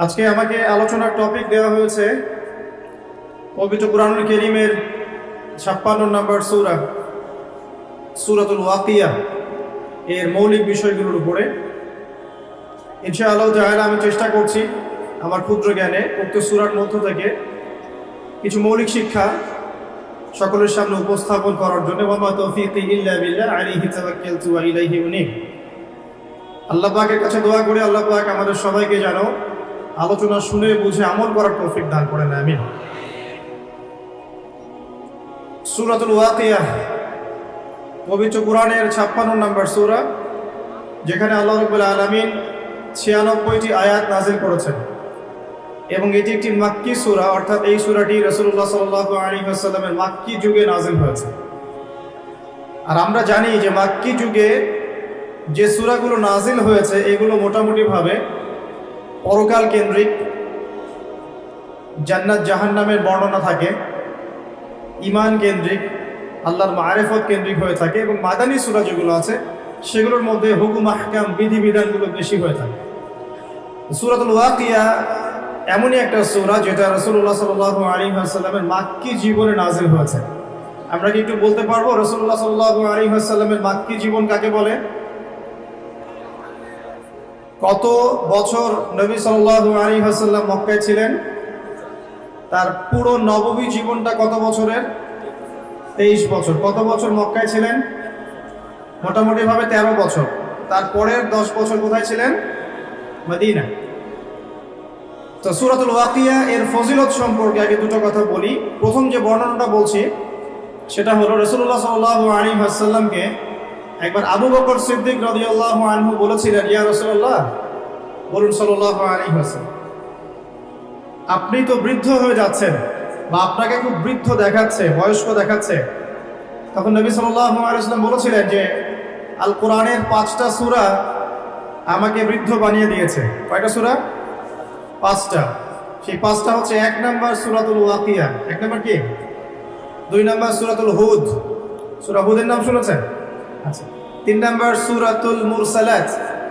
আজকে আমাকে আলোচনার টপিক দেওয়া হয়েছে পবিত্র কুরআনুল কারীমের 56 নম্বর সূরা সূরাতুল ওয়াকিয়া এর মৌলিক বিষয়গুলোর উপরে। ইনশাআল্লাহ তাআলা আমি চেষ্টা করছি আমার ক্ষুদ্র জ্ঞানে উক্ত সূরার মধ্য থেকে কিছু মৌলিক শিক্ষা সকলের সামনে উপস্থাপন করার জন্য। ওয়া মা তাওফীকি ইল্লা বিল্লাহ আলাইহি তাওয়াক্কালতু ওয়া ইলাইহি উনীব। আল্লাহ পাকের কাছে দোয়া করি আল্লাহ পাক আমাদের সবাইকে যেন আলোচনা শুনে বুঝে আমল করার তৌফিক দান করেন, আমিন। সূরাতুল ওয়াকিয়া পবিত্র কুরআনের 56 নম্বর সূরা, যেখানে আল্লাহ রাব্বুল আলামিন 96টি আয়াত নাযিল করেছেন এবং এটি একটি মাক্কি সূরা, অর্থাৎ এই সূরাটি রাসূলুল্লাহ সাল্লাল্লাহু আলাইহি ওয়াসাল্লামের মাক্কি যুগে নাযিল হয়েছে। আর আমরা জানি যে মাক্কি যুগে যে সূরাগুলো নাযিল হয়েছে এগুলো মোটামুটিভাবে পরকাল কেন্দ্রিক, জান্নাত জাহান্নামের বর্ণনা থাকে, ঈমান কেন্দ্রিক, আল্লাহর মারিফত কেন্দ্রিক হয়ে থাকে এবং মাদানী সূরা যেগুলো আছে সেগুলোর মধ্যে হুকুম আহকাম বিধিবিধানগুলো বেশি হয়ে থাকে। সূরাতুল ওয়াকিয়া এমনই একটা সূরা যেটা রাসূলুল্লাহ সাল্লাল্লাহু আলাইহি ওয়াসাল্লামের মাক্কি জীবনে নাযিল হয়েছে। আমরা কি একটু বলতে পারবো রাসূলুল্লাহ সাল্লাল্লাহু আলাইহি ওয়াসাল্লামের মাক্কি জীবন কাকে বলে? কত বছর নবী সাল্লাল্লাহু আলাইহি ওয়াসাল্লাম মক্কায় ছিলেন? তার পুরো নববী জীবনটা কত বছরের? 23 বছর। কত বছর মক্কায় ছিলেন? মোটামুটি ভাবে 13 বছর। তারপরের 10 বছর কোথায় ছিলেন? মদিনা। তো সূরাতুল ওয়াকিয়া এর ফজিলত সম্পর্কে আগে দুটো কথা বলি। প্রথম যে বর্ণনাটা বলছি সেটা হলো রাসূলুল্লাহ সাল্লাল্লাহু আলাইহি ওয়াসাল্লামকে একবার আবু বকর সিদ্দিক রাদিয়াল্লাহু আনহু বলেছিলেন, ইয়া রাসূলুল্লাহ, বলুন সাল্লাল্লাহু আলাইহি ওয়াসাল্লাম, আপনি তো বৃদ্ধ হয়ে যাচ্ছেন বা আপনাকে খুব বৃদ্ধ দেখাচ্ছে, বয়স্ক দেখাচ্ছে। তখন নবী সাল্লাল্লাহু আলাইহি ওয়াসাল্লাম বলেছিলেন যে আল কোরআনের 5টা সূরা আমাকে বৃদ্ধ বানিয়ে দিয়েছে। কয়টা সূরা? 5টা। সেই 5টা হচ্ছে 1 নম্বর সূরাতুল ওয়াকিয়া। 1 নম্বর কি? 2 নম্বর সূরাতুল হুদ, সূরা হুদের নাম শুনেছেন? আচ্ছা। 3 নম্বর সূরাতুল মুরসালাত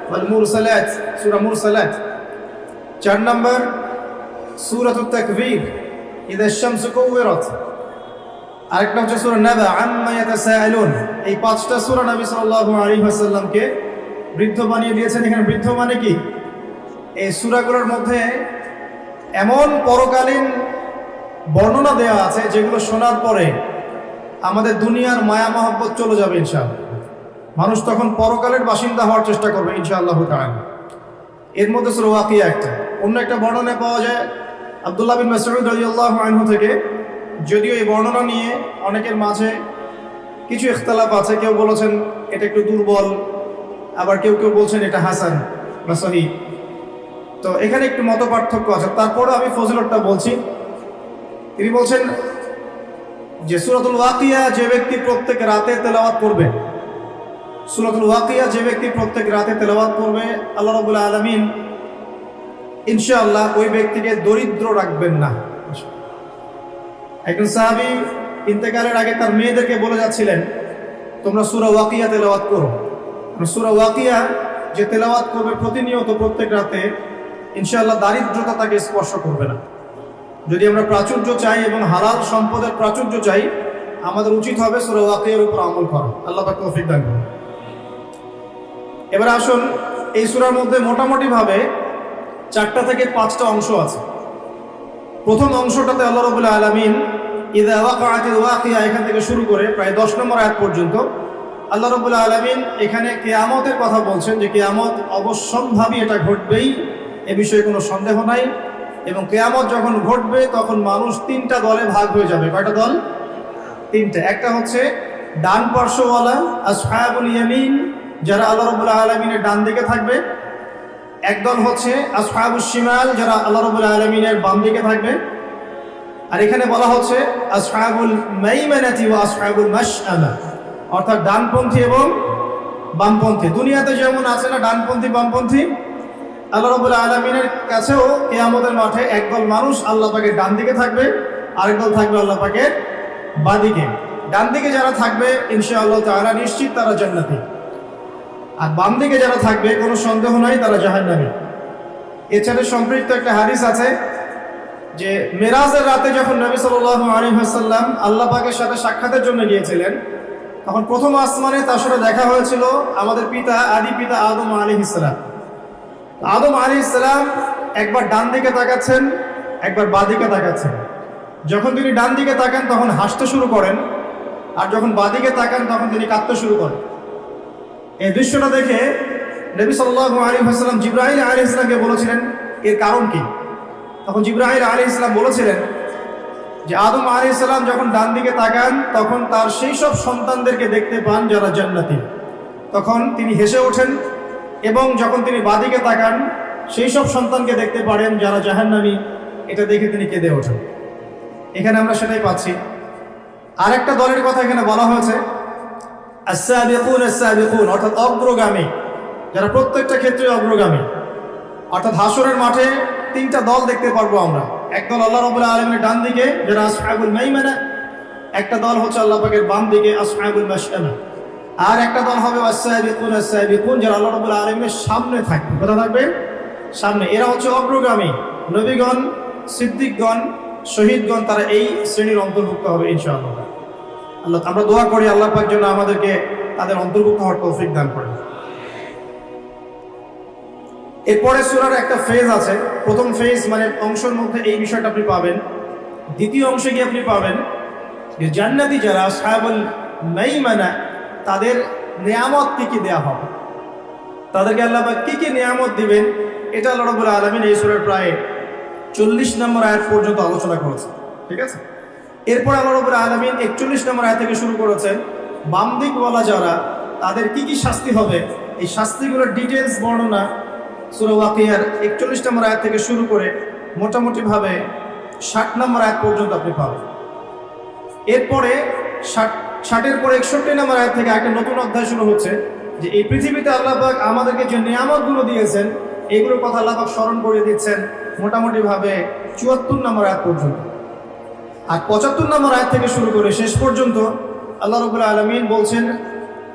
ওয়াল মুরসালাত, সূরা মুরসালাত। 4 নম্বর সূরাতুত তাকবীর, ইযা শামসু কুওয়িরাত। আরেকটা হচ্ছে সূরা নাবা, আম্মা ইয়াতাসাআলুন। এই 5টা সূরা নবী সাল্লাল্লাহু আলাইহি ওয়াসাল্লামকে বৃদ্ধ বানিয়ে দিয়েছেন। এখানে বৃদ্ধ মানে কি? এই সূরাগুলোর মধ্যে এমন পরকালীন বর্ণনা দেওয়া আছে যেগুলো শোনার পরে আমাদের দুনিয়ার মায়া মহব্বত চলে যাবে ইনশাআল্লাহ। মানুষ তখন পরকালের বাসিন্দা হওয়ার চেষ্টা করবে ইনশাআল্লাহ তাআলা। এর মধ্যে সূরা ওয়াকিয়া একটা। অন্য একটা বর্ণনা পাওয়া যায় আব্দুল্লাহ বিন মাসউদ রাদিয়াল্লাহু আনহু থেকে। যদিও এই বর্ণনা নিয়ে অনেকের মাঝে কিছু ইখতিলাফ আছে। কেউ বলেছেন এটা একটু দুর্বল, আবার কেউ কেউ বলছেন এটা হাসান বা সহিহ। তো এখানে একটু মত পার্থক্য আছে। তারপরে আমি ফজিলতটা বলছি। তিনি বলছেন যে সূরাতুল ওয়াকিয়া যে ব্যক্তি প্রত্যেক রাতে তেলাওয়াত করবে, সূরাতুল ওয়াকিয়া যে ব্যক্তি প্রত্যেক রাতে তেলাওয়াত করবে, আল্লাহ রাব্বুল আলামিন ইনশাআল্লাহ ওই ব্যক্তিকে দরিদ্র রাখবেন না। একজন সাহাবী ইন্তেকালের আগে তার মেয়েদেরকে বলে যাচ্ছিলেন, তোমরা সূরা ওয়াকিয়া তেলাওয়াত করো। সূরা ওয়াকিয়া যে তেলাওয়াত করবে প্রতিনিয়ত প্রত্যেক রাতে, ইনশাআল্লাহ দারিদ্রতা তাকে স্পর্শ করবে না। যদি আমরা প্রাচুর্য চাই এবং হালাল সম্পদের প্রাচুর্য চাই, আমাদের উচিত হবে সূরা ওয়াকিয়ার উপর আমল করা। আল্লাহ পাক তৌফিক দান করুন। এবার আসুন, এই সূরার মধ্যে মোটামুটি ভাবে 4টা থেকে 5টা অংশ আছে। প্রথম অংশটাতে আল্লাহ রাব্বুল আলামিন ইযা ওয়াকাআতিল ওয়াকিয়া এখান থেকে শুরু করে প্রায় 10 নম্বর আয়াত পর্যন্ত আল্লাহ রাব্বুল আলামিন এখানে কিয়ামতের কথা বলছেন, যে কিয়ামত অবশ্যম্ভাবী, এটা ঘটবেই, এ বিষয়ে কোনো সন্দেহ নাই। এবং কিয়ামত যখন ঘটবে তখন মানুষ 3টা দলে ভাগ হয়ে যাবে। কয়টা দল? 3টা। একটা হচ্ছে ডান পার্শ্বওয়ালা আসহাবুল ইয়ামিন, যারা আল্লাহ রাব্বুল আলামিনের ডান দিকে থাকবে। একদল হচ্ছে আসহাবুশ শিমাল, যারা আল্লাহ রাব্বুল আলামিনের বাম দিকে থাকবে। আর এখানে বলা হচ্ছে আসহাবুল মাইমানাতি ওয়া আসহাবুল মাশআমা, অর্থাৎ ডানপন্থী এবং বামপন্থী। দুনিয়াতে যেমন আছে না ডানপন্থী বামপন্থী, আল্লাহ রাব্বুল আলামিনের কাছেও কিয়ামতের মাঠে একদল মানুষ আল্লাহ পাকের ডান দিকে থাকবে, আরেকদল থাকবে আল্লাহ পাকের বাঁ দিকে। ডান দিকে যারা থাকবে ইনশাআল্লাহ তাআলা নিশ্চিত তারা জান্নাতি, আর বাম দিকে যারা থাকবে কোনো সন্দেহ নাই তারা জাহান্নামী। এর সাথে সম্পৃক্ত একটা হাদিস আছে যে মেরাজের রাতে যখন নবী সাল্লাল্লাহু আলাইহি ওয়াসাল্লাম আল্লাহ পাকের সাথে সাক্ষাতের জন্য গিয়েছিলেন, তখন প্রথম আসমানে তার সাথে দেখা হয়েছিল আমাদের পিতা, আদি পিতা আদম আলাইহিস সালাম। আদম আলাইহিস সালাম একবার ডান দিকে তাকাচ্ছেন, একবার বাঁ দিকে তাকাচ্ছেন। যখন তিনি ডান দিকে তাকান তখন হাসতে শুরু করেন, আর যখন বাঁ দিকে তাকান তখন তিনি কাঁদতে শুরু করেন। এই দৃশ্যটা দেখে নবী সাল্লাল্লাহু আলাইহি ওয়াসাল্লাম জিবরাইল আলাইহিস সালামকে বলেছিলেন এর কারণ কি। তখন জিবরাইল আলাইহিস সালাম বলেছিলেন যে আদম আলাইহিস সালাম যখন ডান দিকে তাকান তখন তার সেই সব সন্তানদেরকে দেখতে পান যারা জান্নাতি, তখন তিনি হেসে ওঠেন, এবং যখন তিনি বাঁ দিকে তাকান সেই সব সন্তানকে দেখতে পারেন যারা জাহান্নামী, এটা দেখে তিনি কেঁদে ওঠেন। এখানে আমরা সেটাই পাচ্ছি। আরেকটা দলের কথা এখানে বলা হয়েছে, আস-সাবিকুন আস-সাবিকুন, অর্থাৎ অগ্রগামী, যারা প্রত্যেকটা ক্ষেত্রে অগ্রগামী। অর্থাৎ হাসরের মাঠে তিনটা দল দেখতে পারবো আমরা। এক দল আল্লাহ রাব্বুল আলামিনের ডান দিকে, যারা আসহাবুল মাইমানা। একটা দল হচ্ছে আল্লাহ পাকের বাম দিকে, আসহাবুল মাশআমা। আর একটা দল হবে আস-সাবিকুন আস-সাবিকুন, যারা আল্লাহ রাব্বুল আলামিনের সামনে থাকবে। কোথায় থাকবে? সামনে। এরা হচ্ছে অগ্রগামী। নবীগণ, সিদ্দিকগণ, শহীদগণ, তারা এই শ্রেণীর অন্তর্ভুক্ত হবে ইনশাআল্লাহ। আল্লাহ, আমরা দোয়া করি আল্লাহ পাক যেন আমাদেরকে তাদের অন্তর্ভুক্ত হওয়ার তৌফিক দান করেন। এরপরে সূরার একটা ফেজ আছে। প্রথম ফেজ মানে অংশের মধ্যে এই বিষয়টা আপনি পাবেন। দ্বিতীয় অংশে গিয়ে আপনি পাবেন যে জান্নাতি যারা আসহাবুল মাইমানা, তাদের নিয়ামত কি কি দেয়া হবে, তাদেরকে আল্লাহ পাক কি কি নিয়ামত দিবেন, এটা আল্লাহ রাব্বুল আলামিন এই সূরার প্রায় 40 নম্বর আয়াত পর্যন্ত আলোচনা করেছে। ঠিক আছে। এরপর আল্লাহ রাব্বুল আলামিন 41 নম্বর আয়াত থেকে শুরু করেছেন বাম দিকওয়ালা যারা, তাদের কি কি শাস্তি হবে, এই শাস্তিগুলোর ডিটেলস বর্ণনা সূরা ওয়াকিয়ার 41 নম্বর আয়াত থেকে শুরু করে মোটামুটি ভাবে 60 নম্বর আয়াত পর্যন্ত আপনি পাবেন। এরপরে 60-এর পরে 61 নম্বর আয়াত থেকে একটা নতুন অধ্যায় শুরু হচ্ছে, যে এই পৃথিবীতে আল্লাহ পাক আমাদেরকে যে নিয়ামতগুলো দিয়েছেন এগুলোর কথা আল্লাহ পাক স্মরণ করে দিচ্ছেন মোটামুটি ভাবে 74 নম্বর আয়াত পর্যন্ত। আর 75 নম্বর আয়াত থেকে শুরু করে শেষ পর্যন্ত আল্লাহ রাব্বুল আলামিন বলছেন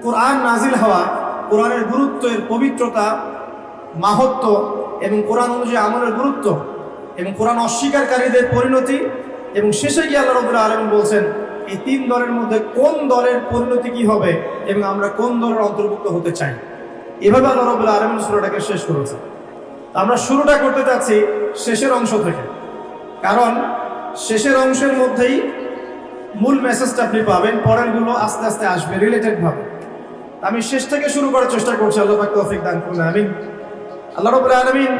কোরআন নাজিল হওয়া, কোরআনের গুরুত্বের, পবিত্রতা, মাহাত্ম্য এবং কোরআন অনুযায়ী আমলের গুরুত্ব এবং কোরআন অস্বীকারীদের পরিণতি, এবং শেষে গিয়ে আল্লাহ রাব্বুল আলামিন বলছেন এই তিন দলের মধ্যে কোন দলের পরিণতি কি হবে এবং আমরা কোন দলের অন্তর্ভুক্ত হতে চাই। এভাবে আল্লাহ রাব্বুল আলামিন সূরাটাকে শেষ করেছে। আমরা শুরুটা করতে যাচ্ছি শেষের অংশ থেকে, কারণ শেষের অংশের মধ্যেই মূল মেসেজটা আপনি পাবেন, পরেরগুলো আস্তে আস্তে আসবে রিলেটেড ভাবে। আমি শেষ থেকে শুরু করার চেষ্টা করছি, আল্লাহ পাক তৌফিক দান করুন, আমিন। আল্লাহ রাব্বুল আলামিন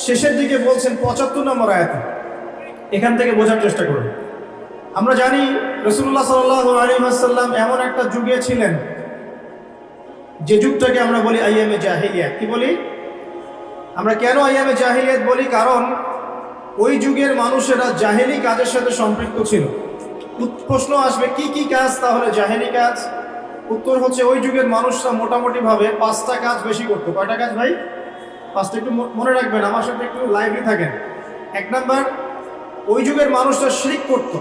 শেষের দিকে বলছেন 75 নম্বর আয়াতে, এখান থেকে বোঝার চেষ্টা করুন। আমরা জানি রাসূলুল্লাহ সাল্লাল্লাহু আলাইহি ওয়াসাল্লাম এমন একটা যুগে ছিলেন যে যুগটাকে আমরা বলি আইয়ামে জাহিলিয়াত। কি বলি আমরা? কেন আইয়ামে জাহিলিয়াত বলি? কারণ ওই যুগের মানুষেরা জাহেলি কাজের সাথে সম্পৃক্ত ছিল। প্রশ্ন আসবে কি কি কাজ তাহলে জাহেলি কাজ? উত্তর হচ্ছে ওই যুগের মানুষরা মোটামুটি ভাবে 5টা কাজ বেশি করতো। কয়টা কাজ ভাই? 5টা। একটু মনে রাখবেন, আমার সাথে একটু লাইভলি থাকেন। 1 নাম্বার, ওই যুগের মানুষরা শিরক করত।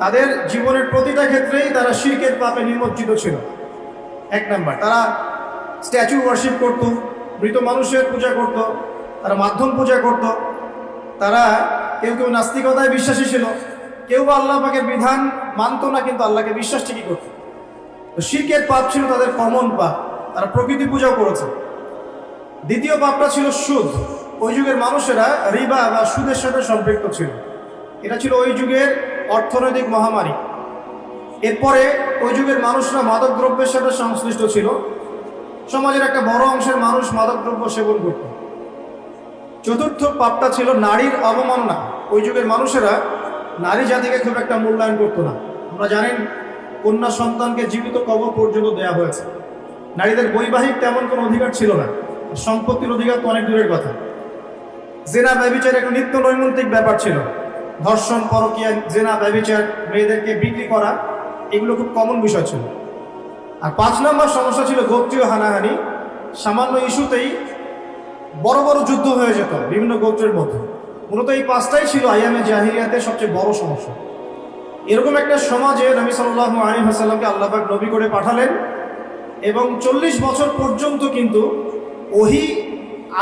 তাদের জীবনের প্রতিটা ক্ষেত্রেই তারা শিরকের পাপে নিমজ্জিত ছিল। 1 নাম্বার, তারা স্ট্যাচু ওয়ার্শিপ করত, মৃত মানুষের পূজা করত, তারা মাধ্যম পূজা করত, তারা কেউ কেউ নাস্তিকতায় বিশ্বাসী ছিল, কেউ বা আল্লাহ পাকের বিধান মানত না কিন্তু আল্লাহকে বিশ্বাস ঠিকই করত। তো শিরকের পাপ ছিল তাদের কমন পাপ, তারা প্রকৃতি পূজাও করেছে। দ্বিতীয় পাপটা ছিল সুদ। ওই যুগের মানুষেরা রিবা বা সুদের সাথে সম্পৃক্ত ছিল। এটা ছিল ওই যুগের অর্থনৈতিক মহামারী। এরপরে ওই যুগের মানুষরা মাদক দ্রব্যের সাথে সংশ্লিষ্ট ছিল। সমাজের একটা বড় অংশের মানুষ মাদক দ্রব্য সেবন করত। চতুর্থ পাপটা ছিল নারীর অবমাননা। ওই যুগের মানুষেরা নারী জাতিকে খুব একটা মূল্যায়ন করত না। আমরা জানেন কন্যা সন্তানকে জীবিত কবর পর্যন্ত দেয়া হয়েছে। নারীদের বৈবাহিক তেমন কোনো অধিকার ছিল না, সম্পত্তির অধিকার তো অনেক দূরের কথা। জেনা ব্যভিচার একটা নিত্য নৈমিত্তিক ব্যাপার ছিল। ধর্ষণ, পরকীয়া, জেনা, ব্যভিচার, মেয়েদেরকে বিক্রি করা, এগুলো খুব কমন বিষয় ছিল। আর 5 নম্বর সমস্যা ছিল গোত্রীয় হানাহানি। সামান্য ইস্যুতেই বড় বড় যুদ্ধ হয়ে যেত বিভিন্ন গোত্রের মধ্যে। মূলত এই 5টাই ছিল আইয়ামে জাহিলিয়াতের সবচেয়ে বড় সমস্যা। এরকম একটা সমাজে নবী সাল্লাল্লাহু আলাইহি ওয়াসাল্লামকে আল্লাহ পাক নবী করে পাঠালেন, এবং 40 বছর পর্যন্ত কিন্তু ওহী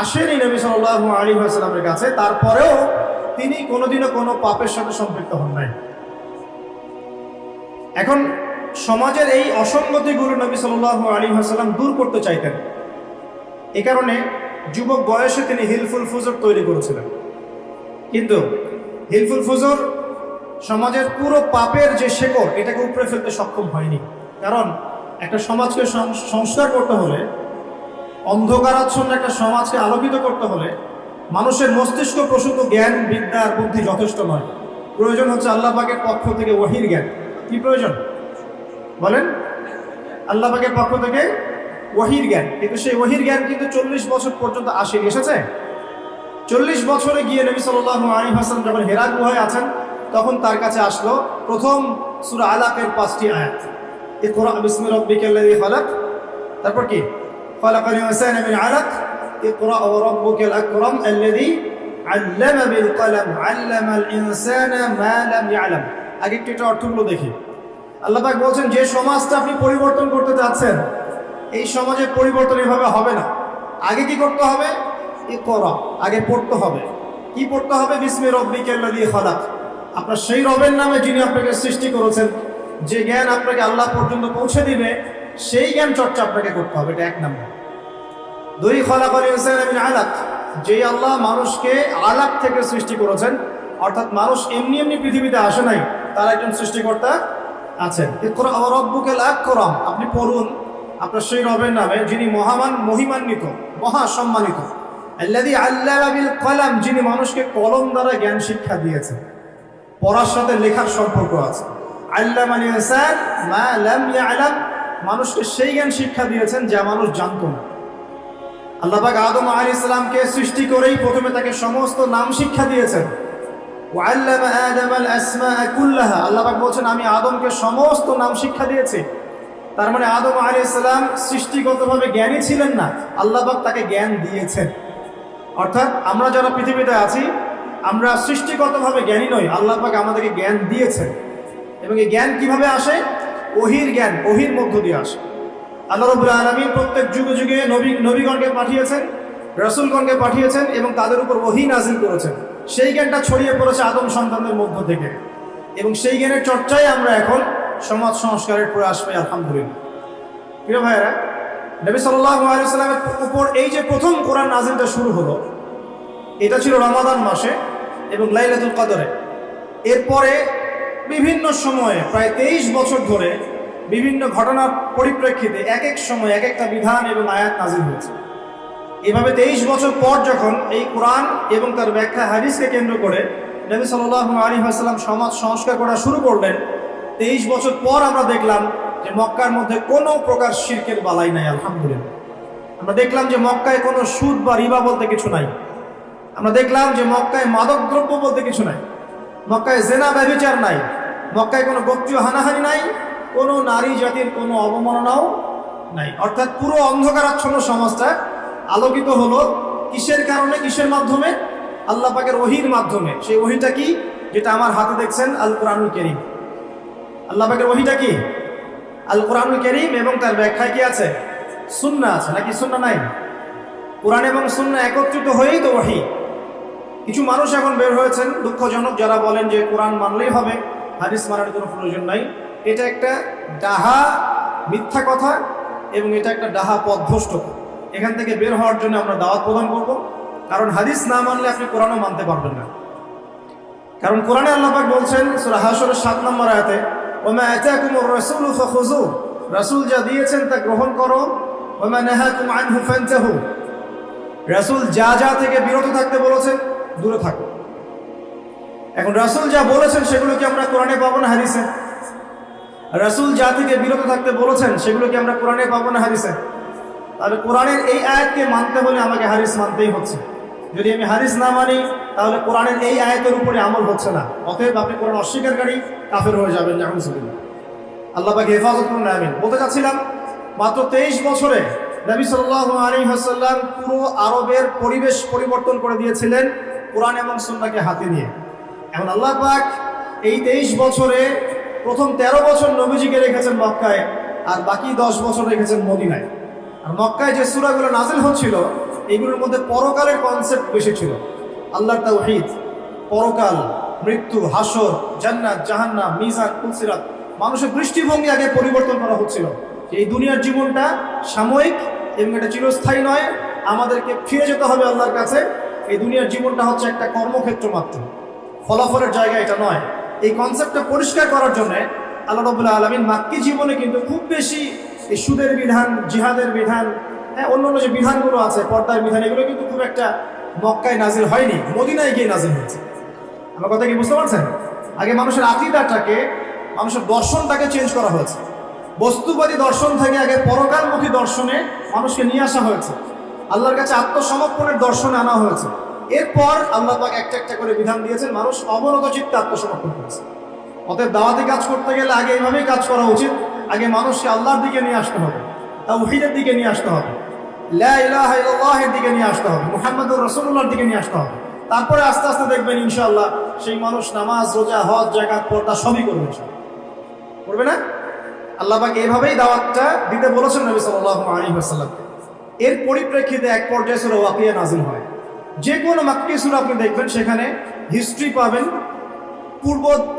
আসেনি নবী সাল্লাল্লাহু আলাইহি ওয়াসাল্লামের কাছে, তারপরেও তিনি কোনোদিনও কোনো পাপের সাথে সম্পৃক্ত হন নাই। এখন সমাজের এই অসঙ্গতিগুলো নবী সাল্লাল্লাহু আলাইহি ওয়াসাল্লাম দূর করতে চাইতেন। এ কারণে যুবক বয়সে তিনি হিলফুল ফুজুর তৈরি করেছিলেন। কিন্তু হিলফুল ফুজুর সমাজের পুরো পাপের যে শেকড়, এটাকে উপড়ে ফেলতে সক্ষম হয়নি। কারণ একটা সমাজকে সংস্কার করতে হলে, অন্ধকারাচ্ছন্ন একটা সমাজকে আলোকিত করতে হলে মানুষের মস্তিষ্ক প্রসূত জ্ঞান, বিদ্যা আর বুদ্ধি যথেষ্ট নয়। প্রয়োজন হচ্ছে আল্লাহ পাকের পক্ষ থেকে ওহীর জ্ঞান। কি প্রয়োজন বলেন? আল্লাহ পাকের পক্ষ থেকে ওহীর জ্ঞান। কিন্তু সেই ওহীর জ্ঞান কিন্তু 40 বছর পর্যন্ত আসেনি। এসেছে 40 বছরে গিয়ে নবী সাল্লাল্লাহু আলাইহি ওয়াসাল্লাম যখন হেরা গুহায় আছেন, তখন তার কাছে আসলো প্রথম সূরা আলাকের 5টি আয়াত। ইকরা বিসমি রাব্বিকাল্লাযী খালাক, তারপর কি খালাকাল ইনসানা মিন আলাক, ইকরা ওয়া রাব্বুকাল আকরাম আল্লাযী আল্লামা বিল কলম আল্লামাল ইনসানা মা লাম ইয়ালাম। আগে একটু এটা অর্থগুলো দেখি। আল্লাহ পাক বলছেন, যে সমাজটা আপনি পরিবর্তন করতে যাচ্ছেন, এই সমাজে পরিবর্তন এভাবে হবে না। আগে কি করতে হবে? ইকরা, আগে পড়তে হবে। কি পড়তে হবে? বিসমি রাব্বিকাল্লাযী খালাক, আপনার সেই রবের নামে যিনি আপনাকে সৃষ্টি করেছেন। যে জ্ঞান আপনাকে আল্লাহ পর্যন্ত পৌঁছে দিবে, সেই জ্ঞান চর্চা আপনাকে করতে হবে। এটা 1 নম্বর। 2, খালাকাল ইনসানা মিন আলাক, যেই আল্লাহ মানুষকে আলাক থেকে সৃষ্টি করেছেন, অর্থাৎ মানুষ এমনি এমনি পৃথিবীতে আসে নাই, তার একজন সৃষ্টিকর্তা আছেন। ইকরা ওয়া রাব্বুকাল আকরাম, আপনি পড়ুন আপনার সেই রবের নামে যিনি মহান, মহিমান্বিত, মহা সম্মানিত। আল্লাযী আল্লামা বিল কলম, যিনি মানুষকে কলম দ্বারা জ্ঞান শিক্ষা দিয়েছেন। পড়ার সাথে লেখার সম্পর্ক আছে। আল্লামাল ইনসান মা লাম ইয়ালাম, মানুষকে সেই জ্ঞান শিক্ষা দিয়েছেন যা মানুষ জানতো না। আল্লাহ পাক আদম আলাইহিস সালামকে সৃষ্টি করেই প্রথমে তাকে সমস্ত নাম শিক্ষা দিয়েছেন। ওয়া আল্লামা আদামাল আসমাআ কুল্লাহা, আল্লাহ পাক বলেন আমি আদমকে সমস্ত নাম শিক্ষা দিয়েছি। তার মানে আদম আলাইহিস সালাম সৃষ্টিগতভাবে জ্ঞানী ছিলেন না, আল্লাহ পাক তাকে জ্ঞান দিয়েছেন। অর্থাৎ আমরা যারা পৃথিবীতে আছি, আমরা সৃষ্টিগতভাবে জ্ঞানী নই, আল্লাহ পাক আমাদেরকে জ্ঞান দিয়েছেন। এবং এই জ্ঞান কিভাবে আসে? ওহীর জ্ঞান, ওহীর মধ্য দিয়ে আসে। আল্লাহ রাব্বুল আলামিন প্রত্যেক যুগে যুগে নবীগণকে পাঠিয়েছেন, রাসূলগণকে পাঠিয়েছেন এবং তাদের উপর ওহী নাযিল করেছেন। সেই জ্ঞানটা ছড়িয়ে পড়েছে আদম সন্তানদের মধ্য থেকে, এবং সেই জ্ঞানের চর্চায় আমরা এখন সমাজ সংস্কারের প্রয়াস পাই, আলহামদুলিল্লাহ। প্রিয় ভাইয়েরা, নবী সাল্লাল্লাহু আলাইহি ওয়াসাল্লামের উপর এই যে প্রথম কোরআন নাযিলটা শুরু হলো, এটা ছিল রমাদান মাসে এবং লাইলাতুল কদরে। এরপরে বিভিন্ন সময়ে প্রায় 23 বছর ধরে বিভিন্ন ঘটনার পরিপ্রেক্ষিতে এক এক সময় এক একটা বিধান এবং আয়াত নাযিল হয়েছে। এভাবে 23 বছর পর যখন এই কোরআন এবং তার ব্যাখ্যা হাদিসকে কেন্দ্র করে নবী সাল্লাল্লাহু আলাইহি ওয়াসাল্লাম সমাজ সংস্কার করা শুরু করলেন, 23 বছর পর আমরা দেখলাম যে মক্কার মধ্যে কোনো প্রকার শিরকের বালাই নাই, আলহামদুলিল্লাহ। আমরা দেখলাম যে মক্কায় কোনো সুদ বা রিবা বলতে কিছু নাই। আমরা দেখলাম যে মক্কায় মাদক দ্রব্য বলতে কিছু নাই, মক্কায় জেনা ব্যভিচার নাই, মক্কায় কোনো গোত্রীয় হানাহানি নাই, কোনো নারী জাতির কোনো অবমাননাও নাই। অর্থাৎ পুরো অন্ধকারাচ্ছন্ন সমাজটা আলোকিত হলো কিসের কারণে, কিসের মাধ্যমে? আল্লাহ পাকের ওহীর মাধ্যমে। সেই ওহীটা কি? যেটা আমার হাতে দেখছেন, আল কোরআনুল কারীম। আল্লাহ পাকের ওহীটা কি? আল কোরআনুল কারীম, এবং তার ব্যাখ্যায় কি আছে? সুন্নাহ আছে, নাকি সুন্নাহ নাই? কোরআন এবং সুন্নাহ একত্রিত হয়েই তো ওহী। কিছু মানুষ এখন বের হয়েছেন দুঃখজনক, যারা বলেন যে কোরআন মানলেই হবে, হাদিস মানার কোনো প্রয়োজন নাই। এটা একটা ডাহা মিথ্যা কথা এবং এটা একটা ডাহা পথভ্রষ্টতা। এখান থেকে বের হওয়ার জন্য আমরা দাওয়াত প্রদান করব। কারণ হাদিস না মানলে আপনি কোরআনও মানতে পারবেন না। কারণ কোরআনে আল্লাহ পাক বলছেন সূরা হাশরের 7 নম্বর আয়াতে, ওয়া মা আতাকুমুর রাসূলু ফাখুযু, রাসূল যা দিয়েছেন তা গ্রহণ করো, ওয়া মা নাহাকুম আনহু ফান্তাহু, রাসূল যা যা থেকে বিরত থাকতে বলেছেন দূরে থাকো। এখন রাসূল যা বলেছেন সেগুলো কি আমরা কোরআনে পাবো না হাদিসে? রাসূল যা থেকে বিরত থাকতে বলেছেন সেগুলো কি আমরা কোরআনে পাবো না হাদিসে? তাহলে কোরআনের এই আয়াতকে মানতে হলে আমাকে হাদিস মানতেই হচ্ছে। যদি আমি হাদিস না মানি তাহলে কোরআনের এই আয়াতের উপরে আমল হচ্ছে না। অতএব আপনি কোরআন অস্বীকারী কাফের হয়ে যাবেন। নাউযুবিল্লাহ, আল্লাহ পাক হেফাজত করুন, আমিন। বলতে চাচ্ছিলাম, মাত্র 23 বছরে নবী সাল্লাল্লাহু আলাইহি ওয়াসাল্লাম পুরো আরবের পরিবেশ পরিবর্তন করে দিয়েছিলেন কোরআন এবং সুন্নাহকে হাতে নিয়ে। এখন আল্লাহ পাক এই 23 বছরে প্রথম 13 বছর নবীজিকে রেখেছেন মক্কায়, আর বাকি 10 বছর রেখেছেন মদিনায়। আর মক্কায় যে সূরাগুলো নাযিল হচ্ছিল, এগুলোর মধ্যে পরকালের কনসেপ্ট বেশি ছিল। আল্লাহর তাওহীদ, পরকাল, মৃত্যু, হাসর, জান্নাত, জাহান্নাম, মিজান, পুলসিরাত, মানুষের দৃষ্টিভঙ্গি আগে পরিবর্তন করা হচ্ছিল। এই দুনিয়ার জীবনটা সাময়িক এবং এটা চিরস্থায়ী নয়, আমাদেরকে ফিরে যেতে হবে আল্লাহর কাছে। এই দুনিয়ার জীবনটা হচ্ছে একটা কর্মক্ষেত্র মাত্র, ফলাফলের জায়গা এটা নয়। এই কনসেপ্টটা পরিষ্কার করার জন্য আল্লাহ রাব্বুল আলামিন মাক্কি জীবনে কিন্তু খুব বেশি এই সুদের বিধান, জিহাদের বিধান, অন্যান্য যে বিধানগুলো আছে, পর্দার বিধান, এগুলো কিন্তু খুব একটা মক্কায় নাজিল হয়নি, মদিনায় গিয়ে নাজিল হয়েছে। আমার কথা কি বুঝতে পারছেন? আগে মানুষের আকীদাটাকে, মানুষের দর্শনটাকে চেঞ্জ করা হয়েছে। বস্তুবাদী দর্শন থেকে আগে পরকালমুখী দর্শনে মানুষকে নিয়ে আসা হয়েছে, আল্লাহর কাছে আত্মসমর্পণের দর্শনে আনা হয়েছে। এরপর আল্লাহ পাক একটা একটা করে বিধান দিয়েছেন, মানুষ অবনত চিত্তে আত্মসমর্পণ করেছে। অতএব দাওয়াতি কাজ করতে গেলে আগে এইভাবেই কাজ করা উচিত। আগে মানুষকে আল্লাহর দিকে নিয়ে আসতে হবে, তাওহীদের দিকে নিয়ে আসতে হবে, লা ইলাহা ইল্লাল্লাহের দিকে নিয়ে আসতে হবে, মুহাম্মদুর রাসূলুল্লাহর দিকে নিয়ে আসতে হবে। তারপরে আস্তে আস্তে দেখবেন ইনশাআল্লাহ সেই মানুষ নামাজ, রোজা, হজ, যাকাত, পর্দা সবই করবে। করবে না? আল্লাহ পাক এইভাবেই দাওয়াতটা দিতে বলেছেন নবী সাল্লাল্লাহু আলাইহি ওয়াসাল্লামকে। এর পরিপ্রেক্ষিতে এক পর্যায়ে সূরা ওয়াকিয়া নাযিল হয়। যে কোনো মাক্কি সূরা আপনি দেখবেন সেখানে হিস্ট্রি পাবেন,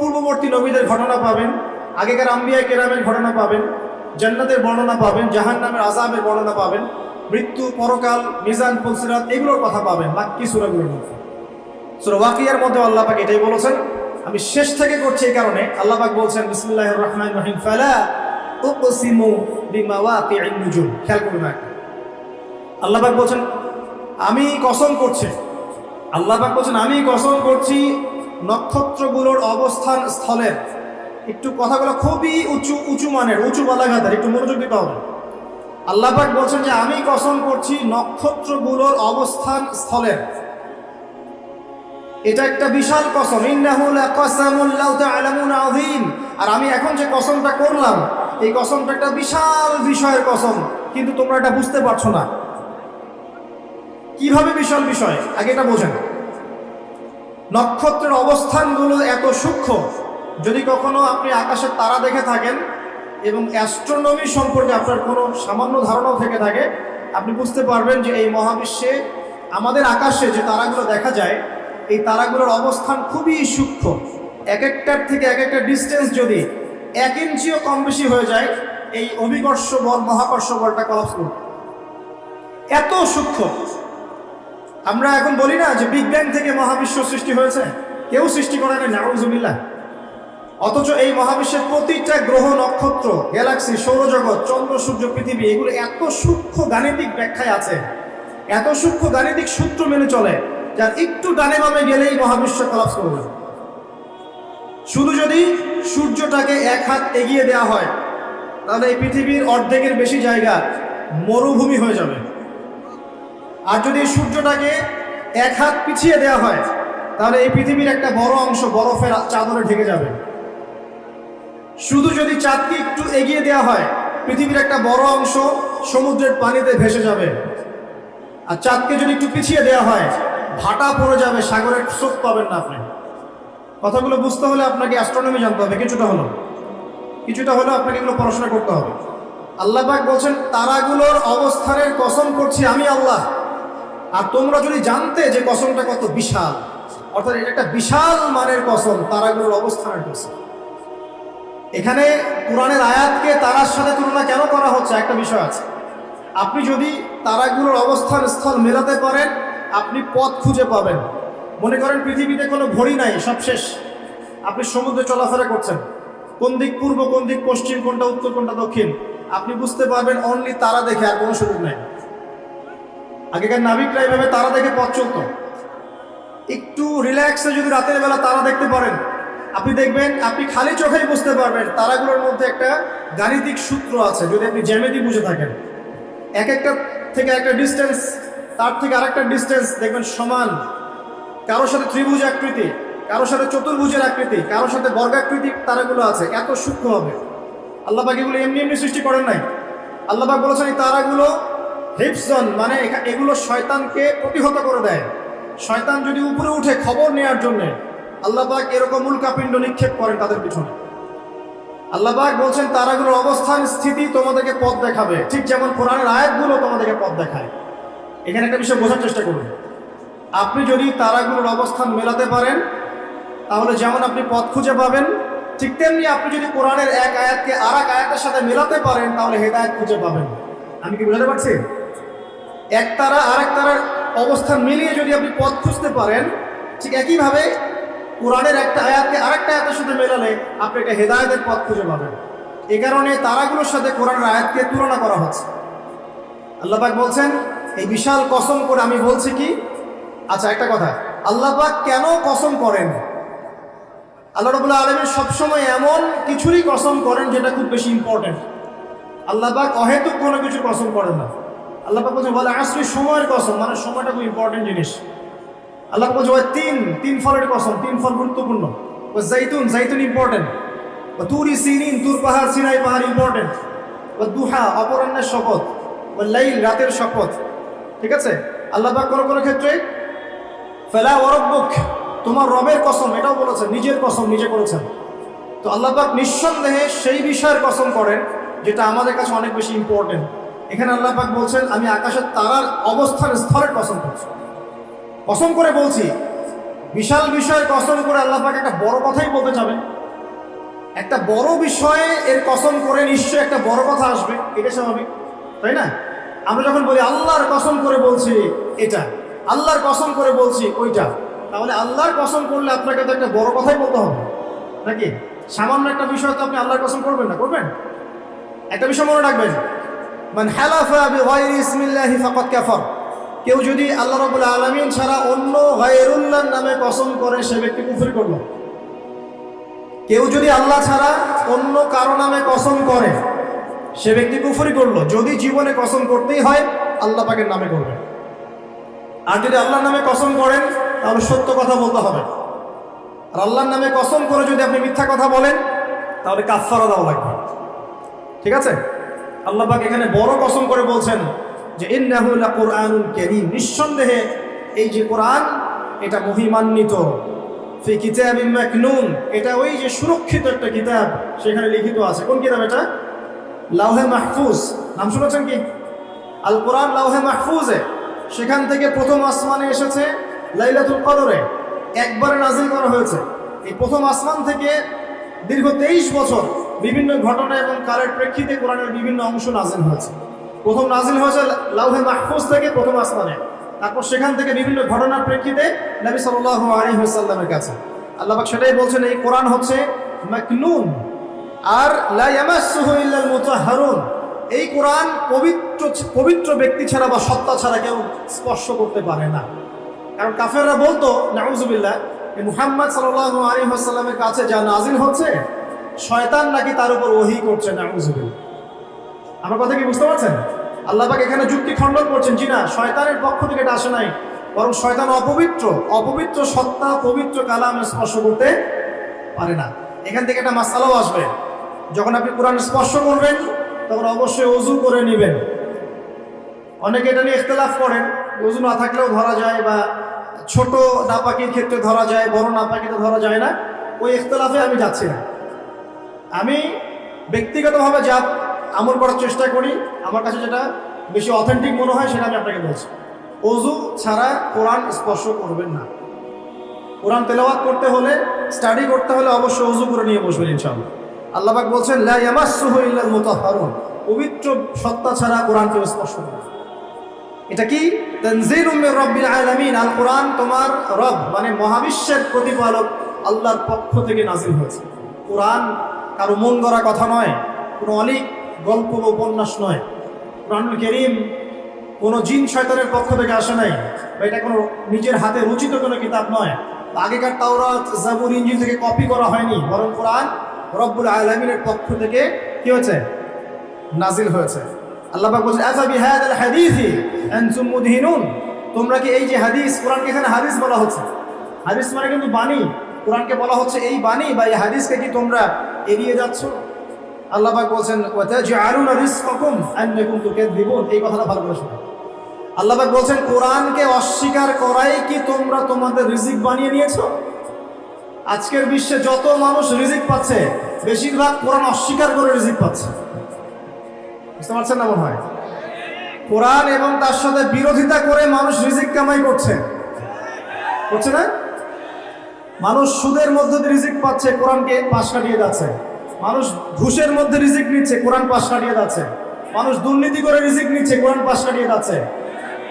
পূর্ববর্তী নবীদের ঘটনা পাবেন, আগেকার আম্বিয়া কেরামের ঘটনা পাবেন, জান্নাতের বর্ণনা পাবেন, জাহান্নামের আযাবের বর্ণনা পাবেন, মৃত্যু, পরকাল, মিজান, পুলসিরাত, এগুলোর কথা পাবেন মাক্কি সূরাগুলোর মধ্যে। সূরা ওয়াকিয়ার মধ্যে আল্লাহ পাক এটাই বলেছেন। আমি শেষ থেকে করছি এই কারণে, আল্লাহ পাক বলছেন বিসমিল্লাহির রহমানির রহিম, ফালা উকসিমু বিমাওয়াকি'ন নুজুম। খেয়াল করুন, আল্লাহ পাক বলছেন আমি কসম করছি, আল্লাহ পাক বলছেন আমি কসম করছি নক্ষত্রগুলোর অবস্থান স্থলের। একটু কথাগুলো খুবই উঁচু মানের, উঁচু বালাঘাতের, একটু মনোযোগ দিতে হবে। আল্লাহ পাক বলছেন যে আমি কসম করছি নক্ষত্রগুলোর অবস্থান স্থলের। এটা একটা বিশাল কসম, ইন্নাহু লাকাসামুন লাউ তা'লামুন আযীম। আর আমি এখন যে কসমটা করলাম, এই কসমটা একটা বিশাল বিষয়ের কসম, কিন্তু তোমরা এটা বুঝতে পারছো না। কিভাবে বিশাল বিষয়? আগে এটা বোঝেন। নক্ষত্রের অবস্থানগুলো এত সূক্ষ্ম, যদি কখনো আপনি আকাশের তারা দেখে থাকেন এবং অ্যাস্ট্রোনমি সম্পর্কে আপনার কোনো সামান্য ধারণাও থেকে থাকে, আপনি বুঝতে পারবেন যে এই মহাবিশ্বে আমাদের আকাশে যে তারাগুলো দেখা যায়, এই তারাগুলোর অবস্থান খুবই সূক্ষ্ম। এক একটার থেকে এক একটা ডিস্টেন্স যদি 1 ইঞ্চিও কম বেশি হয়ে যায়, এই অভিকর্ষ বল, মহাকর্ষ বলটা কলাপস করবে, এত সূক্ষ্ম। আমরা এখন বলি না যে বিগ ব্যাং থেকে মহাবিশ্ব সৃষ্টি হয়েছে, কেউ সৃষ্টি করে না, নাউযুবিল্লাহ। অথচ এই মহাবিশ্বের প্রতিটা গ্রহ, নক্ষত্র, গ্যালাক্সি, সৌরজগৎ, চন্দ্র, সূর্য, পৃথিবী, এগুলো এত সূক্ষ্ম গাণিতিক ব্যাখ্যায় আছে, এত সূক্ষ্ম গাণিতিক সূত্র মেনে চলে, যার একটু ডানে বামে গেলেই মহাবিশ্ব কলাপস করবে। শুধু যদি সূর্যটাকে 1 হাত এগিয়ে দেওয়া হয়, তাহলে এই পৃথিবীর অর্ধেকের বেশি জায়গা মরুভূমি হয়ে যাবে। আর যদি সূর্যটাকে 1 হাত পিছিয়ে দেওয়া হয়, তাহলে এই পৃথিবীর একটা বড় অংশ বরফের চাদরে ঢেকে যাবে। শুধু যদি চাঁদকে একটু এগিয়ে দেওয়া হয়, পৃথিবীর একটা বড় অংশ সমুদ্রের পানিতে ভেসে যাবে। আর চাঁদকে যদি একটু পিছিয়ে দেওয়া হয়, ভাটা পড়ে যাবে, সাগরের স্রোত পাবেন না আপনি। কথাগুলো বুঝতে হলে আপনাকে অ্যাস্ট্রোনমি জানতে হবে, কিছুটা হলেও আপনাকে এগুলো পড়াশোনা করতে হবে। আল্লাহ পাক বলছেন তারাগুলোর অবস্থানের কসম করছি আমি আল্লাহ। আর তোমরা যদি জানতে যে কসমটা কত বিশাল, অর্থাৎ এটা একটা বিশাল মানের কসম, তারাগুলোর অবস্থানের কসম। এখানে কোরআনের আয়াতকে তারার সাথে তুলনা কেন করা হচ্ছে, একটা বিষয় আছে। আপনি যদি তারাগুলোর অবস্থান স্থল মেলাতে পারেন, আপনি পথ খুঁজে পাবেন। মনে করেন পৃথিবীতে কোনো ঘড়ি নাই, সব শেষ, আপনি সমুদ্রে চলাফেরা করছেন, কোন দিক পূর্ব, কোন দিক পশ্চিম, কোনটা উত্তর, কোনটা দক্ষিণ, আপনি বুঝতে পারবেন অনলি তারা দেখে, আর কোনো সুযোগ নাই। আগেকার নাবিকরা এইভাবে তারা দেখে পথ চলত। একটু রিল্যাক্সে যদি রাতের বেলা তারা দেখতে পারেন, আপনি দেখবেন আপনি খালি চোখেই বুঝতে পারবেন তারাগুলোর মধ্যে একটা গাণিতিক সূত্র আছে। যদি আপনি জ্যামিতি বুঝে থাকেন, এক একটা থেকে একটা ডিস্টেন্স, তার থেকে আরেকটা ডিস্টেন্স দেখবেন সমান। কারোর সাথে ত্রিভুজ আকৃতি, কারোর সাথে চতুর্ভুজের আকৃতি, কারোর সাথে বর্গাকৃতি তারাগুলো আছে, এত সূক্ষ্ম হবে। আল্লাহ পাক এগুলো এমনি এমনি সৃষ্টি করেন নাই। আল্লাহ পাক বলেছেন এই তারাগুলো হিফজন, মানে এগুলো শয়তানকে প্রতিহত করে দেয়। শয়তান যদি উপরে উঠে খবর নেওয়ার জন্য আল্লাহ পাক এরকম উল্কাপিণ্ড নিক্ষেপ করেন তাদের পিছনে। আল্লাহ পাক বলছেন তারাগুলোর অবস্থান স্থিতি তোমাদেরকে পথ দেখাবে, ঠিক যেমন কোরআনের আয়াতগুলো তোমাদেরকে পথ দেখায়। এখানে একটা বিষয় বোঝার চেষ্টা করুন। আপনি যদি তারাগুলোর অবস্থান মেলাতে পারেন তাহলে যেমন আপনি পথ খুঁজে পাবেন, ঠিক তেমনি আপনি যদি কোরআনের এক আয়াতকে আর এক আয়াতের সাথে মেলাতে পারেন তাহলে হেদায়েত খুঁজে পাবেন। আমি কি বোঝাতে পারছি? এক তারা আর এক তারার অবস্থান মিলিয়ে যদি আপনি পথ খুঁজতে পারেন, ঠিক একইভাবে কোরআনের একটা আয়াতকে আর একটা আয়াতের সাথে মেলালে আপনি একটা হেদায়েতের পথ খুঁজে পাবেন। এ কারণে তারাগুলোর সাথে কোরআনের আয়াতকে তুলনা করা হচ্ছে। আল্লাহ পাক বলছেন, এই বিশাল কসম করে আমি বলছি কি, আচ্ছা একটা কথা, আল্লাহ পাক কেন কসম করেন? আল্লাহ রাব্বুল আলামিন সবসময় এমন কিছুরই কসম করেন যেটা খুব বেশি ইম্পর্টেন্ট। আল্লাহ পাক অহেতুক কোনো কিছু কসম করেন না। আল্লাহ পাক বলছেন বলে আসলে সময়ের কসম, মানে সময়টা খুব ইম্পর্টেন্ট জিনিস। আল্লাহ পাক বলছে তিন ফলের কসম, তিন ফল গুরুত্বপূর্ণ। ও জাইতুন ইম্পর্টেন্ট। ও তুরি সিনিন, তুর পাহাড়, সিনাই পাহাড় ইম্পর্টেন্ট। ও দুহা, অপরাহ্নের শপথ। ও লাইল, রাতের শপথ। ঠিক আছে? আল্লাহ পাক কোনো ক্ষেত্রে ফালা ওয়া রাব্বুক, তোমার রবের কসম এটাও বলেছেন, নিজের কসম নিজে করেছেন। তো আল্লাহ পাক নিঃসন্দেহে সেই বিষয়ের কসম করেন যেটা আমাদের কাছে অনেক বেশি ইম্পর্টেন্ট। এখানে আল্লাহ পাক বলছেন আমি আকাশের তারার অবস্থান স্থলের কসম করছি, কসম করে বলছি। বিশাল বিষয়ের কসম করে আল্লাহ পাক একটা বড় কথাই বলতে যাবেন। একটা বড় বিষয়ে এর কসম করে নিশ্চয়ই একটা বড় কথা আসবে, এটা স্বাভাবিক, তাই না? আমরা যখন বলি আল্লাহর কসম করে বলছি এটা, আল্লাহর কসম করে বলছি ওইটা, তাহলে আল্লাহর কসম করলে আপনাকে তো একটা বড় কথাই বলতে হবে নাকি? সামান্য একটা বিষয় তো আপনি আল্লাহর কসম করবেন না, করবেন? একটা বিষয় মনে রাখবেন, মান হালাফা বিগাইরি ইসমিল্লাহি ফাকাদ কাফার, কেউ যদি আল্লাহ রাব্বুল আলামিন ছাড়া অন্য গায়রুল্লাহর নামে কসম করে সে ব্যক্তি কুফরি করলো। কেউ যদি আল্লাহ ছাড়া অন্য কারো নামে কসম করে সে ব্যক্তি কুফরি করলো। যদি জীবনে কসম করতেই হয় আল্লাহ পাকের নামে করবেন, আর যদি আল্লাহর নামে কসম করেন তাহলে সত্য কথা বলতে হবে। আর আল্লাহর নামে কসম করে যদি আপনি মিথ্যা কথা বলেন তাহলে কাফারা দেওয়া লাগবে। ঠিক আছে? আল্লাহ পাক এখানে বড় কসম করে বলছেন যে ইন্নাহু লাকুরআনুন কারীম, নিঃসন্দেহে এই যে কোরআন এটা মহিমান্বিত। ফি কিতাবিম মাকনুন, এটা ওই যে সুরক্ষিত একটা কিতাব, সেখানে লিখিত আছে। কোন কিতাব এটা? লাওহে মাহফুজ। নাম শুনেছেন কি? আল কোরআন লাওহে মাহফুজে, সেখান থেকে প্রথম আসমানে এসেছে লাইলাতুল কদরে, একবারে নাজিল করা হয়েছে। এই প্রথম আসমান থেকে দীর্ঘ 23 বছর বিভিন্ন ঘটনা এবং কালের প্রেক্ষিতে কোরআনের বিভিন্ন অংশ নাজিল হয়েছে। প্রথম নাজিল হয়েছে লাওহে মাহফুজ থেকে প্রথম আসমানে, তারপর সেখান থেকে বিভিন্ন ঘটনার প্রেক্ষিতে নবী সাল্লাল্লাহু আলাইহি ওয়াসাল্লামের কাছে। আল্লাহ পাক সেটাই বলছেন, এই কোরআন হচ্ছে মাকনুন, আর লা ইয়ামাসসুহু ইল্লাল মুতাহহারুন, এই কোরআন পবিত্র ব্যক্তি ছাড়া বা সত্তা ছাড়া কেউ স্পর্শ করতে পারে না। কারণ কাফেররা বলতো নাউযুবিল্লাহ, মুহাম্মদ সাল্লাল্লাহু আলাইহি ওয়াসাল্লামের কাছে যা নাজিল হচ্ছে শয়তান নাকি তার উপর ওহী করছে, নাউযুবিল্লাহ। আমার কথা কি বুঝতে পারছেন? আল্লাহ পাক এখানে যুক্তি খণ্ডন করছেন, জি না, শয়তানের পক্ষ থেকে এটা আসে নাই, বরং শয়তান অপবিত্র সত্তা পবিত্র কালামে স্পর্শ করতে পারে না। এখান থেকে একটা মাসআলাও আসবে, যখন আপনি কোরআন স্পর্শ করবেন তখন অবশ্যই ওযু করে নেবেন। অনেকে এটা নিয়ে ইখতিলাফ করেন, ওযু না থাকলেও ধরা যায়, বা ছোট নাপাকির ক্ষেত্রে ধরা যায়, বড় নাপাকিতে ধরা যায় না। ওই ইখতিলাফে আমি যাচ্ছি না। আমি ব্যক্তিগতভাবে যা আমল করার চেষ্টা করি, আমার কাছে যেটা বেশি অথেন্টিক মনে হয় সেটা আমি আপনাকে বলছি। ওযু ছাড়া কোরআন স্পর্শ করবেন না। কোরআন তেলাওয়াত করতে হলে, স্টাডি করতে হলে অবশ্যই ওযু করে নিয়ে বসবেন ইনশাআল্লাহ। আল্লাহ পাক বলছেন লা ইয়ামাসসুহু ইল্লাল মুতাহহারুন, পবিত্র সত্তা ছাড়া কোরআনকে স্পর্শ করবে। এটা কি? তানজিলুম মির রাব্বিল আলামিন, আল কোরআন তোমার রব মানে মহাবিশ্বের প্রতিপালক আল্লাহর পক্ষ থেকে নাজিল হয়েছে। কোরআন কারো মন গড়া কথা নয়, কোনো অনেক গল্প বা উপন্যাস নয়। কোরআনুল কারীম কোনো জিন শয়তানের পক্ষ থেকে আসে নাই, বা এটা কোনো নিজের হাতে রচিত কোনো কিতাব নয়। আগেকার তাওরাত, জাবুর, ইনজিল থেকে কপি করা হয়নি, বরং কোরআন রব্বুল আলামিনের পক্ষ থেকে কি হয়েছে? নাজিল হয়েছে। আল্লাহ পাক বলেন আফা বিহাদাল হাদিসি আনতুম মুদহিনুন, তোমরা কি এই যে হাদিস, কোরআনকে এখানে হাদিস বলা হচ্ছে, হাদিস মানে কিন্তু বাণী, কোরআনকে বলা হচ্ছে এই বাণী বা এই হাদিসকে কি তোমরা এড়িয়ে যাচ্ছ? আল্লাহ পাক বলেন ওয়া তাজআলুনা রিজকাকুম আন্নাকুম তুকাযযিবুন, এই কথাটা ভালো করে শুনুন। আল্লাহ পাক বলেন কোরআনকে অস্বীকার করাই কি তোমরা তোমাদের রিজিক বানিয়ে নিয়েছো? আজকের বিশ্বে যত মানুষ রিজিক পাচ্ছে বেশিরভাগ কোরআন অস্বীকার করে রিজিক পাচ্ছে। বুঝতে পারছেন না মনে হয়? কোরআন এবং তার সাথে বিরোধিতা করে মানুষ রিজিক কামাই করছে না? মানুষ সুদের মধ্যে দিয়ে রিজিক পাচ্ছে, কোরআনকে পাশ কাটিয়ে যাচ্ছে। মানুষ ঘুষের মধ্যে রিজিক নিচ্ছে, কোরআন পাশ কাটিয়ে যাচ্ছে। মানুষ দুর্নীতি করে রিজিক নিচ্ছে, কোরআন পাশ কাটিয়ে যাচ্ছে।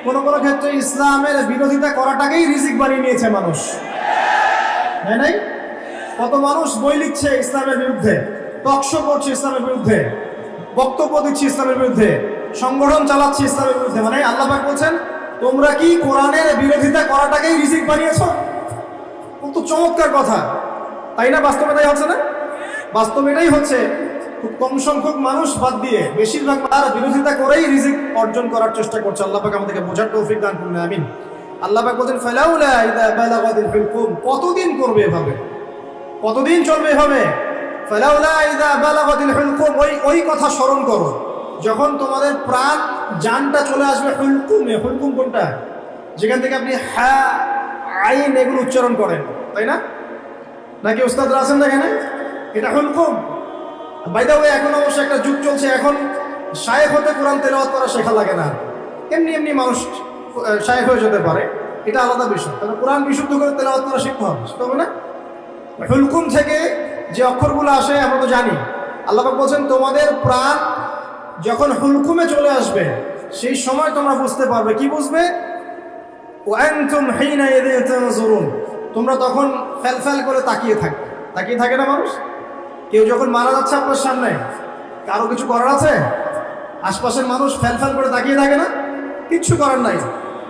কোনো কোনো ক্ষেত্রে ইসলামের বিরোধিতা করাটাকেই রিজিক বানিয়ে নিয়েছে মানুষ, তাই নাই? কত মানুষ বই লিখছে ইসলামের বিরুদ্ধে, টকশো করছে ইসলামের বিরুদ্ধে, বক্তব্য দিচ্ছে ইসলামের বিরুদ্ধে, সংগঠন চালাচ্ছে ইসলামের বিরুদ্ধে। মানে আল্লাহ পাক বলছেন, তোমরা কি কোরআনের বিরোধিতা করাটাকেই রিজিক বানিয়েছো? কত চমৎকার কথা, তাই না? বাস্তবে তাই হচ্ছে না? বাস্তবে এটাই হচ্ছে। খুব কম সংখ্যক মানুষ বাদ দিয়ে বেশিরভাগ তার বিরোধিতা করেই রিজিক অর্জন করার চেষ্টা করছে। আল্লাহ পাক আমাদেরকে বোঝার তৌফিক দান করুন, আমিন। আল্লাহ পাক বলেন, ফালাউলা ইযা বালাগাতিল হুলকুম, কতদিন করবে এভাবে, কতদিন চলবে এভাবে? ফালাউলা ইযা বালাগাতিল হুলকুম, ওই কথা স্মরণ করো যখন তোমাদের প্রাণ জানটা চলে আসবে হুলকুমে। হুলকুম কোনটা? যেখান থেকে আপনি হা আইন এগুলো উচ্চারণ করেন, তাই না? নাকি ওস্তাদরা আছেন না এখানে? এটা হুলকুম। বাই দ্য ওয়ে, এখন অবশ্য একটা যুগ চলছে, এখন শায়েখ হতে কোরআন তেলাওয়াত করা শেখা লাগে না, এমনি এমনি মানুষ শায়েখ হয়ে যেতে পারে, এটা আলাদা বিষয়। তবে কোরআন বিশুদ্ধ করে তেলাওয়াত করা শিখতে হবে না? হুলকুম থেকে যে অক্ষরগুলো আসে আমরা তো জানি। আল্লাহ পাক বলছেন, তোমাদের প্রাণ যখন হুলকুমে চলে আসবে সেই সময় তোমরা বুঝতে পারবে। কি বুঝবে? ওয়ানতুম হিনা ইযিন তানজুরুন, তোমরা তখন ফেলফেল করে তাকিয়ে থাকে না মানুষ? কেউ যখন মারা যাচ্ছে আপনার সামনে, কারো কিছু করার আছে? আশপাশের মানুষ ফেলফেল করে তাকিয়ে থাকে না? কিচ্ছু করার নাই।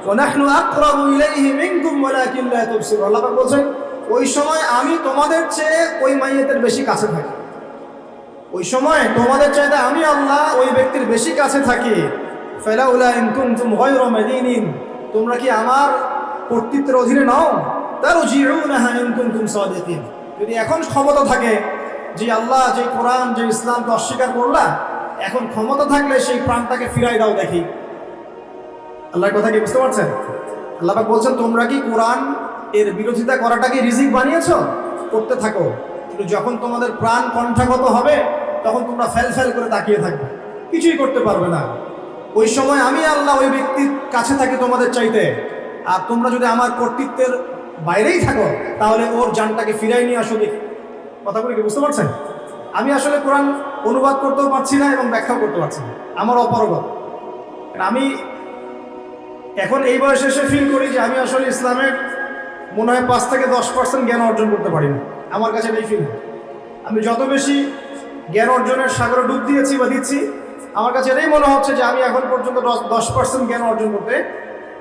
ওয়া নাহনু আকরাবু ইলাইহি মিনকুম ওয়ালাকিন লা তুবসিরুন, আল্লাহ পাক বলছেন, ওই সময় আমি তোমাদের চেয়ে ওই মাইয়াতের বেশি কাছে থাকি। ওই সময় তোমাদের চাইতে আমি আল্লাহ ওই ব্যক্তির বেশি কাছে থাকি। ফালাউলা ইন কুনতুম গায়রা মাদিনিন, তোমরা কি আমার কর্তৃত্বের অধীনে নাও? তারজিউনাহা ইন কুনতুম সাদিকিন, যদি এখন ক্ষমতা থাকে যে আল্লাহ যে কোরআন যে ইসলামকে অস্বীকার করলা, এখন ক্ষমতা থাকলে সেই প্রাণটাকে ফিরাই দাও দেখি। আল্লাহর কথা কি বুঝতে পারছেন? আল্লাহ পাক বলছেন, তোমরা কি কোরআন এর বিরোধিতা করাটাকে রিজিক বানিয়েছো? করতে থাকো, কিন্তু যখন তোমাদের প্রাণ কণ্ঠাগত হবে তখন তোমরা ফেল করে তাকিয়ে থাকবে, কিছুই করতে পারবে না। ওই সময় আমি আল্লাহ ওই ব্যক্তির কাছে থাকি তোমাদের চাইতে, আর তোমরা যদি আমার কর্তৃত্বের বাইরেই থাকো তাহলে ওর জানটাকে ফিরাই নিয়ে আসো দেখি। কথাগুলো কি বুঝতে পারছেন? আমি আসলে কোরআন অনুবাদ করতেও পারছি না এবং ব্যাখ্যাও করতে পারছি না, আমার অপারগতা। আমি এখন এই বয়সে এসে ফিল করি যে আমি আসলে ইসলামের মনে হয় 5 থেকে 10% জ্ঞান অর্জন করতে পারি না। আমার কাছে এই ফিল, আমি যত বেশি জ্ঞান অর্জনের সাগরে ডুব দিয়েছি বা দিচ্ছি, আমার কাছে এটাই মনে হচ্ছে যে আমি এখন পর্যন্ত 10% জ্ঞান অর্জন করতে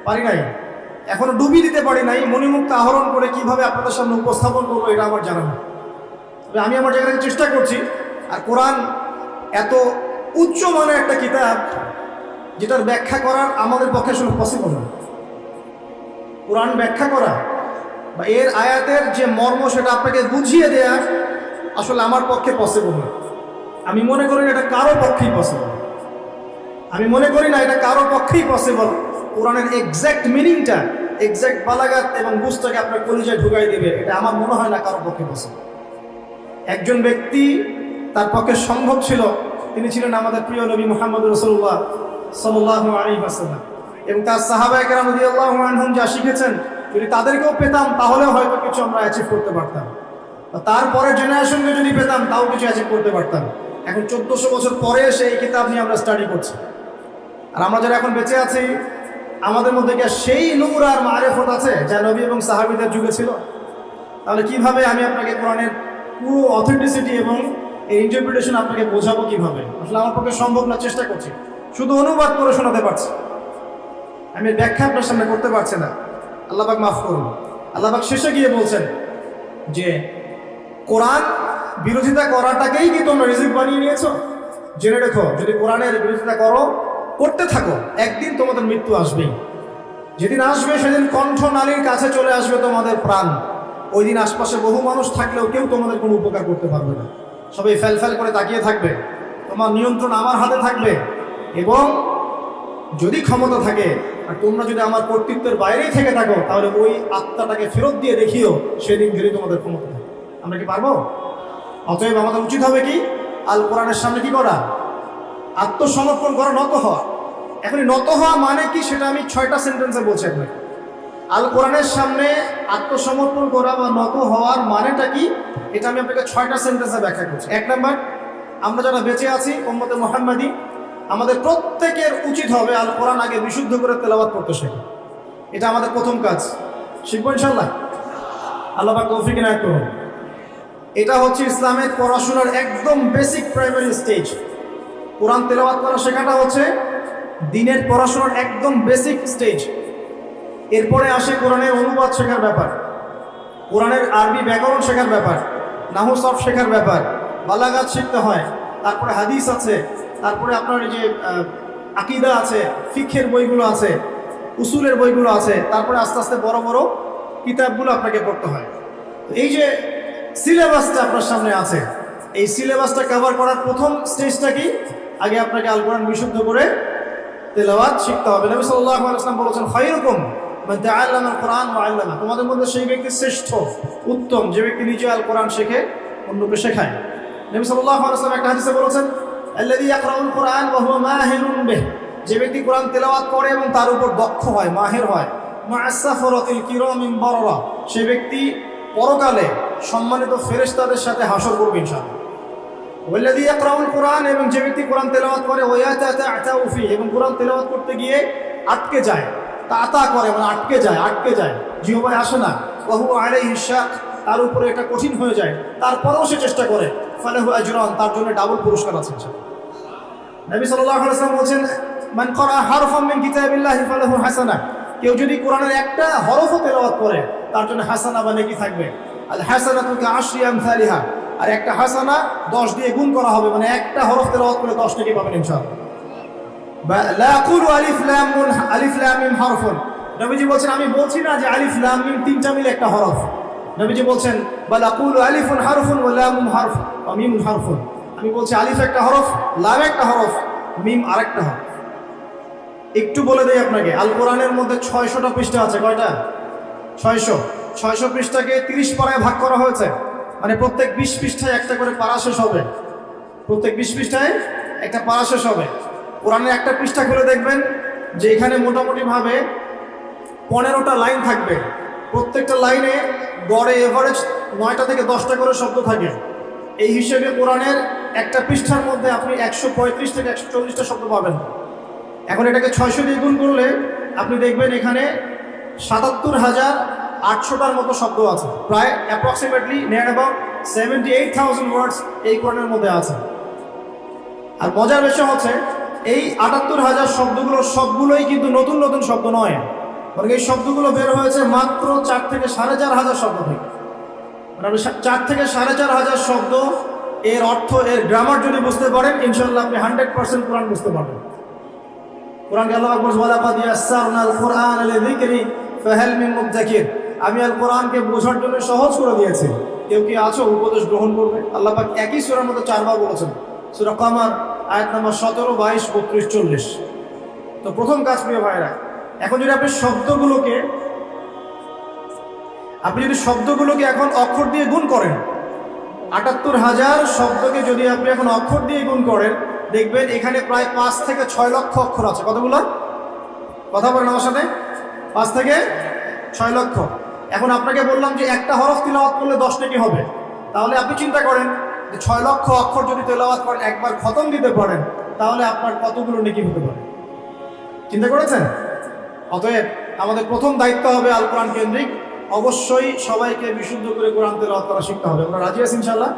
পারি নাই, এখনো ডুবি দিতে পারি নাই। মণিমুক্ত আহরণ করে কিভাবে আপনাদের সামনে উপস্থাপন করবো এটা আমার জানা নেই, তবে আমি আমার জায়গা থেকে চেষ্টা করছি। আর কোরআন এত উচ্চ মানের একটা কিতাব যেটার ব্যাখ্যা করার আমাদের পক্ষে আসলে পসিবল না। কোরআন ব্যাখ্যা করা বা এর আয়াতের যে মর্ম সেটা আপনাকে বুঝিয়ে দেয়া আসলে আমার পক্ষে পসিবল না। আমি মনে করি না এটা কারো পক্ষেই পসিবল। আমি মনে করি না এটা কারো পক্ষেই পসিবল। কোরআনের এক্স্যাক্ট মিনিংটা, এক্স্যাক্ট বালাগাত এবং বুঝটাকে আপনার কলিজায় ঢুকাই দেবে, এটা আমার মনে হয় না কারো পক্ষে পসিবল। একজন ব্যক্তি তার পক্ষে সম্ভব ছিল, তিনি ছিলেন আমাদের প্রিয় নবী মুহাম্মদ রাসূলুল্লাহ সাল্লাল্লাহু আলাইহি ওয়াসাল্লাম, এবং তার সাহাবায়ে কেরাম রাদিয়াল্লাহু আনহুম যা শিখেছেন যদি তাদেরকেও পেতাম তাহলে হয়তো কিছু আমরা অ্যাচিভ করতে পারতাম, বা তারপরে জেনারেশনকে যদি পেতাম তাও কিছু অ্যাচিভ করতে পারতাম। এখন 1400 বছর পরে এসে এই কিতাব নিয়ে আমরা স্টাডি করছি, আর আমরা যারা এখন বেঁচে আছি আমাদের মধ্যে কি সেই নূর আর মারিফত আছে যা নবী এবং সাহাবীদের যুগে ছিল? তাহলে কিভাবে আমি আপনাকে কোরআনের পুরো অথেন্টিসিটি এবং এই ইন্টারপ্রিটেশন আপনাকে বোঝাবো কিভাবে? আসলে আমার পক্ষে সম্ভব না, চেষ্টা করছি, শুধু অনুবাদ করে শোনাতে পারছি, আমি ব্যাখ্যা আপনার সামনে করতে পারছি না। আল্লাহ পাক মাফ করুন। আল্লাহ পাক শেষে গিয়ে বলছেন যে কোরআন বিরোধিতা করাটাকেই কি তোমরা রিজিক বানিয়ে নিয়েছো? জেনে রেখো, যদি কোরআনের বিরোধিতা করতে থাকো একদিন তোমাদের মৃত্যু আসবেই। যেদিন আসবে সেদিন কণ্ঠনালীর কাছে চলে আসবে তোমাদের প্রাণ। ওই দিন আশপাশে বহু মানুষ থাকলেও কেউ তোমাদের কোনো উপকার করতে পারবে না, সবাই ফেল করে তাকিয়ে থাকবে। তোমার নিয়ন্ত্রণ আমার হাতে থাকবে, এবং যদি ক্ষমতা থাকে আর তোমরা যদি আমার কর্তৃত্বের বাইরেই থেকে থাকো তাহলে ওই আত্মাটাকে ফেরত দিয়ে দেখিও সেদিন যদি তোমাদের ক্ষমতা থাকে। আমরা কি পারবো? অতএব আমাদের উচিত হবে কি, আল কোরআনের সামনে কি করা? আত্মসমর্পণ করা, নত হওয়া। এখন নত হওয়া মানে কি সেটা আমি 6টা সেন্টেন্সে বলছি আপনাকে। আল কোরআনের সামনে আত্মসমর্পণ করা বা নত হওয়ার মানেটা কি, এটা আমি আপনাকে 6টা সেন্টেন্সে ব্যাখ্যা করছি। 1 নাম্বার, আমরা যারা বেঁচে আছি উম্মতে মুহাম্মাদি, আমাদের প্রত্যেকের উচিত হবে আল কোরআন আগে বিশুদ্ধ করে তেলাওয়াত করতে শেখা। এটা আমাদের প্রথম কাজ। শিখবো ইনশাল্লাহ, আল্লাহ পাক তৌফিক ইনায়াত করুন। এটা হচ্ছে ইসলামের পড়াশোনার একদম বেসিক প্রাইমারি স্টেজ। কোরআন তেলাওয়াত করা শেখাটা হচ্ছে দিনের পড়াশোনার একদম বেসিক স্টেজ। এরপরে আসে কোরআনের অনুবাদ শেখার ব্যাপার, কোরআনের আরবি ব্যাকরণ শেখার ব্যাপার, নাহু সরফ শেখার ব্যাপার, বালাগাত শিখতে হয়, তারপরে হাদিস আছে, তারপরে আপনার যে আকীদা আছে, ফিকহের বইগুলো আছে, উসুলের বইগুলো আছে, তারপরে আস্তে আস্তে বড় বড় কিতাবগুলো আপনাকে পড়তে হয়। এই যে সিলেবাসটা আপনার সামনে আছে, এই সিলেবাসটা কভার করার প্রথম স্টেজটা কি, আগে আপনাকে আল কোরআন বিশুদ্ধ করে তেলাওয়াত শিখতে হবে। নবী সাল্লাল্লাহু আলাইহি ওয়াসাল্লাম বলেছেন, খায়রুকুম মান তাআল্লামা আল কোরআন ওয়া আল্লামা, তোমাদের মধ্যে সেই ব্যক্তি শ্রেষ্ঠ, উত্তম যে ব্যক্তি নিজে আল কোরআন শেখে অন্যকে শেখায়। নবী সাল্লাল্লাহু আলাইহি ওয়াসাল্লাম একটা হাদিসে বলেছেন, আল্লাযী ইয়াকরাউল কোরআন ওয়া হুয়া মাহিরুন বিহি, যে ব্যক্তি কোরআন তেলাওয়াত করে এবং তার উপর দক্ষ হয়, মাহির হয়, মা'আস সাফরাতিল কিরামিন বাররা, সেই ব্যক্তি পরকালে সম্মানিত ফেরেশতাদের সাথে হাসর করবে ইনশাআল্লাহ। ওয়াল্লাযী ইয়াকরাউল কোরআন, এবং যে ব্যক্তি কোরআন তেলাওয়াত করে ওয়া ইয়াতাতাউ ফি, এবং কোরআন তেলাওয়াত করতে গিয়ে আটকে যায়, তাতা করে মানে আটকে যায়, জিহ্বায় আসে না, ওয়া হুয়া আলাইহি শাক, তার উপরে এটা কঠিন হয়ে যায়, তারপরেও সে চেষ্টা করে, ফালাহু আজরান, তার জন্য ডাবল পুরস্কার আছে ইনশাআল্লাহ। নবী সাল্লাল্লাহু আলাইহি ওয়াসাল্লাম বলেন, মান ক্বারা হারফাম মিন কিতাবিল্লাহি ফালাহু হাসানা, কেউ যদি কোরআনের একটা হরফও তেলাওয়াত করে তার জন্য হাসানা বা নেকি থাকবে। আল হাসানাতু কা'আশরি আমসালিহা, আর একটা হাসানা 10 দিয়ে গুণ করা হবে, মানে একটা হরফ তেলাওয়াত করে 10 নেকি পাবেন ইনশাআল্লাহ। লা আকুলু আলিফ লাম মিম হরফুন, নবীজি বলেন আমি বলছি না যে আলিফ লাম মিম তিনটা মিলে একটা হরফ। নবীজি বলেন বাল আকুলু আলিফুন হারফুন ওয়া লামুন হরফ ওয়া মিমুন হরফুন, আমি বলছি আলিফ একটা হরফ, লাম একটা হরফ, মিম আরেকটা হরফ। একটু বলে দেই আপনাকে, আল কোরআনের মধ্যে 600টা পৃষ্ঠা আছে। কয়টা? 600 পৃষ্ঠাকে 30 পারায় ভাগ করা হয়েছে, মানে প্রত্যেক 20 পৃষ্ঠায় একটা করে পারা শেষ হবে, প্রত্যেক 20 পৃষ্ঠায় একটা পারা শেষ হবে। কোরআনের একটা পৃষ্ঠা খুলে দেখবেন যে এখানে মোটামুটি ভাবে 15টা লাইন থাকবে, প্রত্যেকটা লাইনে গড়ে এভারেজ 9টা থেকে 10টা করে শব্দ থাকে। এই হিসেবে কোরআনের একটা পৃষ্ঠার মধ্যে আপনি 135 থেকে 140টা শব্দ পাবেন। এখন এটাকে 600 দিয়ে গুণ করলে আপনি দেখবেন এখানে 77,800টার মতো শব্দ আছে, প্রায় অ্যাপ্রক্সিমেটলি নিয়ার অ্যাবাউট 78,000 ওয়ার্ডস এই কোরআনের মধ্যে আছে। আর মজার বিষয় হচ্ছে এই 78,000 শব্দগুলো সবগুলোই কিন্তু নতুন নতুন শব্দ নয়, বরং এই শব্দগুলো বের হয়েছে মাত্র 4 থেকে 4,500 শব্দ থেকে। মানে আপনি 4 থেকে 4,500 শব্দ, এর অর্থ, এর গ্রামার যদি বুঝতে পারেন ইনশাআল্লাহ আপনি 100% কোরআন বুঝতে পারবেন। কোরআনকে আল্লাহ পাক বলেন, ওয়ালাকাদ ইয়াসসারনাল কুরআনা লিযিকরি ফাহাল মিন মুদ্দাকির, আমি আল কোরআনকে বোঝার জন্য সহজ করে দিয়েছি, কেউ কি আছো উপদেশ গ্রহণ করবে? আল্লাহ পাক একই সূরার মধ্যে 4 বার বলেছেন, সূরা কামার আয়াত নম্বর 17, 22, 32, 40। তো প্রথম কাজ প্রিয় ভাইরা, এখন যদি আপনি শব্দগুলোকে এখন অক্ষর দিয়ে গুণ করেন, 78,000 শব্দকে যদি আপনি এখন অক্ষর দিয়ে গুণ করেন, দেখবেন এখানে প্রায় 5 থেকে 6 লক্ষ অক্ষর আছে। কতগুলো? কথা বলেন আমার সাথে, 5 থেকে 6 লক্ষ। এখন আপনাকে বললাম যে একটা হরফ তিলাওয়াত করলে 10 নেকি হবে, তাহলে আপনি চিন্তা করেন যে 6 লক্ষ অক্ষর যদি তেলাওয়াত করেন, একবার খতম দিতে পারেন, তাহলে আপনার কতগুলো নেকি হতে পারে? চিন্তা করেছেন? অতএব আমাদের প্রথম দায়িত্ব হবে আল কোরআন কেন্দ্রিক, অবশ্যই সবাইকে বিশুদ্ধ করে কোরআন তেলাওয়াত করা শিখতে হবে। আমরা রাজি আছি ইনশাআল্লাহ?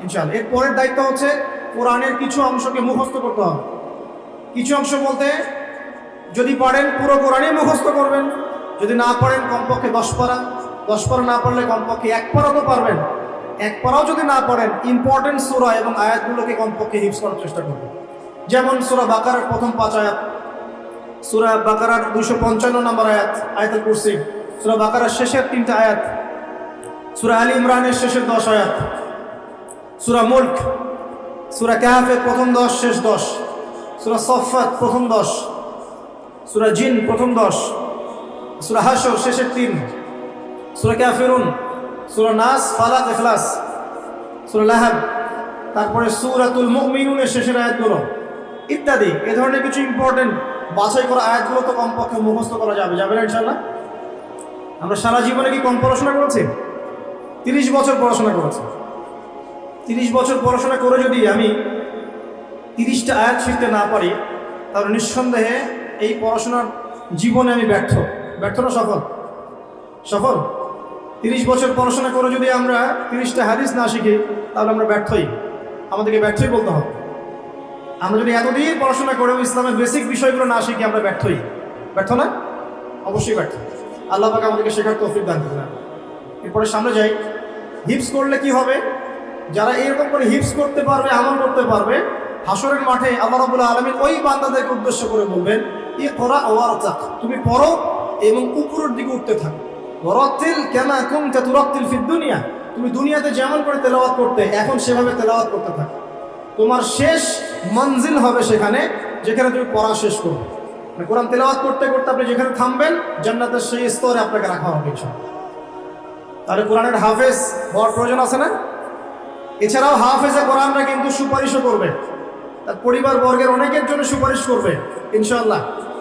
ইনশাআল্লাহ। এর পরের দায়িত্ব হচ্ছে কোরআনের কিছু অংশকে মুখস্থ করতে হবে। কিছু অংশ বলতে যদি পারেন পুরো কোরআনই মুখস্থ করবেন, যদি না পারেন কমপক্ষে 10 পারা, 10 পারা না পারলে কমপক্ষে 1 পারা তো পারবেন। 1 পারাও যদি না পারেন ইম্পর্টেন্ট সূরা এবং আয়াতগুলোকে কমপক্ষে হিফজ করার চেষ্টা করবেন। যেমন সূরা বাকারার প্রথম 5 আয়াত, সূরা বাকারার 255 নম্বর আয়াত আয়াতুল কুরসি, সূরা বাকারার শেষের 3টা আয়াত, সূরা আলী ইমরানের শেষের 10 আয়াত, সূরা মুলক, সূরা কাহফের প্রথম 10 শেষ 10, সূরা সফফাত প্রথম 10, সূরা জিন প্রথম 10, সূরা হাশর শেষের 3, সূরা কাফিরুন, সূরা নাস, ফালাক, ইখলাস, সূরা লাহাব, তারপরে সূরাতুল মুমিনুনের শেষের আয়াতগুলো, ইত্যাদি এ ধরনের কিছু ইম্পর্টেন্ট বাছাই করা আয়াতগুলো তো কমপক্ষে মুখস্থ করা যাবে, যাবে না ইনশাল্লাহ? আমরা সারা জীবনে কি কম পড়াশোনা করেছি? 30 বছর পড়াশোনা করেছি। 30 বছর পড়াশোনা করে যদি আমি 30টা আয়াত শিখতে না পারি, তাহলে নিঃসন্দেহে এই পড়াশোনার জীবনে আমি ব্যর্থ। ব্যর্থ না সফল? সফল। 30 বছর পড়াশোনা করে যদি আমরা 30টা হাদিস না শিখি, তাহলে আমরা ব্যর্থই। আমাদেরকে ব্যর্থই বলতে হবে। আমরা যদি এতদিন পড়াশোনা করেও ইসলামের বেসিক বিষয়গুলো না শিখি, আমরা ব্যর্থই। ব্যর্থ না? অবশ্যই ব্যর্থ। আল্লাহ পাক আমাদেরকে শেখার তৌফিক দান করবেন। এরপরে সামনে যাই। হিফজ করলে কি হবে? যারা এরকম করে হিফজ করতে পারবে, আমল করতে পারবে, হাসরের মাঠে আল্লাহ রাব্বুল আলামিন ওই বান্দাদেরকে উদ্দেশ্য করে বলবেন, ইকরা ওয়ারতাক, তুমি পড়ো এবং উপরের দিকে উঠতে থাকো। ওয়ারাতিল কামা কুনতা তুরাতিল ফিদ দুনিয়া, তুমি দুনিয়াতে যেমন করে তেলাওয়াত করতে, এখন সেভাবে তেলাওয়াত করতে থাকো। তোমার শেষ মঞ্জিল হবে সেখানে, যেখানে তুমি পড়া শেষ করবে। কোরআন তেলাওয়াত করতে করতে আপনি যেখানে থামবেন, জান্নাতের সেই স্তরে আপনাকে রাখা হবে ইনশাআল্লাহ। তাহলে কোরআনের হাফেজ হওয়ার প্রয়োজন আছে না? এছাড়াও হাফেজে কোরআনরা কিন্তু সুপারিশও করবে, তার পরিবার বর্গের অনেকের জন্য সুপারিশ করবে ইনশাআল্লাহ।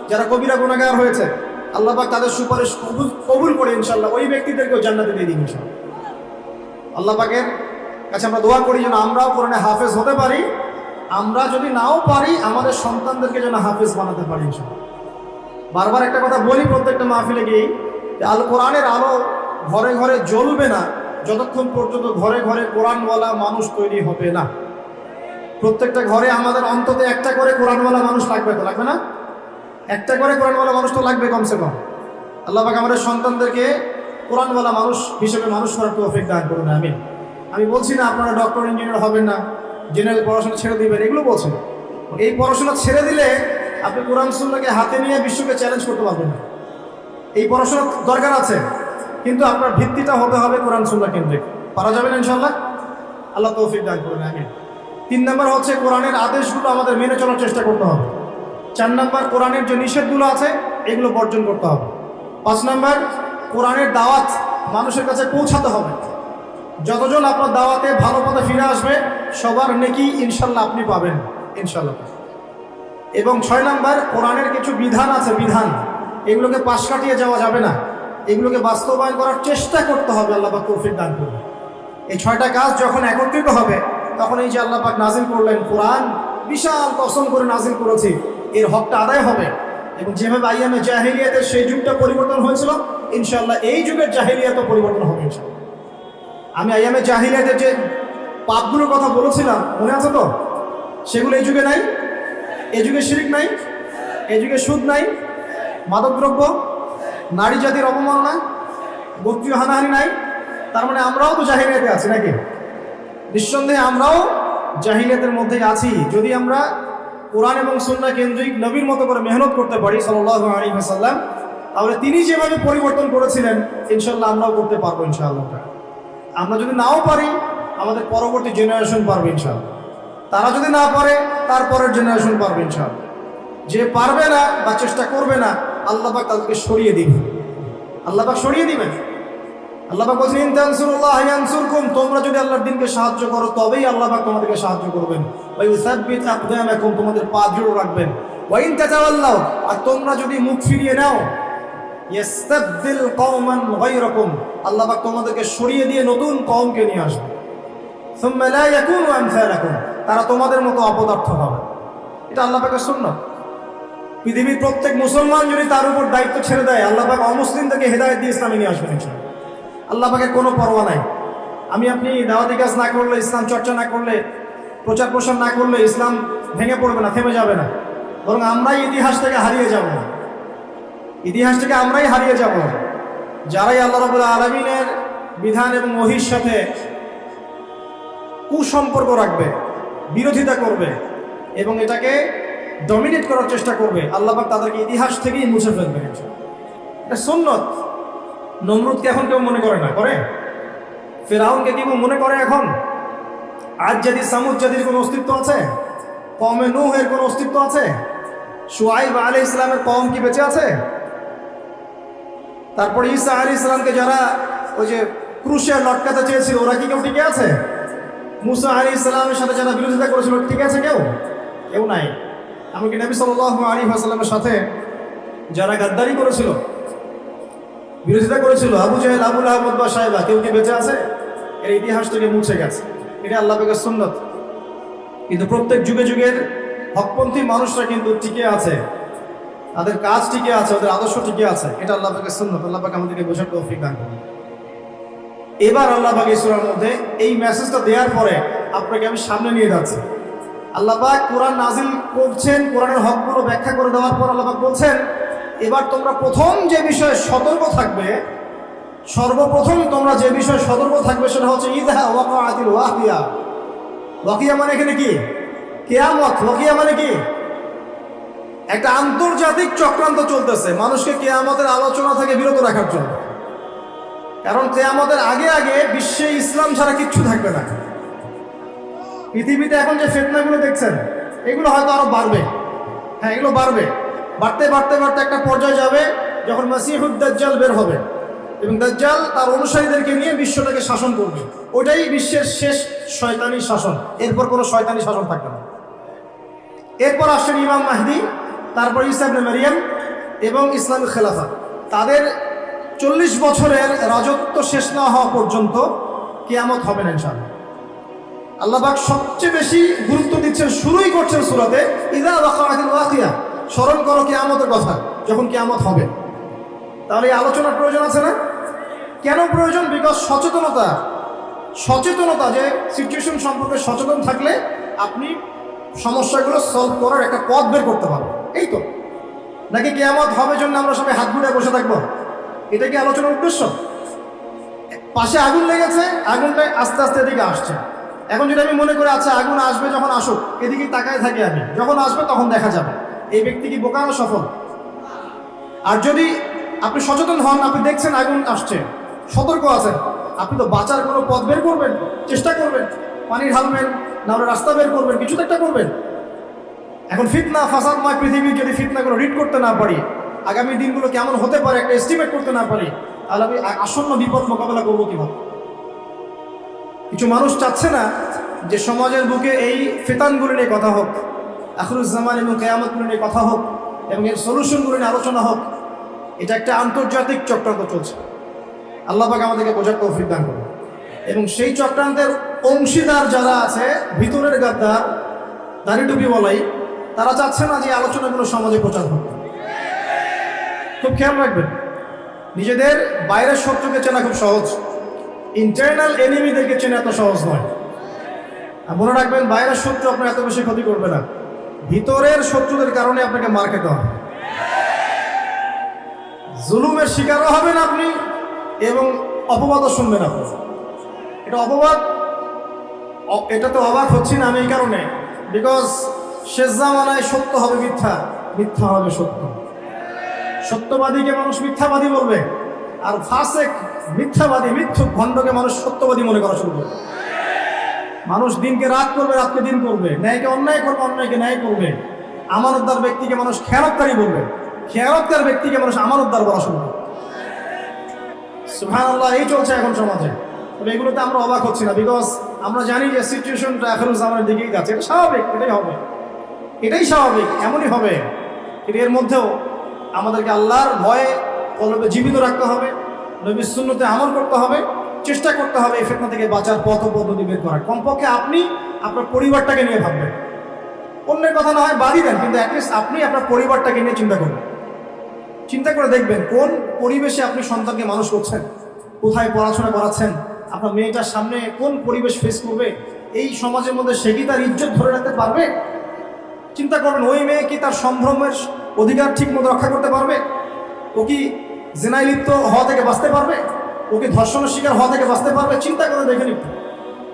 যারা কবিরা গুনাহগার হয়েছে, আল্লাহ পাক তাদের সুপারিশ কবুল করে ইনশাআল্লাহ ওই ব্যক্তিদেরকেও জান্নাতে দিয়ে দিন ইনশাআল্লাহ। আল্লাহ পাকের কাছে আমরা দোয়া করি যেন আমরাও কোরআনে হাফেজ হতে পারি। আমরা যদি নাও পারি, আমাদের সন্তানদেরকে যেন হাফেজ বানাতে পারি ইনশাআল্লাহ। বারবার একটা কথা বলি প্রত্যেকটা মাহফিলে গিয়ে, যে আল কোরআনের আলো ঘরে ঘরে জ্বলবে না যতক্ষণ পর্যন্ত ঘরে ঘরে কোরআনওয়ালা মানুষ তৈরি হবে না। প্রত্যেকটা ঘরে আমাদের অন্তত একটা করে কোরআনওয়ালা মানুষ লাগবে, তো লাগবে না? একটা করে কোরআনওয়ালা মানুষ তো লাগবে কমসে কম। আল্লাহ পাক আমাদের সন্তানদেরকে কোরআনওয়ালা মানুষ হিসেবে মানুষ করার তৌফিক দান করুন, আমিন। আমি বলছি না আপনারা ডক্টর ইঞ্জিনিয়ার হবেন না, জেনারেল পড়াশোনা ছেড়ে দিবেন, এগুলো বলছি না। এই পড়াশোনা ছেড়ে দিলে আপনি কোরআন সুন্নাহকে হাতে নিয়ে বিশ্বকে চ্যালেঞ্জ করতে পারবেন না। এই পড়াশোনা দরকার আছে, কিন্তু আপনার ভিত্তিটা হতে হবে কোরআন সুন্নাহ কেন্দ্রিক। পারা যাবে না ইনশাআল্লাহ? আল্লাহ তৌফিক দান করুন, আমিন। 3 নম্বর হচ্ছে কোরআনের আদেশগুলো আমাদের মেনে চলার চেষ্টা করতে হবে। 4 নম্বর কোরআনের যে নিষেধগুলো আছে এগুলো বর্জন করতে হবে। 5 নম্বর কোরআনের দাওয়াত মানুষের কাছে পৌঁছাতে হবে। যতজন আপনার দাওয়াতে ভালো পথে ফিরে আসবে, সবার নেকি ইনশাল্লাহ আপনি পাবেন ইনশাল্লাহ। এবং 6 নম্বর কোরআনের কিছু বিধান আছে, বিধান এগুলোকে পাশ কাটিয়ে যাওয়া যাবে না, এগুলোকে বাস্তবায়ন করার চেষ্টা করতে হবে। আল্লাহ পাক তৌফিক দান করুন। এই 6টা কাজ যখন একত্রিত হবে, তখন এই যে আল্লাহ পাক নাজিল করলেন কোরআন, বিশাল কসম করে নাজিল করেছি, এর হকটা আদায় হবে। এবং যেভাবে আইয়ামে জাহিলিয়াতের সেই যুগটা পরিবর্তন হয়েছিল, ইনশাআল্লাহ এই যুগের জাহিলিয়াতও পরিবর্তন হবে ইনশাআল্লাহ। আমি আইয়ামে জাহিলিয়াতের যে পাপগুলোর কথা বলেছিলাম, মনে আছে তো? সেগুলো এই যুগে নাই। এই যুগে শিরক নাই, এই যুগে সুদ নাই, মাদকদ্রব্য, নারী জাতির অবমাননা, গোত্রীয় হানাহানি নাই। তার মানে আমরাও তো জাহিলিয়াতে আছি নাকি? নিঃসন্দেহে আমরাও জাহিলিয়াতের মধ্যেই আছি। যদি আমরা কোরআন এবং সুন্নাহ কেন্দ্রিক নবীর মতো করে মেহনত করতে পারি সাল্লাল্লাহু আলাইহি ওয়াসাল্লাম, তাহলে তিনি যেভাবে পরিবর্তন করেছিলেন ইনশাআল্লাহ আমরাও করতে পারবো ইনশাআল্লাহ। আমরা যদি নাও পারি, আমাদের পরবর্তী জেনারেশন পারবে ইনশাআল্লাহ। তারা যদি না পারে, তারপরের জেনারেশন পারবে ইনশাআল্লাহ। যে পারবে না বা চেষ্টা করবে না, আল্লাহ পাক তাদেরকে সরিয়ে দিবেন। আল্লাহ পাক সরিয়ে দিবেন। আল্লাহ পাক বলেন, ইন তানসুরুল্লাহ ইয়ানসুরকুম, তোমরা যদি আল্লাহর দ্বীনকে সাহায্য করো তবেই আল্লাহ পাক তোমাদেরকে সাহায্য করবেন। ওয়া ইউসাব্বিত আকদামাকুম, তোমাদের পা দৃঢ় রাখবেন। ওয়া ইন তাতাওয়াল্লাউ, আর তোমরা যদি মুখ ফিরিয়ে নাও, ইয়াস্তাবদিল কওমান গায়রাকুম, আল্লাহ পাক তোমাদেরকে সরিয়ে দিয়ে নতুন কওমকে নিয়ে আসবে। সুম্মা লা ইয়াকুনু আমসালাকুম, তারা তোমাদের মতো অপদার্থ হবে। এটা আল্লাহ পাকের সুন্নাহ। পৃথিবীর প্রত্যেক মুসলমান যদি তার উপর দায়িত্ব ছেড়ে দেয়, আল্লাহ পাক অমুসলিমদেরকে হেদায়েত দিয়ে ইসলামে নিয়ে আসবেন ইনশাআল্লাহ। আল্লাহ পাকের কোনো পরোয়া নাই। আমি আপনি দাওয়াতি কাজ না করলে, ইসলাম চর্চা না করলে, প্রচার প্রসার না করলে ইসলাম ভেঙে পড়বে না, থেমে যাবে না। বরং আমরাই ইতিহাস থেকে হারিয়ে যাব, ইতিহাস থেকে আমরাই হারিয়ে যাব। যারাই আল্লাহ রাব্বুল আলামিনের বিধান এবং ওহীর সাথে কুসম্পর্ক রাখবে, বিরোধিতা করবে এবং এটাকে ডমিনেট করার চেষ্টা করবে, আল্লাহ পাক তাদেরকে ইতিহাস থেকেই মুছে ফেলবেন। এটা সুন্নত। নমরুদকে এখন কেউ মনে করে না, করে? ফিরআউনকে কেউ মনে করে এখন? আজ জাতি সামুদ জাতির কোনো অস্তিত্ব আছে? কওমে নূহের কোনো অস্তিত্ব আছে? শুআইব আলাইহিস সালামের কওম কি বেঁচে আছে? তারপরে ঈসা আলাইহিস সালামকে যারা ওই যে ক্রুশে লটকাতে চেয়েছিল, ওরা কি কেউ টিকে আছে? মুসা আলাইহিস সালামের সাথে যারা বিরোধিতা করেছিল, ঠিক আছে কেউ? কেউ নাই। এমনকি নবী সাল্লাল্লাহু আলাইহি ওয়াসাল্লামের সাথে যারা গাদ্দারি করেছিল, বিরোধিতা করেছিল, আবু জাহেল, আবু লাহাব, উতবা, সাইবা, কেউ কি বেঁচে আছে? এর ইতিহাস থেকে মুছে গেছে। এটা আল্লাহ পাকের সুন্নাত। কিন্তু প্রত্যেক যুগে যুগের হকপন্থী মানুষরা কিন্তু টিকে আছে, তাদের কাজ টিকে আছে, ওদের আদর্শ টিকে আছে। এটা আল্লাহ পাকের সুন্নাত। আল্লাহ পাক আমাদেরকে বোঝার তৌফিক দান করুন। এবার আল্লাহ পাক এই সূরার মধ্যে এই মেসেজটা দেওয়ার পরে আপনাকে আমি সামনে নিয়ে যাচ্ছি। আল্লাহ পাক কোরআন নাজিল করছেন, কোরআনের হকগুলো ব্যাখ্যা করে দেওয়ার পর আল্লাহ পাক বলছেন, এবার তোমরা প্রথম যে বিষয়ে সতর্ক থাকবে, সর্বপ্রথম তোমরা যে বিষয়ে সতর্ক থাকবে সেটা হচ্ছে ইযা ওয়াকাআতিল ওয়াকিয়া। ওয়াকিয়া মানে এখানে কি? কিয়ামত। ওয়াকিয়া মানে কি? একটা আন্তর্জাতিক চক্রান্ত চলতেছে মানুষকে কিয়ামতের আলোচনা থেকে বিরত রাখার জন্য। কারণ কিয়ামতের আগে আগে বিশ্বে ইসলাম ছাড়া কিচ্ছু থাকবে না। পৃথিবীতে এখন যে ফিতনাগুলো দেখছেন, এগুলো হয়তো আরো বাড়বে। হ্যাঁ, এগুলো বাড়বে, বাড়তে বাড়তে বাড়তে একটা পর্যায়ে যাবে যখন মাসিহুদ দাজ্জাল বের হবে এবং দাজ্জাল তার অনুসারীদেরকে নিয়ে বিশ্বটাকে শাসন করবে। ওটাই বিশ্বের শেষ শয়তানি শাসন। এরপর কোনো শয়তানি শাসন থাকবে না। এরপর আসছেন ইমাম মাহদি, তারপর ঈসা ইবনে মারিয়াম এবং ইসলামী খেলাফা। তাদের 40 বছরের রাজত্ব শেষ না হওয়া পর্যন্ত কিয়ামত হবে না ইনশাআল্লাহ। আল্লাহ পাক সবচেয়ে বেশি গুরুত্ব দিচ্ছেন, শুরুই করছেন সূরাতে ইযা ওয়াকাআতিল ওয়াকিয়া। স্মরণ করো কিয়ামতের কথা, যখন কিয়ামত হবে। তাহলে এই আলোচনার প্রয়োজন আছে না? কেন প্রয়োজন? বিকজ সচেতনতা, যে সিচুয়েশন সম্পর্কে সচেতন থাকলে আপনি সমস্যাগুলো সলভ করার একটা পথ বের করতে পারবেন। এই তো, নাকি কিয়ামত হবে জন্য আমরা সবাই হাত গুড়ে বসে থাকবো? এটা কি আলোচনার উদ্দেশ্য? পাশে আগুন লেগেছে, আগুনটা আস্তে আস্তে এদিকে আসছে। এখন যদি আমি মনে করি আচ্ছা আগুন আসবে, যখন আসুক এদিকে তাকায় থাকি আমি, যখন আসবে তখন দেখা যাবে, এই ব্যক্তি কি বোকা না সফল? আর যদি আপনি সচেতন হন, আপনি দেখছেন আগুন আসছে, সতর্ক আছেন, আপনি তো বাঁচার কোনো পথ বের করবেন, চেষ্টা করবেন, পানি ঢালবেন, না হলে রাস্তা বের করবেন, কিছু তো একটা করবেন। এখন ফিতনা ফাসাদময় পৃথিবীর যদি ফিতনাগুলো রিড করতে না পারি, আগামী দিনগুলো কেমন হতে পারে একটা এস্টিমেট করতে না পারি, তাহলে আমি আসন্ন বিপদ মোকাবেলা করবো কিভাবে? কিছু মানুষ চাচ্ছে না যে সমাজের বুকে এই ফিতানগুলো নিয়ে কথা হোক, আখিরুজ্জামান এবং কিয়ামতগুলো নিয়ে কথা হোক এবং এর সলিউশনগুলো নিয়ে আলোচনা হোক। এটা একটা আন্তর্জাতিক চক্রান্ত চলছে। আল্লাহ পাক আমাদেরকে বোঝার তৌফিক দান করুন। এবং সেই চক্রান্তের অংশীদার যারা আছে, ভিতরের গাদ্দার, দাড়ি টুপি বলাই, তারা চাচ্ছে না যে আলোচনাগুলো সমাজে প্রচার হোক। খুব খেয়াল রাখবেন, নিজেদের বাইরের শত্রুকে চেনা খুব সহজ, ইন্টারনাল এনিমিদেরকে চেনা এত সহজ নয়। আর মনে রাখবেন, বাইরের শত্রু আপনার এত বেশি ক্ষতি করবে না, ভিতরের শত্রুদের কারণে আপনাকে মার খেতে হবে। জুলুমের শিকারও হবেন আপনি এবং অপবাদও শুনবেন আপনি। এটা অপবাদ, এটা তো অবাক হচ্ছি না আমি এই কারণে, বিকজ শেষ জামানায় সত্য হবে মিথ্যা, মিথ্যা হবে সত্য। সত্যবাদীকে মানুষ মিথ্যাবাদী বলবে, আর ফাসেক, মিথ্যাবাদী, মিথ্যুক, ভণ্ডকে মানুষ সত্যবাদী মনে করা শুরু করবে। মানুষ দিনকে রাত করবে, রাতকে দিন করবে, ন্যায়কে অন্যায় করবে, অন্যায়কে ন্যায় করবে। আমানতদার ব্যক্তিকে মানুষ খেয়ানতকারী বলবে, খেয়ানতকার ব্যক্তিকে মানুষ আমানতদার বলা শুরু করবে। সুবহানাল্লাহ, এই চলছে এখন সমাজে। তবে এগুলোতে আমরা অবাক হচ্ছি না, বিকজ আমরা জানি যে সিচুয়েশনটা আখিরুজ্জামানের দিকেই যাচ্ছে। এটা স্বাভাবিক, এটাই হবে, এটাই স্বাভাবিক, এমনই হবে। কিন্তু এর মধ্যেও আমাদেরকে আল্লাহর ভয়ে কলবে জীবিত রাখতে হবে, নবীর সুন্নতে আমল করতে হবে, চেষ্টা করতে হবে এই ফিতনা থেকে বাঁচার পথ ও পদ্ধতি বের করার। কমপক্ষে আপনি আপনার পরিবারটাকে নিয়ে ভাববেন। অন্যের কথা না হয় বাড়ি দেন, কিন্তু অ্যাটলিস্ট আপনি আপনার পরিবারটাকে নিয়ে চিন্তা করবেন। চিন্তা করে দেখবেন কোন পরিবেশে আপনি সন্তানকে মানুষ করছেন, কোথায় পড়াশোনা করাচ্ছেন, আপনার মেয়েটার সামনে কোন পরিবেশ ফেস করবে, এই সমাজের মধ্যে সে কি তার ইজ্জত ধরে রাখতে পারবে? চিন্তা করবেন, ওই মেয়ে কি তার সম্ভ্রমের অধিকার ঠিক মতো রক্ষা করতে পারবে? ও কি জিনায় লিপ্ত হওয়া থেকে বাঁচতে পারবে? ও কি ধর্ষণের শিকার হওয়া থেকে বাঁচতে পারবে? চিন্তা করে দেখে নিন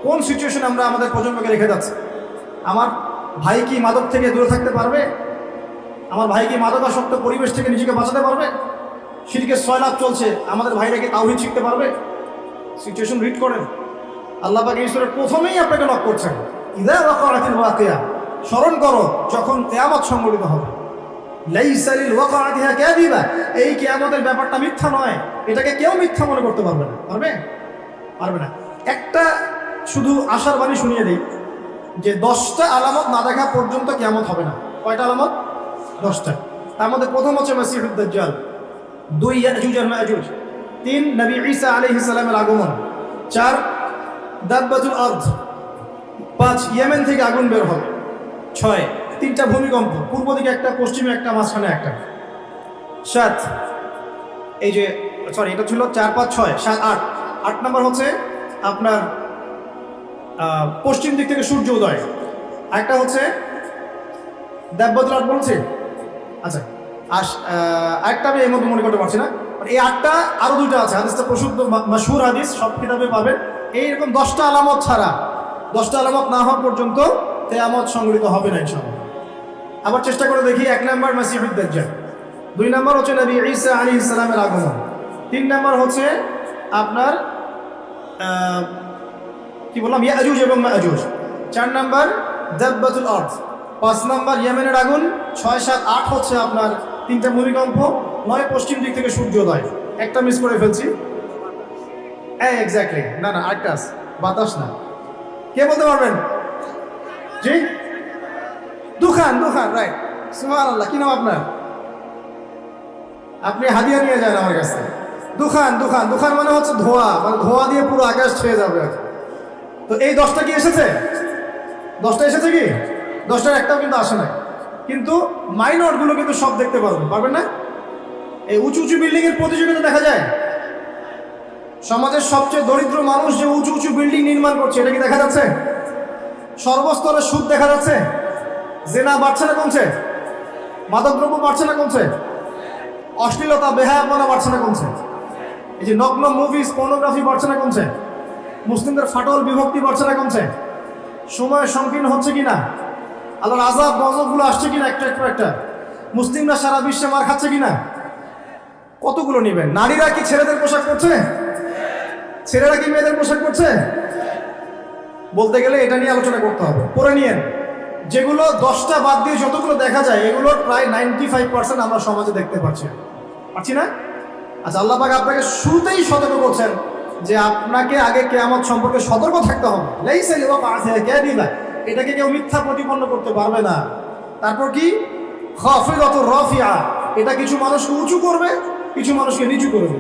কোন সিচুয়েশনে আমরা আমাদের প্রজন্মকে রেখে যাচ্ছি। আমার ভাই কি মাদক থেকে দূরে থাকতে পারবে? আমার ভাই কি মাদকাসক্ত পরিবেশ থেকে নিজেকে বাঁচাতে পারবে? শিরকের সয়লাভ চলছে, আমাদের ভাইরা কি তাওহীদ শিখতে পারবে? সিচুয়েশন রিড করেন। আল্লাহ পাক এই সূরার প্রথমেই আপনাকে নক করছেন, ইযা ওয়াকাআতিল ওয়াকিয়া। স্মরণ করো যখন কিয়ামত সংঘটিত হবে। লাইসা লিল ওয়াকাআতিহা কাযিবা, এই কিয়ামতের ব্যাপারটা মিথ্যা নয়, এটাকে কেউ মিথ্যা মনে করতে পারবে না। পারবে না। একটা শুধু আশার বাণী শুনিয়ে দেই যে 10টা আলামত না দেখা পর্যন্ত কিয়ামত হবে না। কয়টা আলামত? 10টা। তার মধ্যে প্রথম হচ্ছে মাসিহুদ দাজ্জাল, 2 ইয়াজুজ আর মাজুজ, 3 নবী ঈসা আলাইহিস সালামের আগমন, 4 দাব্বাতুল আরদ, 5 ইয়েমেন থেকে আগুন বের হবে, 6 3টা ভূমিকম্প, পূর্ব দিকে একটা, পশ্চিমে একটা, মাঝখানে একটা, 7 এই যে সরি এটা ছিল 4 5 6 7 8, 8 নম্বর হচ্ছে আপনার পশ্চিম দিক থেকে সূর্য উদয়, একটা হচ্ছে দাব্বাতুল আরদ বলছি। আচ্ছা একটা আমি এই মধ্যে মনে করতে পারছি না, এই 8টা আরো 2টা আছে, হাদিসটা প্রসিদ্ধ মাশহুর হাদিস, সব কিতাবে পাবেন। এইরকম 10টা আলামত ছাড়া, 10টা আলামত না হওয়া পর্যন্ত কিয়ামত সংঘটিত হবে না ইনশাআল্লাহ। আবার চেষ্টা করে দেখি। 1 নম্বর মাসিহুদ দাজ্জাল, 2 নম্বর হচ্ছে নবী ঈসা আলাইহিস সালামের আগমন, 3 নম্বর হচ্ছে আপনার কি বললাম ইয়াজুজ এবং মাজুজ, 4 নম্বর দাব্বাতুল আরদ, 5 নম্বর ইয়েমেনের আগুন, 6 7 8 হচ্ছে আপনার 3টা ভূমিকম্প, 9 পশ্চিম দিক থেকে সূর্যোদয়। একটা মিস করে ফেলছি, এক্স্যাক্টলি না না আরেকটা আছে, বাতাস না, কে বলতে পারবেন? জি দুখান, রাইট, সুবহানাল্লাহ। কি নাম আপনার? আপনি হাদিয়া নিয়ে যান আমার কাছে। দুখান মানে হচ্ছে ধোঁয়া, মানে ধোঁয়া দিয়ে পুরো আকাশ ছেয়ে যাবে। তো এই 10টা কি এসেছে? 10টা এসেছে কি? 10টার একটাও কিন্তু আসে না, কিন্তু মাইনরগুলো কিন্তু সব দেখতে পারবেন না? এই উঁচু উঁচু বিল্ডিং এর প্রতিযোগিতা দেখা যায়, সমাজের সবচেয়ে দরিদ্র মানুষ যে উঁচু উঁচু বিল্ডিং নির্মাণ করছে, এটা কি দেখা যাচ্ছে? সর্বস্তরে সুদ দেখা যাচ্ছে, জেনা বাড়ছে না কমছে? মাদকদ্রব্য বাড়ছে না কমছে? অশ্লীলতা বেহায়াপনা বাড়ছে না কমছে? এই যে নগ্ন মুভিজ, পর্নোগ্রাফি বাড়ছে না কমছে? মুসলিমদের ফাটল বিভক্তি বাড়ছে না কমছে? সময় সংকীর্ণ হচ্ছে কিনা? আল্লাহর আযাব গজবগুলো আসছে কিনা একটা? মুসলিমরা সারা বিশ্বে মার খাচ্ছে কিনা? কতগুলো নেবেন? নারীরা কি ছেলেদের পোশাক পরছে? ছেলেরা কি মেয়েদের পোশাক পরছে? বলতে গেলে এটা নিয়ে আলোচনা করতে হবে, পরে নিয়েন। যেগুলো 10টা বাদ দিয়ে যতগুলো দেখা যায়, এগুলোর প্রায় 95% আমরা সমাজে দেখতে পাচ্ছি না? আচ্ছা, আল্লাহ পাক আপনাকে শুরুতেই সতর্ক করছেন যে আপনাকে আগে কিয়ামত সম্পর্কে সতর্ক থাকতে হবে। লাইসা লিওয়াকাতিহা কাযিবা, এটাকে কেউ মিথ্যা প্রতিপন্ন করতে পারবে না। তারপর কি? খাফিদাতুর রাফিআ, এটা কিছু মানুষকে উঁচু করবে, কিছু মানুষকে নিচু করবে।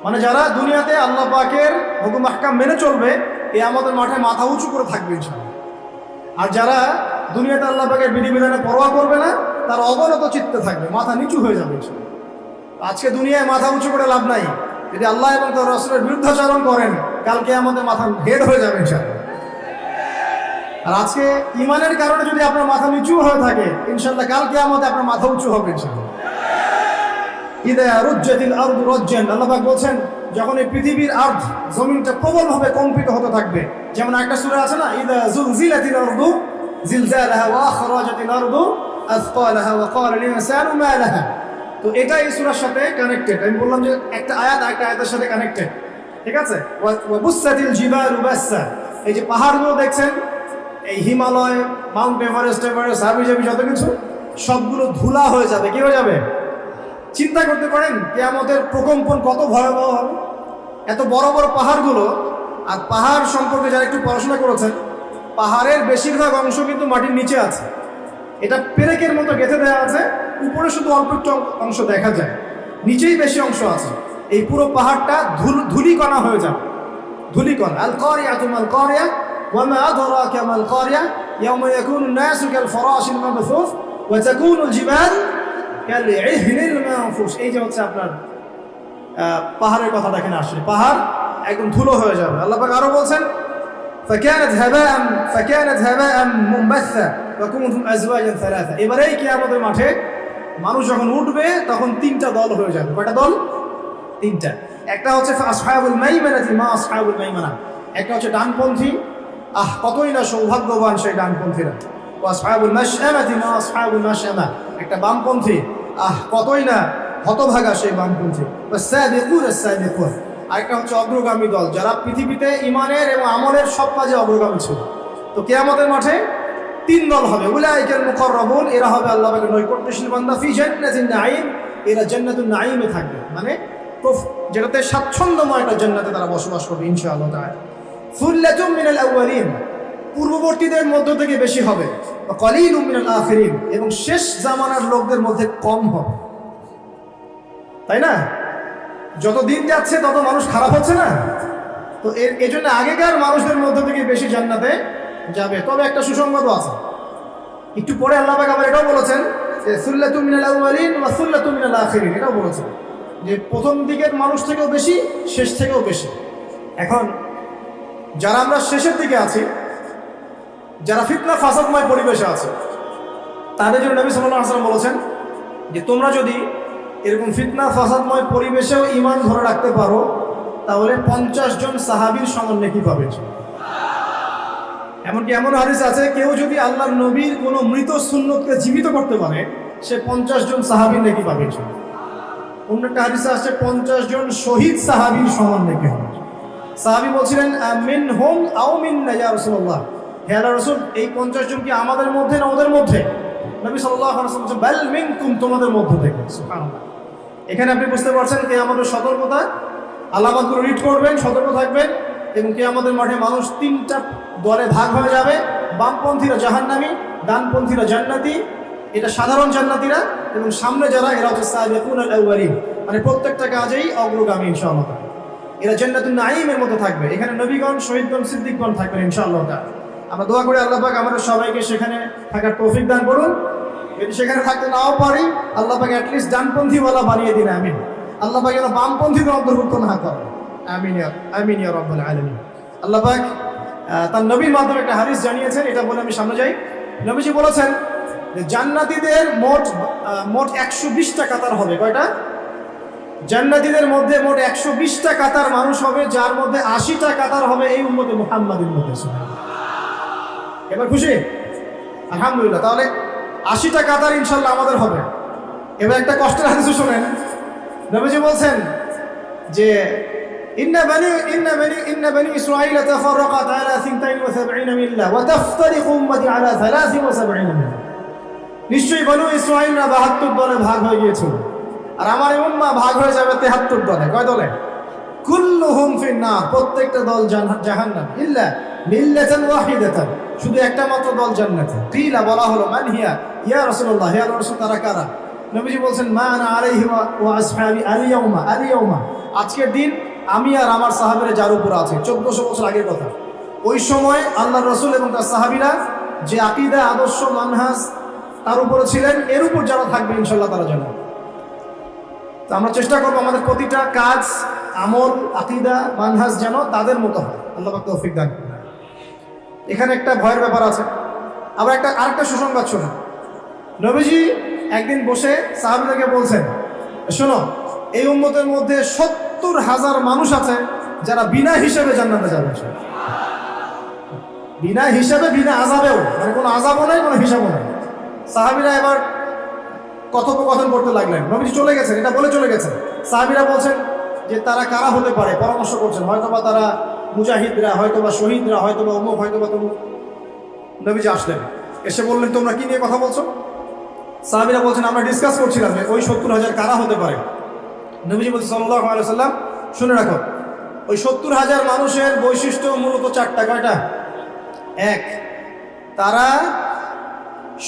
মানে যারা দুনিয়াতে আল্লাহ পাকের হুকুম আহকাম মেনে চলবে, কিয়ামতের মাঠে মাথা উঁচু করে থাকবে ইনশাআল্লাহ। আর যারা দুনিয়াতে আল্লাহ পাকের বিধিবিধানে পরোয়া করবে না, তার অবনত চিত্তে থাকবে, মাথা নিচু হয়ে যাবে ইনশাআল্লাহ। আজকে দুনিয়ায় মাথা উঁচু করে লাভ নাই, যদি আল্লাহ এবং তার রাসূলের বিরুদ্ধাচরণ করেন, কালকে আমাদের মাথা হেড হয়ে যাবে ইনশাআল্লাহ। আর আজকে ইমানের কারণে যদি আপনার মাথা নিচু হয়ে থাকে, ইনশাআল্লাহ কালকে আমাদের আপনার মাথা উঁচু হবে ইনশাআল্লাহ। ইদা রুজ্জাতিল আরদু রাজ্জান, আল্লাহ পাক বলছেন যখন এই পৃথিবীর আরদ, জমিনটা প্রবলভাবে কম্পিত হতে থাকবে। যেমন একটা সূরা আছে না, ইদা জুলজিলাতিল আরদু জিলজালাহা ওয়া আখরাজাতিল আরদু আসকালাহা ওয়া ক্বালা লিল ইনসানু মা লাহা। তো এটা এই সূরার সাথে কানেক্টেড। আমি বললাম যে একটা আয়াত একটা আয়াতের সাথে কানেক্টেড, ঠিক আছে? ওয়া বুসাতিল জিবালু বাসসা, এই যে পাহাড়গুলো দেখছেন, এই হিমালয়, মাউন্ট এভারেস্ট, হাবিজাবি যত কিছু, সবগুলো ধুলা হয়ে যাবে। কি হয়ে যাবে? চিন্তা করতে পারেন কিয়ামতের প্রকম্পন কত ভয়াবহ হবে। এত বড় বড় পাহাড়গুলো, আর পাহাড় সম্পর্কে যারা একটু পড়াশোনা করেছেন, পাহাড়ের বেশিরভাগ অংশ কিন্তু মাটির নিচে আছে। এটা পেরেকের মতো গেঁথে দেওয়া আছে, উপরে শুধু অল্প একটু অংশ দেখা যায়, নিচেই বেশি অংশ আছে। এই পুরো পাহাড়টা ধুলিকণা হয়ে যাবে, ধুলিকণা। আল কারিয়াতু মাল কারিয়া ওয়া মা আদরাকা মাল কারিয়া ইয়াওমা ইয়াকুনুন নাসু কাল ফারাশিল মাবথুস ওয়া তাকুনুল জিবাল কাল ইহনিল মানফুস। এই যে হচ্ছে আপনার পাহাড়ের কথা দেখেন, আসলে পাহাড় একদম ধুলো হয়ে যাবে। আল্লাহ পাক আরো বলছেন ফাকানাত হাবাআন মুনবাসসা ওয়া কুনতুম আজওয়াজান সালাসা। এবারে কিয়ামতের মাঠে মানুষ যখন উঠবে, তখন 3টা দল হয়ে যাবে। কয়টা দল? 3টা। একটা হচ্ছে আসহাবুল মাইমানাতি মা আসহাবুল মাইমানা, একটা হচ্ছে ডানপন্থী, কতই না সৌভাগ্যবান সেই ডানপন্থীরা। ওয়া আসহাবুল মাশআমাতি মা আসহাবুল মাশআমা, একটা বামপন্থী, কতই না হতভাগা সেই বামপন্থী। ওয়াস সাবিকুনাস সাবিকুন, আরেকটা হচ্ছে অগ্রগামী দল, যারা পৃথিবীতে ইমানের এবং আমলের সব কাজে অগ্রগামী ছিল। তো কিয়ামতের মাঠে 3 দল হবে। উলাইকাল মুকাররাবুন, এরা হবে আল্লাহ পাকের নৈকট্যশীল বান্দা। ফি জান্নাতিন নাঈম, এরা জান্নাতুন নাঈমে থাকবে, মানে যেটাতে স্বাচ্ছন্দ্যময় একটা জান্নাতে তারা বসবাস করবে ইনশাআল্লাহ তাআলা। সুল্লাতুম মিনাল আউয়ালিন, পূর্ববর্তীদের মধ্য থেকে বেশি হবে, কলিলুম মিনাল আখিরিন, এবং শেষ জামানার লোকদের মধ্যে কম হবে। তাই না? যত দিন যাচ্ছে তত মানুষ খারাপ হচ্ছে না? তো এর জন্য আগেকার মানুষদের মধ্য থেকে বেশি জান্নাতে যাবে। তবে একটা সুসংবাদও আছে, একটু পরে আল্লাহ পাক আবার এটাও বলেছেন যে সুল্লাতুম মিনাল আউয়ালিন ওয়া সুল্লাতুম মিনাল আখিরিন, এটাও বলেছেন যে প্রথম দিকের মানুষ থেকেও বেশি, শেষ থেকেও বেশি। এখন যারা আমরা শেষের দিকে আছি, যারা ফিতনা ফাসাদময় পরিবেশে আছে, তাদের জন্য নবী সাল্লাল্লাহু আলাইহি ওয়াসাল্লাম বলেছেন যে তোমরা যদি এরকম ফিতনা ফাসাদময় পরিবেশেও ঈমান ধরে রাখতে পারো, তাহলে 50 জন সাহাবীর সমান নেকি পাবে। এমনকি এমন হাদিস আছে, কেউ যদি আল্লাহর নবীর কোনো মৃত সুন্নতকে জীবিত করতে পারে, সে 50 জন সাহাবীর নেকি পাবে। অন্য একটা হাদিসে আছে 50 জন শহীদ সাহাবীর সমান নেকি হবে। সাহাবী বলছিলেন মিনহুম আও মিন্না ইয়া রাসূলুল্লাহ, হে আল্লাহর রাসূল, এই 50 জন কি আমাদের মধ্যে না ওদের মধ্যে? নবী সাল্লাল্লাহু আলাইহি ওয়াসাল্লাম বলেন বাল মিনকুম, তোমাদের মধ্য থেকে। সুবহানাল্লাহ। এখানে আপনি বুঝতে পারছেন কিয়ামতের সতর্কতা, আলামতগুলো রিড করবেন, সতর্ক থাকবেন, এবং কিয়ামতের মাঠে মানুষ 3টা দলে ভাগ হয়ে যাবে। বামপন্থীরা জাহান্নামী, ডানপন্থীরা জান্নাতি, এটা সাধারণ জান্নাতীরা, এবং সামনে যারা, এরা হচ্ছে সাবিকুনাল আউয়ালিন, মানে প্রত্যেকটা কাজেই অগ্রগামী ইনশাআল্লাহ। এরা জান্নাতুন নাঈমের মতো থাকবে। এখানে নবীগণ, শহীদগণ, সিদ্দিকগণ থাকবেন ইনশাআল্লাহ। আমরা দোয়া করি আল্লাহ পাক আমাদের সবাইকে সেখানে থাকার তৌফিক দান করুন। যদি সেখানে থাকতে নাও পারি, আল্লাহ পাক অ্যাটলিস্ট ডানপন্থীওয়ালা বানিয়ে দিন, আমিন। আল্লাহ পাক যেন বামপন্থীদের অন্তর্ভুক্ত না করেন, আমিন আমিন ইয়া রাব্বুল আলামিন। আল্লাহ পাক তার নবীর মাধ্যমে একটা হাদিস জানিয়েছেন, এটা বলে আমি সামনে যাই। নবীজি বলেছেন যে জান্নাতীদের মোট 120টা কাতার হবে। কয়টা? জান্নাতীদের মধ্যে মোট 120টা কাতার মানুষ হবে, যার মধ্যে 80টা কাতার হবে এই উম্মতে মুহাম্মাদের মধ্যে। এবার খুশি? আলহামদুলিল্লাহ। তাহলে 80টা কাতার ইনশাআল্লাহ আমাদের হবে। এবার একটা কষ্টের হাদিস শুনেন। নবীজি বলছেন যে ইন্না বানি ইসরাঈল তাফাররাকাত আলা 72 মিল্লাহ ওয়া তাফতারিকু উম্মতি আলা 73 মিল্লাহ। নিশ্চয়ই বনু ইসরাঈলরা 72 দলে ভাগ হয়ে গিয়েছিল, আর আমার এই উম্মাহ ভাগ হয়ে যাবে 73 দলে। কয় দলে? কুল্লুহুম ফিন্নার, প্রত্যেকটা দল জাহান্নাম, ইল্লা মিল্লাতান ওয়াহিদাতান, শুধু একটা মাত্র দল জান্নাতে। কিলা, বলা হলো মান হিয়া ইয়া রাসূলুল্লাহ, হে আল্লাহর রাসূল, তারা কারা? নবীজি বলছেন মা আনা আলাইহি ওয়া আসহাবি আল-ইয়াউমা, আজকের দিন আমি আর আমার সাহাবীরা যার উপর আছে। 1400 বছর আগের কথা। ওই সময় আল্লাহর রাসূল এবং তার সাহাবীরা যে আকীদা, আদর্শ, মানহাজ তার উপরে ছিলেন, এর উপর যারা থাকবে ইনশাআল্লাহ তারা জান্নাত। তো আমরা চেষ্টা করবো আমাদের প্রতিটা কাজ, আমল, আকীদা, মানহাজ যেন তাদের মতো হয়। আল্লাহ পাক তৌফিক দান করুন। এখানে একটা ভয়ের ব্যাপার আছে। আবার আরেকটা সুসংবাদ শোনো। নবীজি একদিন বসে সাহাবীদেরকে বলছেন, শোনো, এই উম্মতের মধ্যে 70,000 মানুষ আছে যারা বিনা হিসাবে জান্নাতে যাবে। বিনা হিসাবে, বিনা আযাবেও, মানে কোনো আযাবও নাই, কোনো হিসাবও নাই। সাহাবীরা এবার কথোপকথন করতে লাগলেন। নবীজি চলে গেছেন, এটা বলে চলে গেছেন। সাহাবীরা বলছেন যে তারা কারা হতে পারে, পরামর্শ করছেন। হয়তোবা তারা মুজাহিদরা, হয়তোবা শহীদরা, হয়তোবা অমুক, হয়তোবা তমুক। নবীজি আসলেন, এসে বললেন তোমরা কি নিয়ে কথা বলছো? সাহাবীরা বলছেন আমরা ডিসকাস করছিলাম যে ওই 70,000 কারা হতে পারে। নবীজি বলছেন সাল্লাল্লাহু আলাইহি ওয়াসাল্লাম, শুনে রাখো, ওই 70,000 মানুষের বৈশিষ্ট্য মূলত 4টা। কয়টা? 1, তারা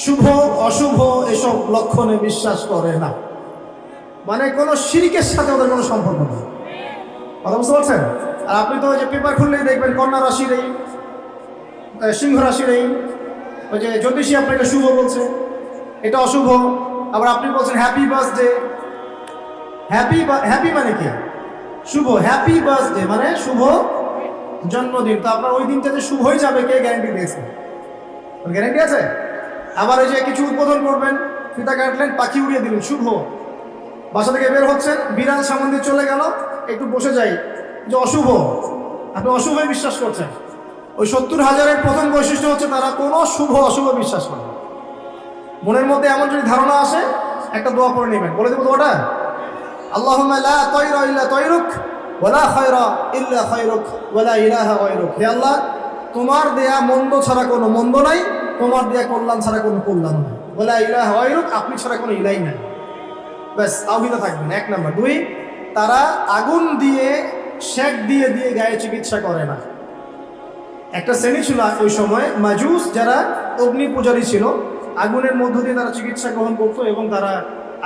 শুভ অশুভ এসব লক্ষণে বিশ্বাস করে না, মানে কোনো শিরকের সাথে ওদের কোনো সম্পর্ক নেই। কথা বুঝতে পারছেন? আর আপনি তো ওই যে পেপার খুললেই দেখবেন কন্যা রাশির এই, সিংহ রাশির এই, ওই যে জ্যোতিষী আপনাকে শুভ বলছে, এটা অশুভ। আবার আপনি বলছেন হ্যাপি বার্থডে। হ্যাপি মানে কি? শুভ। হ্যাপি বার্থডে মানে শুভ জন্মদিন। তো আপনার ওই দিনটাতে শুভ হয়ে যাবে, কে গ্যারান্টি দিয়েছে? গ্যারান্টি আছে? আবার ওই যে কিছু উদ্বোধন করবেন, ফিতা কাটলেন, পাখি উড়িয়ে দিলেন, শুভ। বাসা থেকে বের হচ্ছেন, বিড়াল সামনে দিয়ে চলে গেল, একটু বসে যাই, যে অশুভ। আপনি অশুভে বিশ্বাস করছেন। ওই 70,000-এর প্রথম বৈশিষ্ট্য হচ্ছে তারা কোনো শুভ অশুভ বিশ্বাস করে। মনের মধ্যে এমন যদি ধারণা আসে, একটা দোয়া করে নেবেন। বলে দেবো দোয়াটা, আল্লাহুম্মা লা তায়রা ইল্লা তায়রুক ওয়া লা খায়রা ইল্লা খায়রুক ওয়া লা ইলাহা গায়রুক। হে আল্লাহ, তোমার দেয়া মন্দ ছাড়া কোনো মন্দ নাই, তোমার দেয়া কল্যাণ ছাড়া কোনো কল্যাণ নাই, ওয়া লা ইলাহা গায়রুক, আপনি ছাড়া কোনো ইলাই নাই। ব্যাস, তাওহীদে থাকবেন। 1 নাম্বার। 2, তারা আগুন দিয়ে, শেক দিয়ে গায়ে চিকিৎসা করে না। একটা শ্রেণী ছিল ওই সময় মাজুস, যারা অগ্নি পূজারী ছিল, আগুনের মধ্য দিয়ে তারা চিকিৎসা গ্রহণ করতো এবং তারা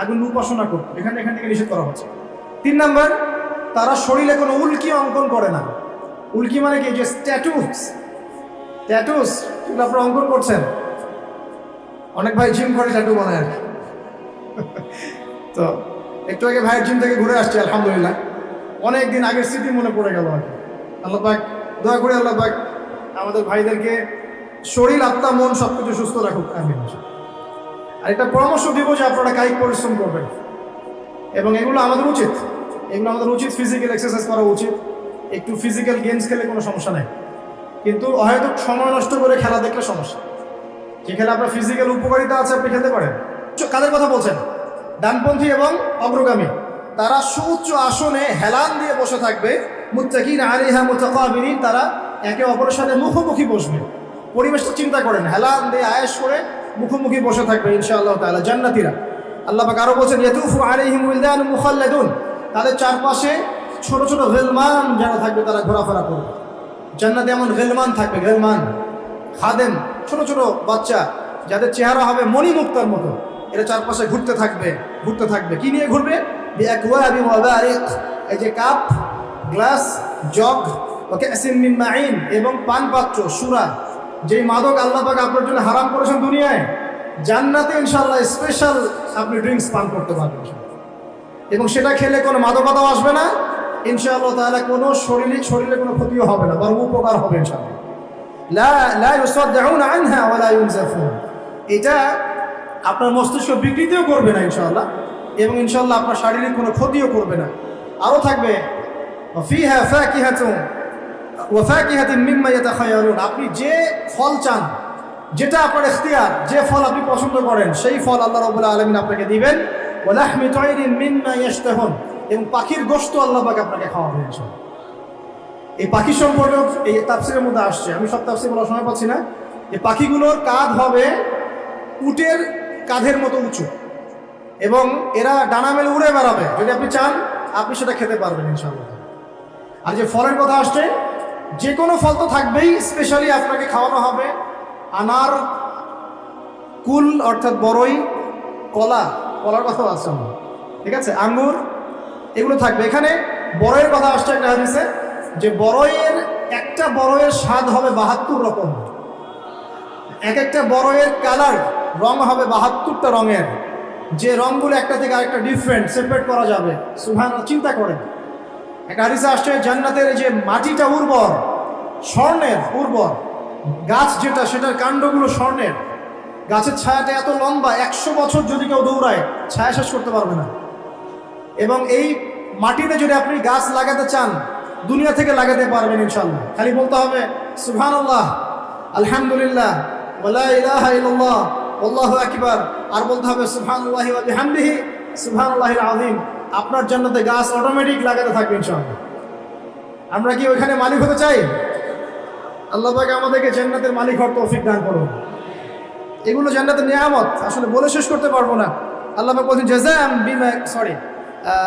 আগুন উপাসনা করতো। এখান থেকে নিষেধ করা হচ্ছে। 3 নাম্বার, তারা শরীরে কোনো উল্কি অঙ্কন করে না। উল্কি মানে কি? যে ট্যাটুস আপনারা অঙ্কন করছেন। অনেক ভাই জিম করে ট্যাটু বানায় আর কি। তো একটু আগে ভাইয়ের জিম থেকে ঘুরে আসছে, আলহামদুলিল্লাহ। অনেক দিন আগের স্মৃতি মনে পড়ে গেল আর কি। আল্লাহ পাক, দয়া করে আল্লাহ পাক আমাদের ভাইদেরকে শরীর, আত্মা, মন সবকিছু সুস্থ রাখুক, আমিন। আর একটা পরামর্শ দিব যে আপনারা কায়িক পরিশ্রম করবেন, এবং এগুলো আমাদের উচিত। ফিজিক্যাল এক্সারসাইজ করা উচিত। একটু ফিজিক্যাল গেমস খেলে কোনো সমস্যা নেই, কিন্তু হয়তো সময় নষ্ট করে খেলা দেখলে সমস্যা। যে খেলা আপনার ফিজিক্যাল উপকারিতা আছে, আপনি খেলতে পারেন। কাদের কথা বলছেন? ডানপন্থী এবং অগ্রগামী। তারা সুউচ্চ আসনে হেলান দিয়ে বসে থাকবে, মুত্তাকিন আলাইহা মুতাকাবিলিন, তারা একে অপরের সাথে মুখোমুখি বসবে। পরিবেশটা চিন্তা করেন, হেলান দিয়ে আয়েশ করে মুখোমুখি বসে থাকবে ইনশাআল্লাহ তাআলা জান্নাতীরা। আল্লাহ পাক আরো বলেন, ইয়াতুফু আলাইহিম উইলদানুন মুখাল্লাদুন, তাদের চারপাশে ছোট ছোট গিলমান যারা থাকবে, তারা ঘোরাফেরা করবে। জান্নাতে এমন গিলমান থাকবে, গিলমান খাদেম, ছোট ছোট বাচ্চা যাদের চেহারা হবে মণিমুক্তার মতো, এরা চারপাশে ঘুরতে থাকবে। কি নিয়ে ঘুরবে? বিআকওয়াবি ওয়া বারিক, এই যে কাপ, গ্লাস, জগ, ওয়া কাসিম মিন মাইন, এবং পান পাত্র, সুরা, যেই মাদক আল্লাহ পাক আপনার জন্য হারাম করেছেন দুনিয়ায়, জান্নাতে ইনশাআল্লাহ স্পেশাল আপনি ড্রিঙ্কস পান করতে পারবেন। এবং সেটা খেলে কোনো মাদকতাও আসবে না ইনশাআল্লাহ তাআলা, কোনো শরীরে কোনো ক্ষতিও হবে না, বরং উপকার হবে ইনশাআল্লাহ। লা ইউসাদদাউনা আনহা ওয়া লা ইউনজাফুন, এটা আপনার মস্তিষ্ক বিকৃতিও করবে না ইনশাআল্লাহ, এবং ইনশাআল্লাহ আপনার শারীরিক কোনো ক্ষতিও করবে না। আরও থাকবে ফিহা ফাকিহাতুন ওয়া ফাকিহাতুন মিম্মা ইয়াতাখায়ারুন, আপনি যে ফল চান, যেটা আপনার ইখতিয়ার, যে ফল আপনি পছন্দ করেন, সেই ফল আল্লাহ রাব্বুল আলামিন আপনাকে দিবেন। ওয়া লাহমি তায়রিন মিম্মা ইয়াশতাহুন, এবং পাখির গোশত আল্লাহ পাক আপনাকে খাওয়াবেন ইনশাআল্লাহ। এই পাখি সম্পর্কে এই তাফসীরের মধ্যে আসছে, আমি সব তাফসীর বলার সময় পাচ্ছি না। যে পাখিগুলোর কাঁধ হবে উটের কাঁধের মতো উঁচু, এবং এরা ডানা মেলে উড়ে বেড়াবে। যদি আপনি চান, আপনি সেটা খেতে পারবেন ইনশাআল্লাহ। আর যে ফলের কথা আসছে, যে কোনো ফল তো থাকবেই, স্পেশালি আপনাকে খাওয়ানো হবে আনার, কুল অর্থাৎ বড়ই, কলার কথাও আছে, ঠিক আছে, আঙ্গুর, এগুলো থাকবে। এখানে বড়ইয়ের কথা আসছে একটা হাদিসে, যে একটা বড়ইয়ের স্বাদ হবে 72 রকম। একটা বড়ইয়ের কালার, রং হবে 72টা রঙের, যে রঙগুলো একটা থেকে আরেকটা ডিফারেন্ট, সেপারেট করা যাবে। সুবহানাল্লাহ, চিন্তা করেন। একটা হাদিসে আসছে, জান্নাতের যে মাটিটা উর্বর, স্বর্ণের উর্বর, গাছ যেটা, সেটার কাণ্ডগুলো স্বর্ণের, গাছের ছায়াটা এত লম্বা, 100 বছর যদি কেউ দৌড়ায় ছায়া শেষ করতে পারবে না। এবং এই মাটিতে যদি আপনি গাছ লাগাতে চান, দুনিয়া থেকে লাগাতে পারবেন ইনশাআল্লাহ। খালি বলতে হবে সুবহানাল্লাহ, আলহামদুলিল্লাহ, ওয়া লা ইলাহা ইল্লাল্লাহ, আল্লাহু আকবার, আর বলতে হবে সুবহানাল্লাহি ওয়া বিহামদিহি সুবহানাল্লাহিল আযীম। আপনার জান্নাতে গাছ অটোমেটিক লাগাতে থাকবে ইনশাআল্লাহ। আমরা কি ওইখানে মালিক হতে চাই? আল্লাহ পাক আমাদেরকে জান্নাতের মালিক হওয়ার তৌফিক দান করুন। এগুলো জান্নাতের নিয়ামত, আসলে বলে শেষ করতে পারবো না। আল্লাহ পাক বলেন জাযাম বিমা,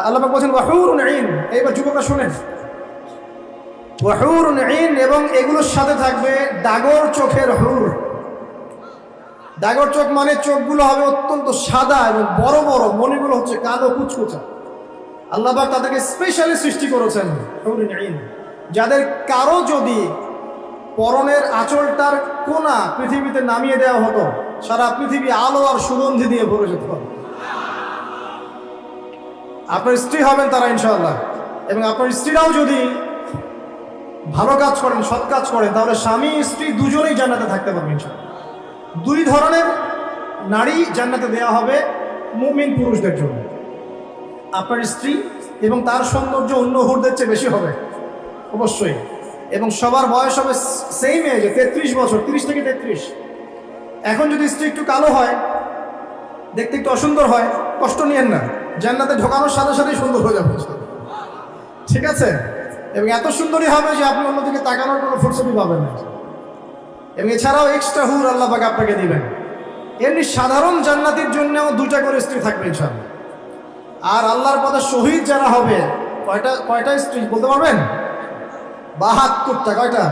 আল্লাহ পাক বলেন ওয়া হুরুন আইন। এইবার যুবকরা শুনেন, ওয়া হুরুন আইন, এবং এগুলোর সাথে থাকবে ডাগর চোখের হুর। ডাগর চোখ মানে চোখগুলো হবে অত্যন্ত সাদা এবং বড় বড়, মণিগুলো হচ্ছে কালো কুচকুচা। আল্লাহ পাক তাদেরকে স্পেশালি সৃষ্টি করেছেন হুরুন আইন, যাদের কারো যদি পরনের আঁচলটার কোনা পৃথিবীতে নামিয়ে দেওয়া হতো, সারা পৃথিবী আলো আর সুগন্ধি দিয়ে ভরে যেত। আপনার স্ত্রী হবেন তারা ইনশাআল্লাহ, এবং আপনার স্ত্রীরাও যদি ভালো কাজ করেন, সৎ কাজ করেন, তাহলে স্বামী স্ত্রী দুজনেই জান্নাতে থাকতে পারবেন ইনশাআল্লাহ। 2 ধরনের নারী জান্নাতে দেওয়া হবে মুমিন পুরুষদের জন্য। আপনার স্ত্রী, এবং তার সৌন্দর্য অন্য হুরদের চেয়ে বেশি হবে অবশ্যই, এবং সবার বয়স হবে সেম এজে, 33 বছর, 30 থেকে 33। এখন যদি স্ত্রী একটু কালো হয়, দেখতে একটু অসুন্দর হয়, কষ্ট নিয়েন না, জান্নাতে ঢোকানোর সাথে সাথেই সুন্দর হয়ে যাবে, ঠিক আছে? এবং এত সুন্দরী হবে যে আপনি অন্যদিকে তাকানোর কোনো ফুরসতই পাবেন না। এবং এছাড়াও এক্সট্রা হুর আল্লাহ পাক আপনাকে দিবেন। এমনি সাধারণ জান্নাতির জন্যও 2টা করে স্ত্রী থাকবে ইনশাআল্লাহ। আর আল্লাহর পথে শহীদ যারা হবে, কয়টা স্ত্রী বলতে পারবেন? 72টা। কয়টা?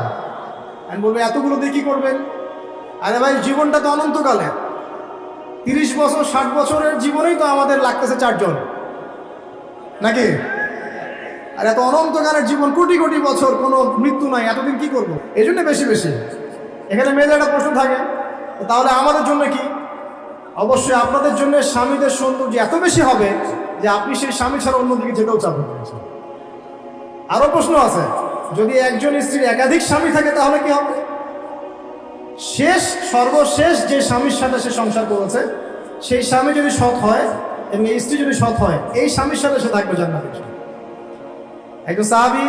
আমি বলবো এতগুলো দিয়ে কি করবেন? আরে ভাই, জীবনটা তো অনন্তকালে, 30 বছর 60 বছরের জীবনেই তো আমাদের লাগতেছে 4 জন, নাকি? আর এত অনন্তকালের জীবন, কোটি কোটি বছর, কোনো মৃত্যু নাই, এতদিন কি করবো? এই জন্য বেশি বেশি। এখানে মেয়েদের একটা প্রশ্ন থাকে, তাহলে আমাদের জন্য কি? অবশ্যই আপনাদের জন্য স্বামীদের সৌন্দর্য এত বেশি হবে যে আপনি সেই স্বামী ছাড়া অন্যদিকে যেতেও চাবেন। আরো প্রশ্ন আছে, যদি একজন স্ত্রীর একাধিক স্বামী থাকে তাহলে কি হবে? সর্বশেষ যে স্বামীর সাথে সে সংসার করেছে, সেই স্বামী যদি সৎ হয় এবং এই স্ত্রী যদি সৎ হয়, এই স্বামীর সাথে সে থাকবে জান্নাতে। একজন সাহাবী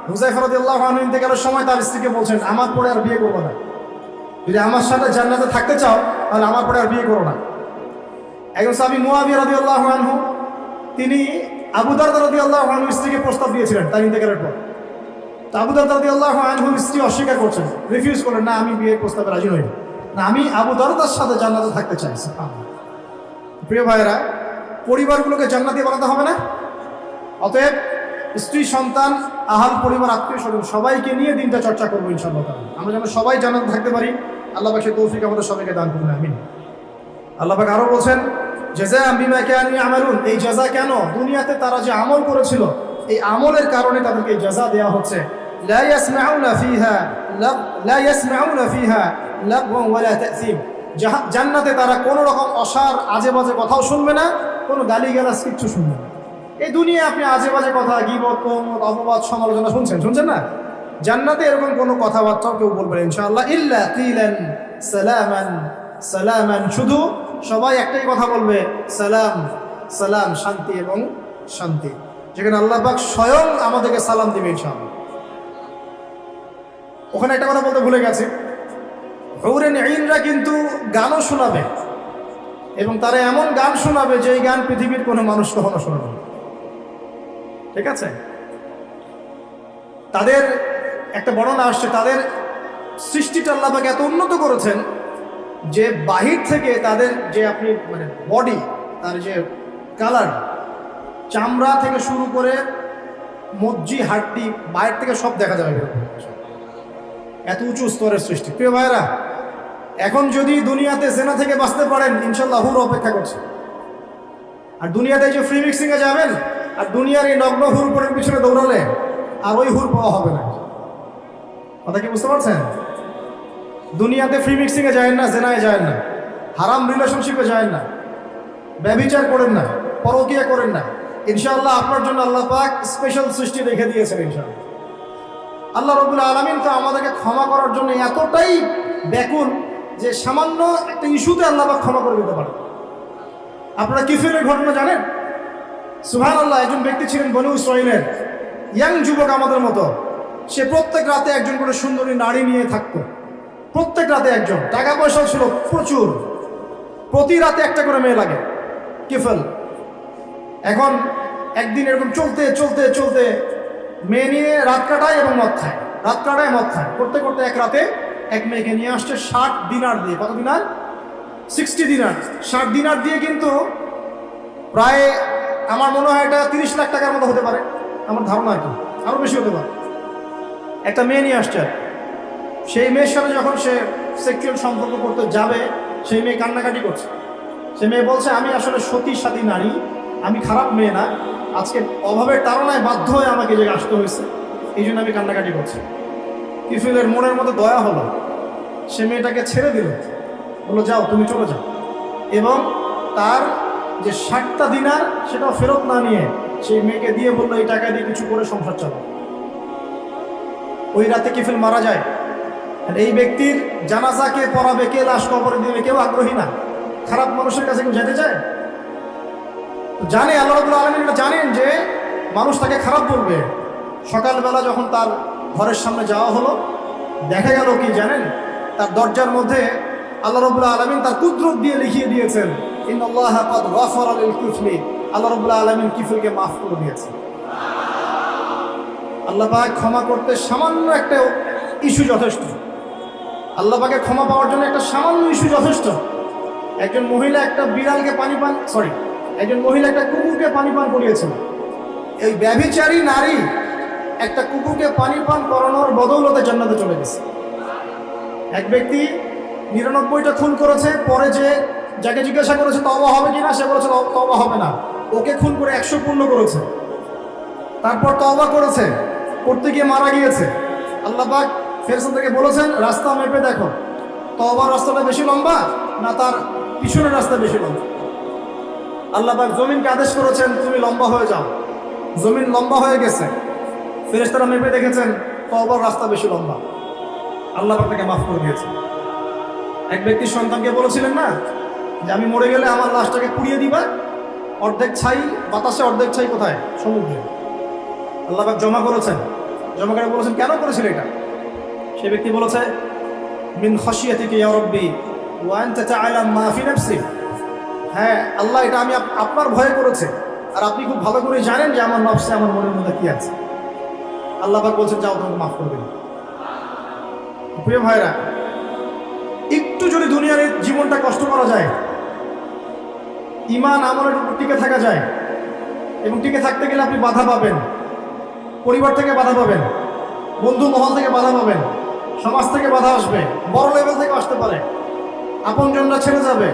হুযায়ফা রাদিয়াল্লাহু আনহু ইন্তেকালের সময় তার স্ত্রীকে বলছেন, আমার পরে আর বিয়ে করবো না, যদি আমার সাথে জান্নাতে থাকতে চাও তাহলে আমার পরে আর বিয়ে করো না। একজন সাহাবী মুআবিয়া রাদিয়াল্লাহু আনহু, তিনি আবু দারদা রাদিয়াল্লাহু আনহু স্ত্রীকে প্রস্তাব দিয়েছিলেন তার ইন্তেকালের পর। তো আবু দারদা রাদিয়াল্লাহু আনহু স্ত্রী অস্বীকার করছেন, রিফিউজ করলেন, না আমি বিয়ের প্রস্তাবে রাজি নই, না আমি আবু দারদার সাথে জান্নাতে থাকতে চাই। প্রিয় ভাইয়েরা, পরিবারগুলোকে জান্নাতি বানাতে হবে না? অতএব স্ত্রী, সন্তান, আহাল পরিবার, আত্মীয় স্বজন সবাইকে নিয়ে দিনটা চর্চা করবো ইনশাআল্লাহ। আমরা যেন সবাই জান্নাতে থাকতে পারি, আল্লাহ পাক সেই তৌফিক আমাদের সবাইকে দান করুন, আমিন। আল্লাহ পাক আরো বলছেন, জাযাআ বিমা কানু ইয়ামালুন, এই জাযা কেন? দুনিয়াতে তারা যে আমল করেছিল, এই আমলের কারণে তাদেরকে এই জাযা দেওয়া হচ্ছে। লা ইয়াসমাউনা ফিহা লাগওয়ান ওয়ালা তা'সীম, জান্নাতে তারা কোনো রকম অসার আজে বাজে কথাও শুনবে না, কোনো গালিগালাজ কিচ্ছু শুনবে না। এই দুনিয়ায় আপনি আজে বাজে কথা, গীবত, তোহমত, অপবাদ, সমালোচনা শুনছেন না? জান্নাতে এরকম কোনো কথাবার্তাও কেউ বলবেন ইনশাআল্লাহ। ইল্লা কিলান সালামান সালামান, শুধু সবাই একটাই কথা বলবে, সালাম সালাম, শান্তি এবং শান্তি, যেখানে আল্লাহ পাক স্বয়ং আমাদেরকে সালাম দিবে ইনশাআল্লাহ। ওখানে একটা কথা বলতে ভুলে গেছি, হুরুন ঈনরা কিন্তু গানও শোনাবে, এবং তারা এমন গান শোনাবে যে এই গান পৃথিবীর কোনো মানুষ কখনো শোনাবে না। ঠিক আছে? তাদের একটা বর্ণনা আসছে, তাদের সৃষ্টিটা আল্লাহ পাক এত উন্নত করেছেন যে বাহির থেকে তাদের যে আপনি মানে বডি, তার যে কালার, চামড়া থেকে শুরু করে মজ্জি, হাড্ডি, বাইরে থেকে সব দেখা যাবে, এত উঁচু স্তরের সৃষ্টি। প্রিয় ভাইরা, এখন যদি দুনিয়াতে জেনা থেকে বাঁচতে পারেন, ইনশাআল্লাহ হুর অপেক্ষা করছে। আর দুনিয়াতে যে ফ্রি মিক্সিংয়ে যাবেন, আর দুনিয়ার এই নগ্ন হুর পরের পিছনে দৌড়ালে আর ওই হুর পাওয়া হবে না। কথা কি বুঝতে পারছেন? দুনিয়াতে ফ্রি মিক্সিংয়ে যায় না, জেনায় যায় না, হারাম রিলেশনশিপে যায় না, ব্যভিচার করেন না, পরকীয়া করেন না। ইনশাআল্লাহ আপনার জন্য আল্লাহ পাক স্পেশাল সৃষ্টি রেখে দিয়েছেন ইনশাআল্লাহ। আল্লাহ রাব্বুল আলামিন তো আমাদেরকে ক্ষমা করার জন্য এতটাই ব্যাকুল যে সামান্য একটা ইস্যুতে আল্লাহ পাক ক্ষমা করে দিতে পারে। আপনারা কিফিলের ঘটনা জানেন? সুবহানাল্লাহ, একজন ব্যক্তি ছিলেন বনু ইসরাঈলের, ইয়াং যুবক আমাদের মতো। সে প্রত্যেক রাতে একজন করে সুন্দরী নারী নিয়ে থাকতো, প্রত্যেক রাতে একজন। টাকা পয়সাও ছিল প্রচুর, প্রতি রাতে একটা করে মেয়ে লাগে, কিফল। এখন একদিন এরকম চলতে চলতে চলতে মেয়ে নিয়ে রাত কাটায় এবং মদ খায়, রাত কাটায় মদ খায়, করতে করতে এক রাতে এক মেয়েকে নিয়ে আসছে 60 দিনার দিয়ে। কত দিনার? 60 দিনার। 60 দিনার দিয়ে কিন্তু প্রায় আমার মনে হয় এটা 30 লাখ টাকার মতো হতে পারে, আমার ধারণা, আর কি আরও বেশি হতে পারে। একটা মেয়ে নিয়ে আসছে, সেই মেয়ের সাথে যখন সে সেক্সুয়াল সম্পর্ক করতে যাবে, সেই মেয়ে কান্নাকাটি করছে। সে মেয়ে বলছে, আমি আসলে সতী সাথী নারী, আমি খারাপ মেয়ে না, আজকে অভাবের তাড়নায় বাধ্য হয়ে আমাকে যে আসতে হয়েছে, এই জন্য আমি কান্নাকাটি করছি। কিফিলের মনের মধ্যে দয়া হলো, সে মেয়েটাকে ছেড়ে দিল, বললো যাও, তুমি চলে যাও, এবং তার যে 60টা দিনার সেটাও ফেরত না নিয়ে সেই মেয়েকে দিয়ে বললো, এই টাকা দিয়ে কিছু করে সংসার চালাও। ওই রাতে কিফিল মারা যায়। আর এই ব্যক্তির জানাজা কে পড়াবে, কে লাশ কবরে দিবে, কেউ আগ্রহী না। খারাপ মানুষের কাছে কেউ যেতে চায়? জানে আল্লাহ রাব্বুল আলামিন এটা জানেন যে মানুষ তাকে খারাপ বলবে। সকালবেলা যখন তার ঘরের সামনে যাওয়া হলো, দেখা গেল কি জানেন, তার দরজার মধ্যে আল্লাহ রাব্বুল আলামিন তার কুদরত দিয়ে লিখিয়ে দিয়েছেন, ইন্নাল্লাহা ক্বাদ গাফারা লিল কিফলি, আল্লাহ রাব্বুল আলামিন কিফলকে মাফ করে দিয়েছেন। আল্লাহ পাক ক্ষমা করতে সামান্য একটা ইস্যু যথেষ্ট। আল্লাহ পাকের ক্ষমা পাওয়ার জন্য একটা সামান্য ইস্যু যথেষ্ট। একজন মহিলা একটা বিড়ালকে একজন মহিলা একটা কুকুরকে পানি পান করিয়েছেন। এই ব্যভিচারী নারী একটা কুকুরকে পানি পান করানোর বদৌলতে জান্নাতে চলে গেছে। এক ব্যক্তি 99টা খুন করেছে, পরে যে যাকে জিজ্ঞাসা করেছে তওবা হবে কিনা, সে বলেছে তওবা হবে না। ওকে খুন করে 100 পূর্ণ করেছে, তারপর তওবা করেছে, করতে গিয়ে মারা গিয়েছে। আল্লাহ পাক ফেরেশতাকে বলেছেন রাস্তা মেপে দেখো, তওবার রাস্তাটা বেশি লম্বা না তার পিছনের রাস্তা বেশি লম্বা। আল্লাহ পাক জমিনকে আদেশ করেছেন তুমি লম্বা হয়ে যাও, জমিন লম্বা হয়ে গেছে। ফেরেশতারা মেপে দেখেছেন তওবার রাস্তা বেশি লম্বা, আল্লাহ পাক তাকে মাফ করে দিয়েছে। এক ব্যক্তির সন্তানকে বলেছিলেন না যে আমি মরে গেলে আমার লাশটাকে পুড়িয়ে দিবা, অর্ধেক ছাই বাতাসে, অর্ধেক ছাই কোথায়? সমুদ্রে। আল্লাহ পাক জমা করেছেন, জমা করে বলেছেন কেন করেছিল এটা? সে ব্যক্তি বলেছে মিন খাশিয়াতিকা ইয়া রাব্বি ওয়া আনতা তা'লাম মা ফি নাফসি। হ্যাঁ আল্লাহ, এটা আমি আপনার ভয়ে করেছি, আর আপনি খুব ভালো করে জানেন যে আমার নফসে, আমার মনের মধ্যে কি আছে। আল্লাহ পাক বলছেন যাও, তোমাকে মাফ করে দিন। প্রিয় ভাইরা, একটু যদি দুনিয়ার এই জীবনটা কষ্ট করা যায়, ঈমান আমলের উপর টিকে থাকা যায়, এবং টিকে থাকতে গেলে আপনি বাধা পাবেন, পরিবার থেকে বাধা পাবেন, বন্ধু মহল থেকে বাধা পাবেন, সমাজ থেকে বাধা আসবে, বড় লেভেল থেকে আসতে পারে, আপনজনরা ছেড়ে যাবে,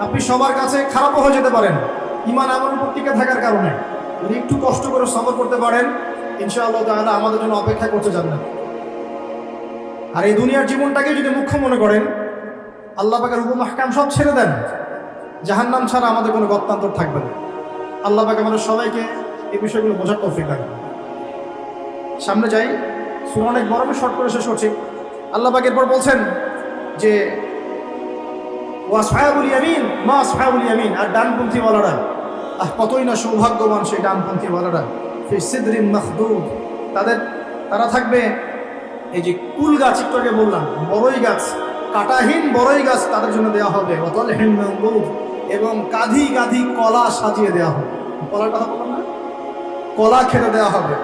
আপনি সবার কাছে খারাপও হয়ে যেতে পারেন ঈমান আমলের উপর টিকে থাকার কারণে। যদি একটু কষ্ট করে সবর করতে পারেন, ইনশাআল্লাহ তাআলা আমাদের জন্য অপেক্ষা করতে জান্নাত। আর এই দুনিয়ার জীবনটাকে যদি মুখ্য মনে করেন, আল্লাহ পাকের হুকুম আহকাম সব ছেড়ে দেন, জাহান্নাম ছাড়া আমাদের কোনো গত্যান্তর থাকবে না। আল্লাহ পাক আমাদের সবাইকে এই বিষয়গুলো বোঝার তৌফিক দান করুন। সামনে যাই, সূরা অনেক বড়, শর্ট করে শেষ করছি। আল্লাহ পাক এরপর বলছেন যে ওয়া আসহাবুল ইয়ামিন মা আসহাবুল ইয়ামিন, আর ডানপন্থী ওয়ালারা, কতই না সৌভাগ্যবান সেই ডানপন্থী ওয়ালারা। ফি সিদরিন মাখদুদ, তারা থাকবে এই যে কুল গাছ, একটু আগে বললাম বড়ই গাছ, কাঁটাহীন বড়ই গাছ তাদের জন্য দেওয়া হবে। ওয়াতালহিন মামদুদ, এবং কাঁধি কাঁধি কলা সাজিয়ে দেওয়া হবে। কলার কথা বললাম না, কলা খেতে দেওয়া হবে,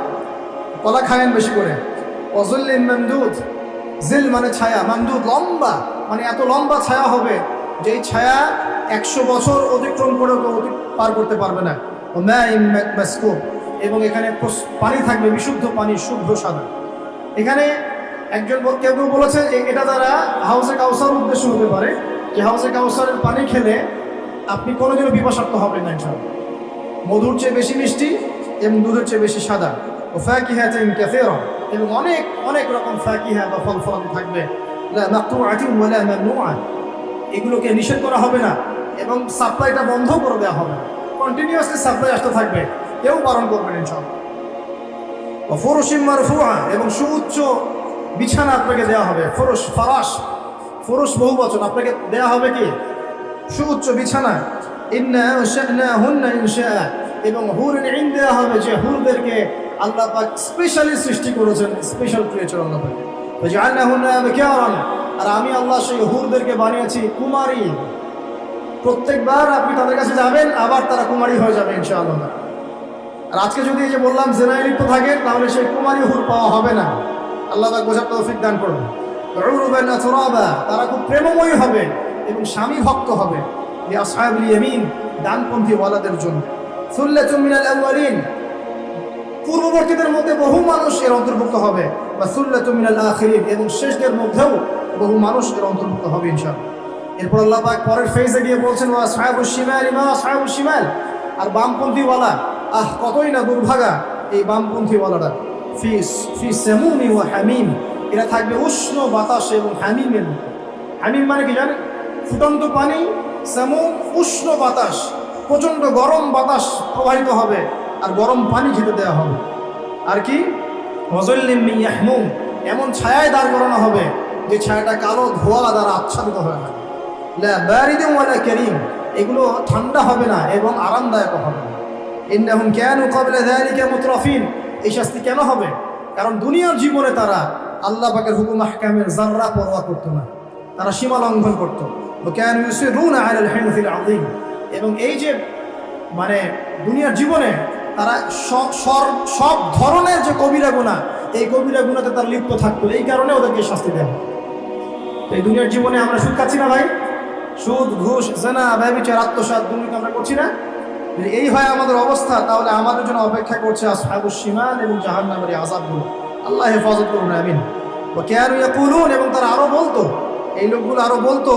কলা খায়েন বেশি করে। ওয়াযুল্লিন মামদুদ, জিল মানে ছায়া, মামদুদ লম্বা, মানে এত লম্বা ছায়া হবে যেই ছায়া 100 বছর অতিক্রম করে পার করতে পারবে না। ওয়ামাইন মাসকুব, এবং এখানে পানি থাকবে, বিশুদ্ধ পানি, শুভ্র সাদা। এখানে একজন কেউ বলেছে এটা দ্বারা হাউজে কাউসার উদ্দেশ্য হতে পারে, যে হাউজে কাউসারের পানি খেলে আপনি কোনোদিনও পিপাসার্ত হবেন না ইনশাআল্লাহ। মধুর চেয়ে বেশি মিষ্টি এবং দুধের চেয়ে বেশি সাদা। ও ফাকিহাতিন কাসীরা, এবং অনেক অনেক রকম ফাকিহা বা ফল ফলাদি থাকবে। লা মাকতুআতিন ওয়ালা মামনুআ, এগুলোকে নিষেধ করা হবে না, এবং সাপ্লাইটা বন্ধ করে দেওয়া হবে না, কন্টিনিউয়াসলি সাপ্লাই আসতে থাকবে, কেউ বারণ করবেন ইনশাআল্লাহ। ও ফুরুশিন মারফুআ, এবং সুউচ্চ বিছানা আপনাকে দেওয়া হবে। ফুরুশ, ফারাশ, ফুরুশ বহু বচন, আপনাকে দেওয়া হবে কি সুউচ্চ বিছানা। ইন্না আনশানাহুন্না ইনশাআ, এবং হুরুন ইন দেওয়া হবে, যে হুরদেরকে আল্লাহ পাক স্পেশালি সৃষ্টি করেছেন, স্পেশাল ক্রিয়েচার আল্লাহ পাক। ওয়াজআলনাহুন্না আবকারান, আর আমি আল্লাহ সেই হুরদেরকে বানিয়েছি কুমারী। প্রত্যেকবার আপনি তাদের কাছে যাবেন, আবার তারা কুমারী হয়ে যাবে ইনশাআল্লাহ। আর আজকে যদি এই যে বললাম জেনায় লিপ্ত থাকেন, তাহলে সেই কুমারী হুর পাওয়া হবে না। আল্লাহ পাক বোঝার তৌফিক দান করুন। উরুবান আতরাবা, তারা খুব প্রেমময়ী হবে এবং স্বামী ভক্ত হবে। লিআসহাবিল ইয়ামিন, ডানপন্থী ওয়ালাদের জন্য। সুল্লাতুম মিনাল আউয়ালিন, পূর্ববর্তীদের মধ্যে বহু মানুষ এর অন্তর্ভুক্ত হবে। বা সুল্লাতুম মিনাল আখিরিন, এবং শেষদের মধ্যেও বহু মানুষ এর অন্তর্ভুক্ত হবে ইনশাআল্লাহ। এরপর আল্লাহ পাক পরের ফেজে গিয়ে বলছেন ওয়া আসহাবুশ শিমাল মা আসহাবুশ শিমাল, আর বামপন্থী ওয়ালা, কতই না দুর্ভাগা এই বামপন্থী ওয়ালারা। ফি সামুমি ওয়া হামিম, এরা থাকবে উষ্ণ বাতাস এবং হামিমের মধ্যে। হামিম মানে কি জানেন? ফুটন্ত পানি, সামুম উষ্ণ বাতাস, প্রচণ্ড গরম বাতাস প্রবাহিত হবে, আর গরম পানি খেতে দেওয়া হবে। আর কি ওয়াযুল্লিম মিন ইয়াহমুম, এমন ছায়ায় দাঁড় করানো হবে যে ছায়াটা কালো ধোঁয়া দ্বারা আচ্ছাদিত হয়ে থাকে। লা বারিদিন ওয়ালা কারীম, এগুলো ঠান্ডা হবে না এবং আরামদায়ক হবে না। ইন্নাহুম কানু ক্বাবলা যালিকা মুতরাফিন, এই শাস্তি কেন হবে? কারণ দুনিয়ার জীবনে তারা আল্লাহ পাকের হুকুম আহকামের যাররা পরোয়া করতো না, তারা সীমা লঙ্ঘন করতো। ওয়া কানু ইউসিরুনা আলাল হিনফিল আযীম, এবং এই যে মানে দুনিয়ার জীবনে তারা সব ধরনের যে কবিরা গুনাহ, এই কবিরা গুনাহতে তারা লিপ্ত থাকতো, এই কারণে ওদেরকে শাস্তি দেওয়া। এই দুনিয়ার জীবনে আমরা সুদ খাচ্ছি না ভাই? সুদ, ঘুষ, জিনা, ব্যভিচার, আত্মসাৎ, দুর্নীতি আমরা করছি না? যদি এই হয় আমাদের অবস্থা, তাহলে আমাদের জন্য অপেক্ষা করছে আসহাবুশ শিমাল এবং জাহান্নামের আযাবগুলো। আল্লাহ হেফাজত করুন, আমিন। ওয়া কানু ইয়াকুলুন, এবং তারা আরো বলতো, এই লোকগুলো আরো বলতো,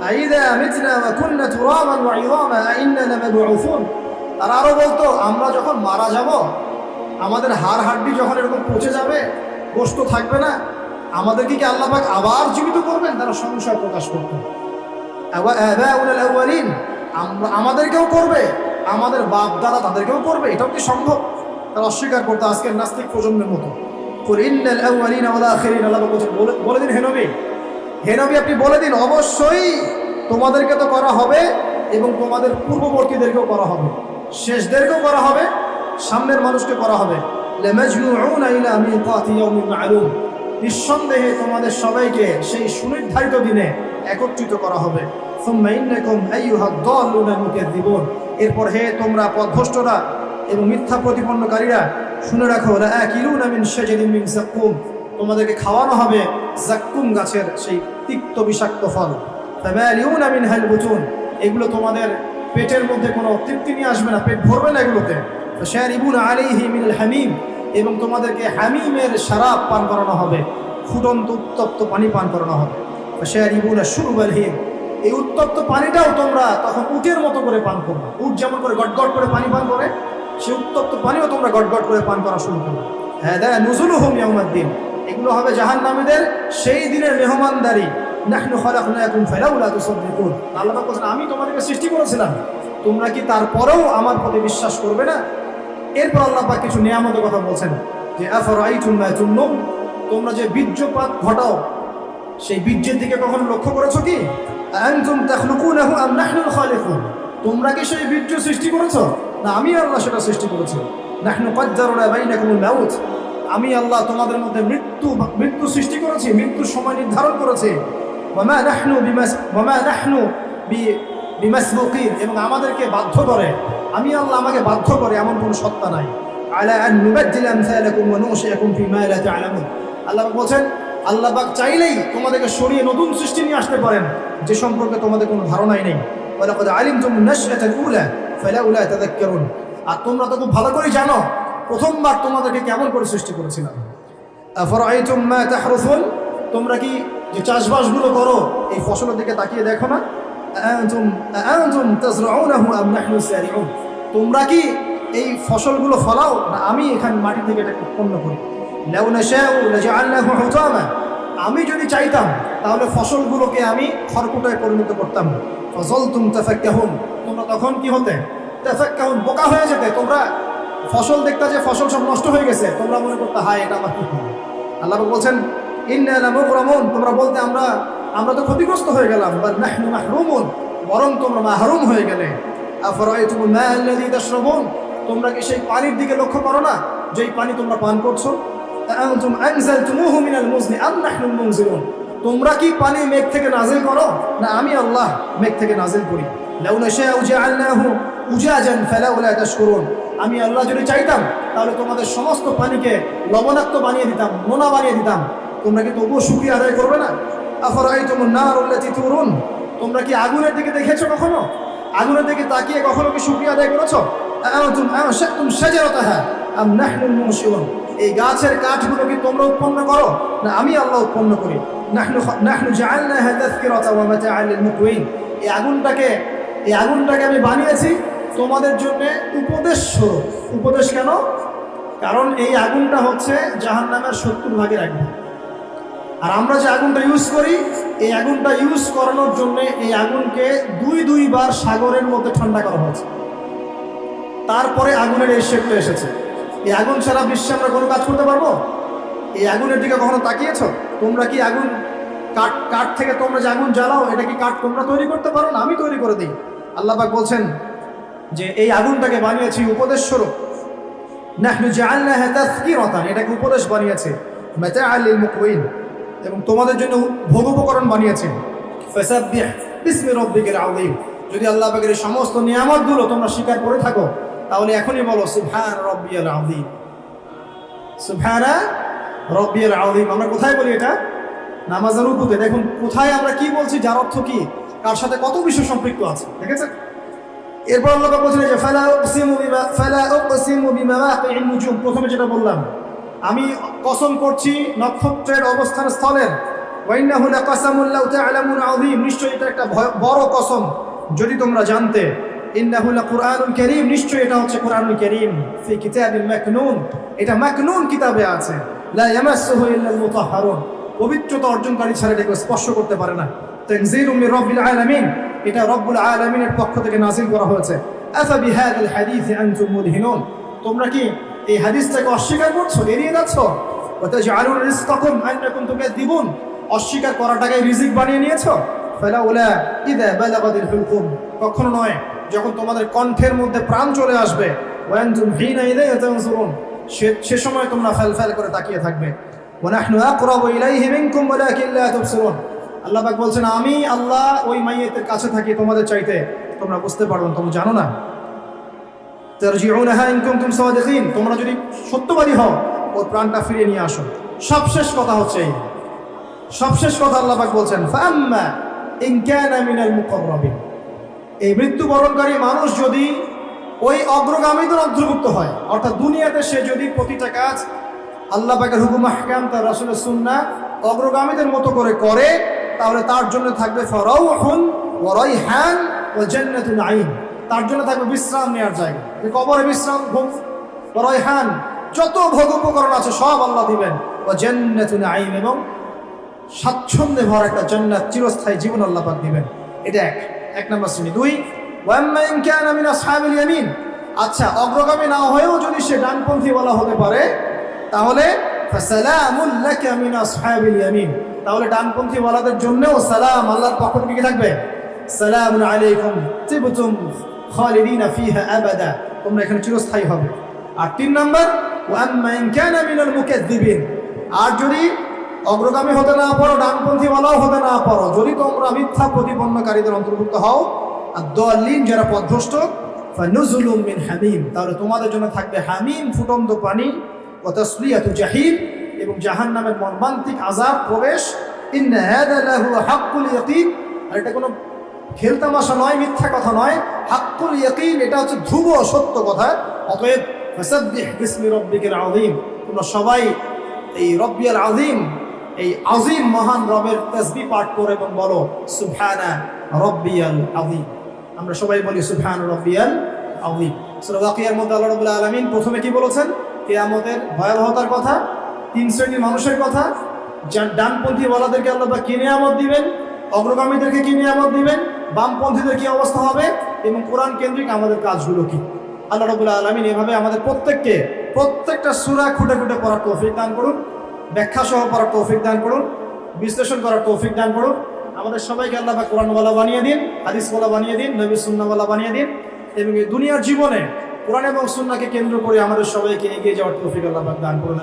আইযা মিতনা ওয়া কুননা তুরাবান ওয়া ইযামা আইন্না লামাবউসুন, তারা আরো বলতো আমরা যখন মারা যাব, আমাদের হাড় হাড্ডি যখন এরকম পচে যাবে, গোশত থাকবে না, আমাদেরকে কি আল্লাহ পাক আবার জীবিত করবেন? তারা সংশয় প্রকাশ করত। আবাউল আউয়ালিন, আমাদেরকেও করবে, আমাদের বাপ দাদা তাদেরকেও করবে, এটাও কি সম্ভব? তারা অস্বীকার করতো আজকের নাস্তিক প্রজন্মের মতো। কুল ইন্নাল আউয়ালিনা ওয়াল আখিরিন, আল্লাহ বলে দিন, হে নবী আপনি বলে দিন, অবশ্যই তোমাদেরকে তো করা হবে এবং তোমাদের পূর্ববর্তীদেরকেও করা হবে, শেষদেরকেও করা হবে, সামনের মানুষকে করা হবে। লামাজমুউনা ইলা মিকাতি ইয়াউমিন মা'লুম, নিঃসন্দেহে তোমাদের সবাইকে সেই সুনির্ধারিত দিনে একত্রিত করা হবে। সুম্মা ইন্নাকুম আইয়ুহাদ দাল্লুনা মুকাযযিবুন, এরপর হে তোমরা পথভ্রষ্টরা এবং মিথ্যা প্রতিপন্নকারীরা, শুনে রাখো, লাআকিলুনা মিন শাজারিন মিন যাক্কুম, তোমাদেরকে খাওয়ানো হবে যাক্কুম গাছের সেই তিক্ত বিষাক্ত ফল। ফামালিউনা মিনহাল বুতুন, এগুলো তোমাদের পেটের মধ্যে কোনো তৃপ্তি নিয়ে আসবে না, পেট ভরবে না এগুলোতে। ফাশারিবুনা আলাইহি মিনাল হামিম, এবং তোমাদেরকে হামিমের শরাব পান করানো হবে, ফুটন্ত উত্তপ্ত পানি পান করানো হবে। ফাশারিবুনা শুরবাল হিম, এই উত্তপ্ত পানিটাও তোমরা তখন উটের মতো করে পান করবে। উট যেমন করে গটগট করে পানি পান করে, সেই উত্তপ্ত পানিও তোমরা গটগট করে পান করা শুরু করবে। হাদা নুজুলুহুম ইয়াউমাদ্দিন, এগুলো হবে জাহান্নামীদের সেই দিনের মেহমানদারি। নাহনু খালাকনাকুম ফালাউলা তুসাদ্দিকুন, আল্লাহ পাক বলেন আমি তোমাদেরকে সৃষ্টি করেছিলাম, তোমরা কি তারপরেও আমার প্রতি বিশ্বাস করবে না? এরপর আল্লাহ পাক কিছু নিয়ামতের কথা বলছেন, যে আফরাআইতুম মা তুমনুন, তোমরা যে বীর্যপাত ঘটাও, সেই বীর্যের দিকে কখনো লক্ষ্য করেছো কি? আনতুম তাখলুকুনাহু আম নাহনুল খালিকুন, তোমরা কি সেই বীর্য সৃষ্টি করেছো, না আমি আল্লাহ সেটা সৃষ্টি করেছি। নাহনু কদ্দারনা বাইনাকুমুল মাউত, আমি আল্লাহ তোমাদের মধ্যে মৃত্যু সৃষ্টি করেছি, মৃত্যুর সময় নির্ধারণ করেছি। ওয়ামা নাহনু বিমাসবুকিন, এবং আমাদেরকে বাধ্য করে, আমি আল্লাহ আমাকে বাধ্য করে এমন কোনো সত্তা নাই। আলা আন নুবাদদিলা আমসালাকুম ওয়া নুশিআকুম ফিমা লা তা'লামুন, আল্লাহ বলেন আল্লাহ পাক চাইলেই তোমাদেরকে সরিয়ে নতুন সৃষ্টি নিয়ে আসতে পারেন, যে সম্পর্কে তোমাদের কোনো ধারণাই নেই। ওয়া লাকাদ আলিমতুম নাশআতাল উলা ফালাউলা তাযাক্কারুন, আর তোমরা তো খুব ভালো করে জানো প্রথমবার তোমাদেরকে কেমন করে সৃষ্টি করেছিলাম। আফরাআইতুম মা তাহরুসুন, তোমরা কি যে চাষবাসগুলো করো এই ফসলের দিকে তাকিয়ে দেখো না? আনতুম তাজরাউনাহু আম নাহনু সারিউন, তোমরা কি এই ফসলগুলো ফলাও, না আমি এখানে মাটি থেকে এটা উৎপন্ন করি। লাউ নাশাউ লাজআলনাহু হুতামা, আমি যদি চাইতাম তাহলে ফসলগুলোকে আমি খড়কুটায় পরিণত করতাম। ফাযালতুম তাফাক্কাহুন, তোমরা তখন কি হতে? তাফাক্কাহুন, বোকা হয়ে যেতে। তোমরা ফসল দেখতে যে ফসল সব নষ্ট হয়ে গেছে, তোমরা মনে করতে হায় এটা আমার কি হবে। আল্লাহ বলছেন ইন্না লামুগরামুন, তোমরা বলতে আমরা তো ক্ষতিগ্রস্ত হয়ে গেলাম। বাল নাহনু মাহরুমুন, বরং তোমরা মাহরুম হয়ে গেলে। আফরাআইতুমুল মা আল্লাযী তাশরাবুন, তোমরা কি সেই পানির দিকে লক্ষ্য করো না যেই পানি তোমরা পান করছো? আনতুম আনজালতুমুহু মিনাল মুজনি আম নাহনুল মুনজিলুন, তোমরা কি পানি মেঘ থেকে নাজিল করো, না আমি আল্লাহ মেঘ থেকে নাজিল করি। লাউ নাশাউ জাআলনাহু উজাজান ফালাউলা তাশকুরুন, আমি আল্লাহ যদি চাইতাম তাহলে তোমাদের সমস্ত পানিকে লবণাক্ত বানিয়ে দিতাম, নোনা বানিয়ে দিতাম, তোমরা কি তবুও শুকরিয়া আদায় করবে না? আফরাআইতুমুন নারুল্লাতী তুরুন, তোমরা কি আগুনের দিকে দেখেছো কখনো? আগুনের দিকে তাকিয়ে কখনো কি শুকরিয়া আদায় করেছো? আনতুম আনশাতুম শাজারাতাহা আম নাহনুল মুনশিউন, এই গাছের কাঠগুলো কি তোমরা উৎপন্ন করো, না আমি আল্লাহ উৎপন্ন করি। নাহনু জাআলনাহা তাযকিরাতাও ওয়া মাতাআন লিল মুকওয়িন, এই আগুনটাকে আমি বানিয়েছি তোমাদের জন্য উপদেশ স্বরূপ। উপদেশ কেন? কারণ এই আগুনটা হচ্ছে জাহান্নামের 70 ভাগের 1 ভাগ। আর আমরা যে আগুনটা ইউজ করি, এই আগুনটা ইউজ করানোর জন্য এই আগুনকে দুইবার সাগরের মধ্যে ঠান্ডা করা হয়েছে, তারপরে আগুনের এই শেপটা এসেছে। এই আগুন ছাড়া বিশ্বে আমরা কোনো কাজ করতে পারবো? এই আগুনের দিকে কখনো তাকিয়েছো? তোমরা কি আগুন কাঠ থেকে তোমরা যে আগুন জ্বালাও, এটা কি কাঠ তোমরা তৈরি করতে পারো? না আমি তৈরি করে দিই। আল্লাহ পাক বলছেন যে এই আগুনটাকে বানিয়েছি উপদেশ স্বরূপ। নাহনু জাআলনাহা তাযকিরাতান, এটাকে উপদেশ বানিয়েছে, মাতাআন লিল মুকওয়িন, এবং তোমাদের জন্য ভোগোপকরণ বানিয়েছে। ফাসাব্বিহ বিসমি রাব্বিকাল আযীম, যদি আল্লাহ পাকের এই সমস্ত নিয়ামতগুলো তোমরা স্বীকার করে থাকো তাহলে এখনই বলো সুবহান রাব্বিয়াল আযীম, সুবহান রাব্বিয়াল আযীম। আমরা কোথায় বলি এটা? নামাজের রুকুতে। দেখুন কোথায় আমরা কি বলছি, যার অর্থ কি, কার সাথে কত বিষয় সম্পৃক্ত আছে, দেখেছেন? এরপর আল্লাহ পাক বলছেন যে ফালা উকসিমু বিমাওয়াকি'ন নুজুম, প্রথমে যেটা বললাম, আমি কসম করছি নক্ষত্রের অবস্থান স্থলের, ওয়াইন্নাহু লাকাসামুন লাউ তা'লামুন আযীম, নিশ্চয়ই এটা একটা বড় কসম যদি তোমরা জানতে। ইন্নাহু লাকুরআনুল কারীম, নিশ্চয়ই এটা হচ্ছে কুরআনুল কারীম, ফি কিতাবিল মাকনুন, এটা মাকনুন কিতাবে আছে, লা ইয়ামাসসুহু ইল্লাল মুতাহহারুন, পবিত্রতা অর্জনকারী ছাড়া এটাকে স্পর্শ করতে পারে না। তানজিলুম মির রাব্বিল আলামিন, এটা রব্বুল আলামিনের পক্ষ থেকে নাযিল করা হয়েছে। আফা বিহাযাল হাদীসি আনতুম মুদহিনুন, তোমরা কি এই হাদিসটাকে অস্বীকার করছো, এড়িয়ে যাচ্ছ? ওয়া তাজআলুনা রিজকাকুম আন্নাকুম তুকাযযিবুন, অস্বীকার করাটাকে রিজিক বানিয়ে নিয়েছো। ফালাউলা ইযা বালাগাতিল হুলকুম, কখনো নয় যখন তোমাদের কণ্ঠের মধ্যে প্রাণ চলে আসবে, ওয়া আনতুম হিনাইযা তানজুরুন, সে সময় তোমরা ফেলফেল করে তাকিয়ে থাকবে। ওয়া নাহনু আকরাবু ইলাইহি মিনকুম ওয়ালাকিন লা তুবসিরুন, আল্লাহ পাক বলছেন আমি আল্লাহ ওই মাইয়িতের কাছে থাকি তোমাদের চাইতে, তোমরা বুঝতে পারো না, তোমরা জানো না। তারজিউনাহা ইন কুনতুম সাদিকিন, তোমরা যদি সত্যবাদী হও ওর প্রাণটা ফিরিয়ে নিয়ে আসো। সবশেষ কথা হচ্ছে এই, সবশেষ কথা আল্লাহ পাক বলছেন ফাআম্মা ইন কানা মিনাল মুকাররাবিন, এই মৃত্যুবরণকারী মানুষ যদি ওই অগ্রগামীদের অন্তর্ভুক্ত হয়, অর্থাৎ দুনিয়াতে সে যদি প্রতিটা কাজ আল্লাহ পাকের হুকুম আহকাম তার রাসূলের সুন্নাহ অগ্রগামীদের মতো করে করে, তাহলে তার জন্য থাকবে ফারাউহুন ওয়া রাইহান ওয়া জান্নাতুন নাঈম, তার জন্য থাকবে বিশ্রাম নেওয়ার জায়গা, কবরে বিশ্রাম, ওয়া রাইহান, যত ভোগ উপকরণ আছে সব আল্লাহ দিবেন, ওয়া জান্নাতুন নাঈম, এবং স্বাচ্ছন্দ্যে ভরা একটা জান্নাত, চিরস্থায়ী জীবন আল্লাহ পাক দিবেন। এটা এক নম্বর শ্রেণী। দুই, ওয়া আম্মা ইন কানা মিন আসহাবিল ইয়ামিন, আচ্ছা অগ্রগামী না হয়েও যদি সে ডানপন্থী বলা হতে পারে, তাহলে ফাসালামুন লাকা মিন আসহাবিল ইয়ামিন, তাহলে ডানপন্থী ওয়ালাদের জন্যও সালাম আল্লাহর পক্ষ থেকে কি থাকবে? সালামুন আলাইকুম তিবতুম খালিদিনা ফিহা আবাদা, তোমরা এখানে চিরস্থায়ী হবে। আর তিন নম্বর, ওয়া আম্মা ইন কানা মিনাল মুকাযযিবিন, আর যদি অগ্রগামী হতে না পারো, ডানপন্থী ওয়ালাও হতে না পারো, যদি তোমরা মিথ্যা প্রতিপন্নকারীদের অন্তর্ভুক্ত হও, আর দাল্লিন যারা পথভ্রষ্ট, ফানুজুলুম মিন হামিম, তাহলে তোমাদের জন্য থাকবে হামিম ফুটন্ত পানি, ওয়া তাসলিয়াতু জাহিম, এবং জাহান্নামের মর্মান্তিক আযাব প্রবেশ। ইন্না হাযা লাহু হাক্কুল ইয়াকিন, আর এটা কোনো খেলতামাশা নয়, মিথ্যা কথা নয়, হাক্কুল ইয়াকিন, এটা হচ্ছে ধ্রুব সত্য কথা। অতএব ফাসাব্বিহ বিসমি রাব্বিকাল আযীম, তোমরা সবাই এই রব্বিয়াল আযীম, এই আযীম মহান রবের তাসবিহ পাঠ করে এবং বলো সুবহানা রাব্বিয়াল আযীম। আমরা সবাই বলি সুবহান রাব্বিয়াল আযীম। সূরা ওয়াকিয়ার মধ্যে আল্লাহ রাব্বুল আলামিন প্রথমে কি বলেছেন? কিয়ামতের ভয়াবহতার কথা, তিন শ্রেণীর মানুষের কথা, যার ডানপন্থী ওয়ালাদেরকে আল্লাহ পাক কি নিয়ামত দিবেন, অগ্রগামীদেরকে কি নিয়ামত দিবেন, বামপন্থীদের কি অবস্থা হবে, এবং কোরআন কেন্দ্রিক আমাদের কাজগুলো কি। আল্লাহ রাব্বুল আলামিন এভাবে আমাদের প্রত্যেককে প্রত্যেকটা সূরা খুঁটে খুঁটে পড়ার তৌফিক দান করুন, ব্যাখ্যা সহ পড়ার তৌফিক দান করুন, বিশ্লেষণ করার তৌফিক দান করুন। আমাদের সবাইকে আল্লাহ পাক কোরআনওয়ালা বানিয়ে দিন, হাদিসওয়ালা বানিয়ে দিন, নবী সুন্নাহওয়ালা বানিয়ে দিন, এবং এই দুনিয়ার জীবনে কোরআন এবং সুন্নাহকে কেন্দ্র করে আমাদের সবাইকে এগিয়ে যাওয়ার তৌফিক আল্লাহ পাক দান করুন।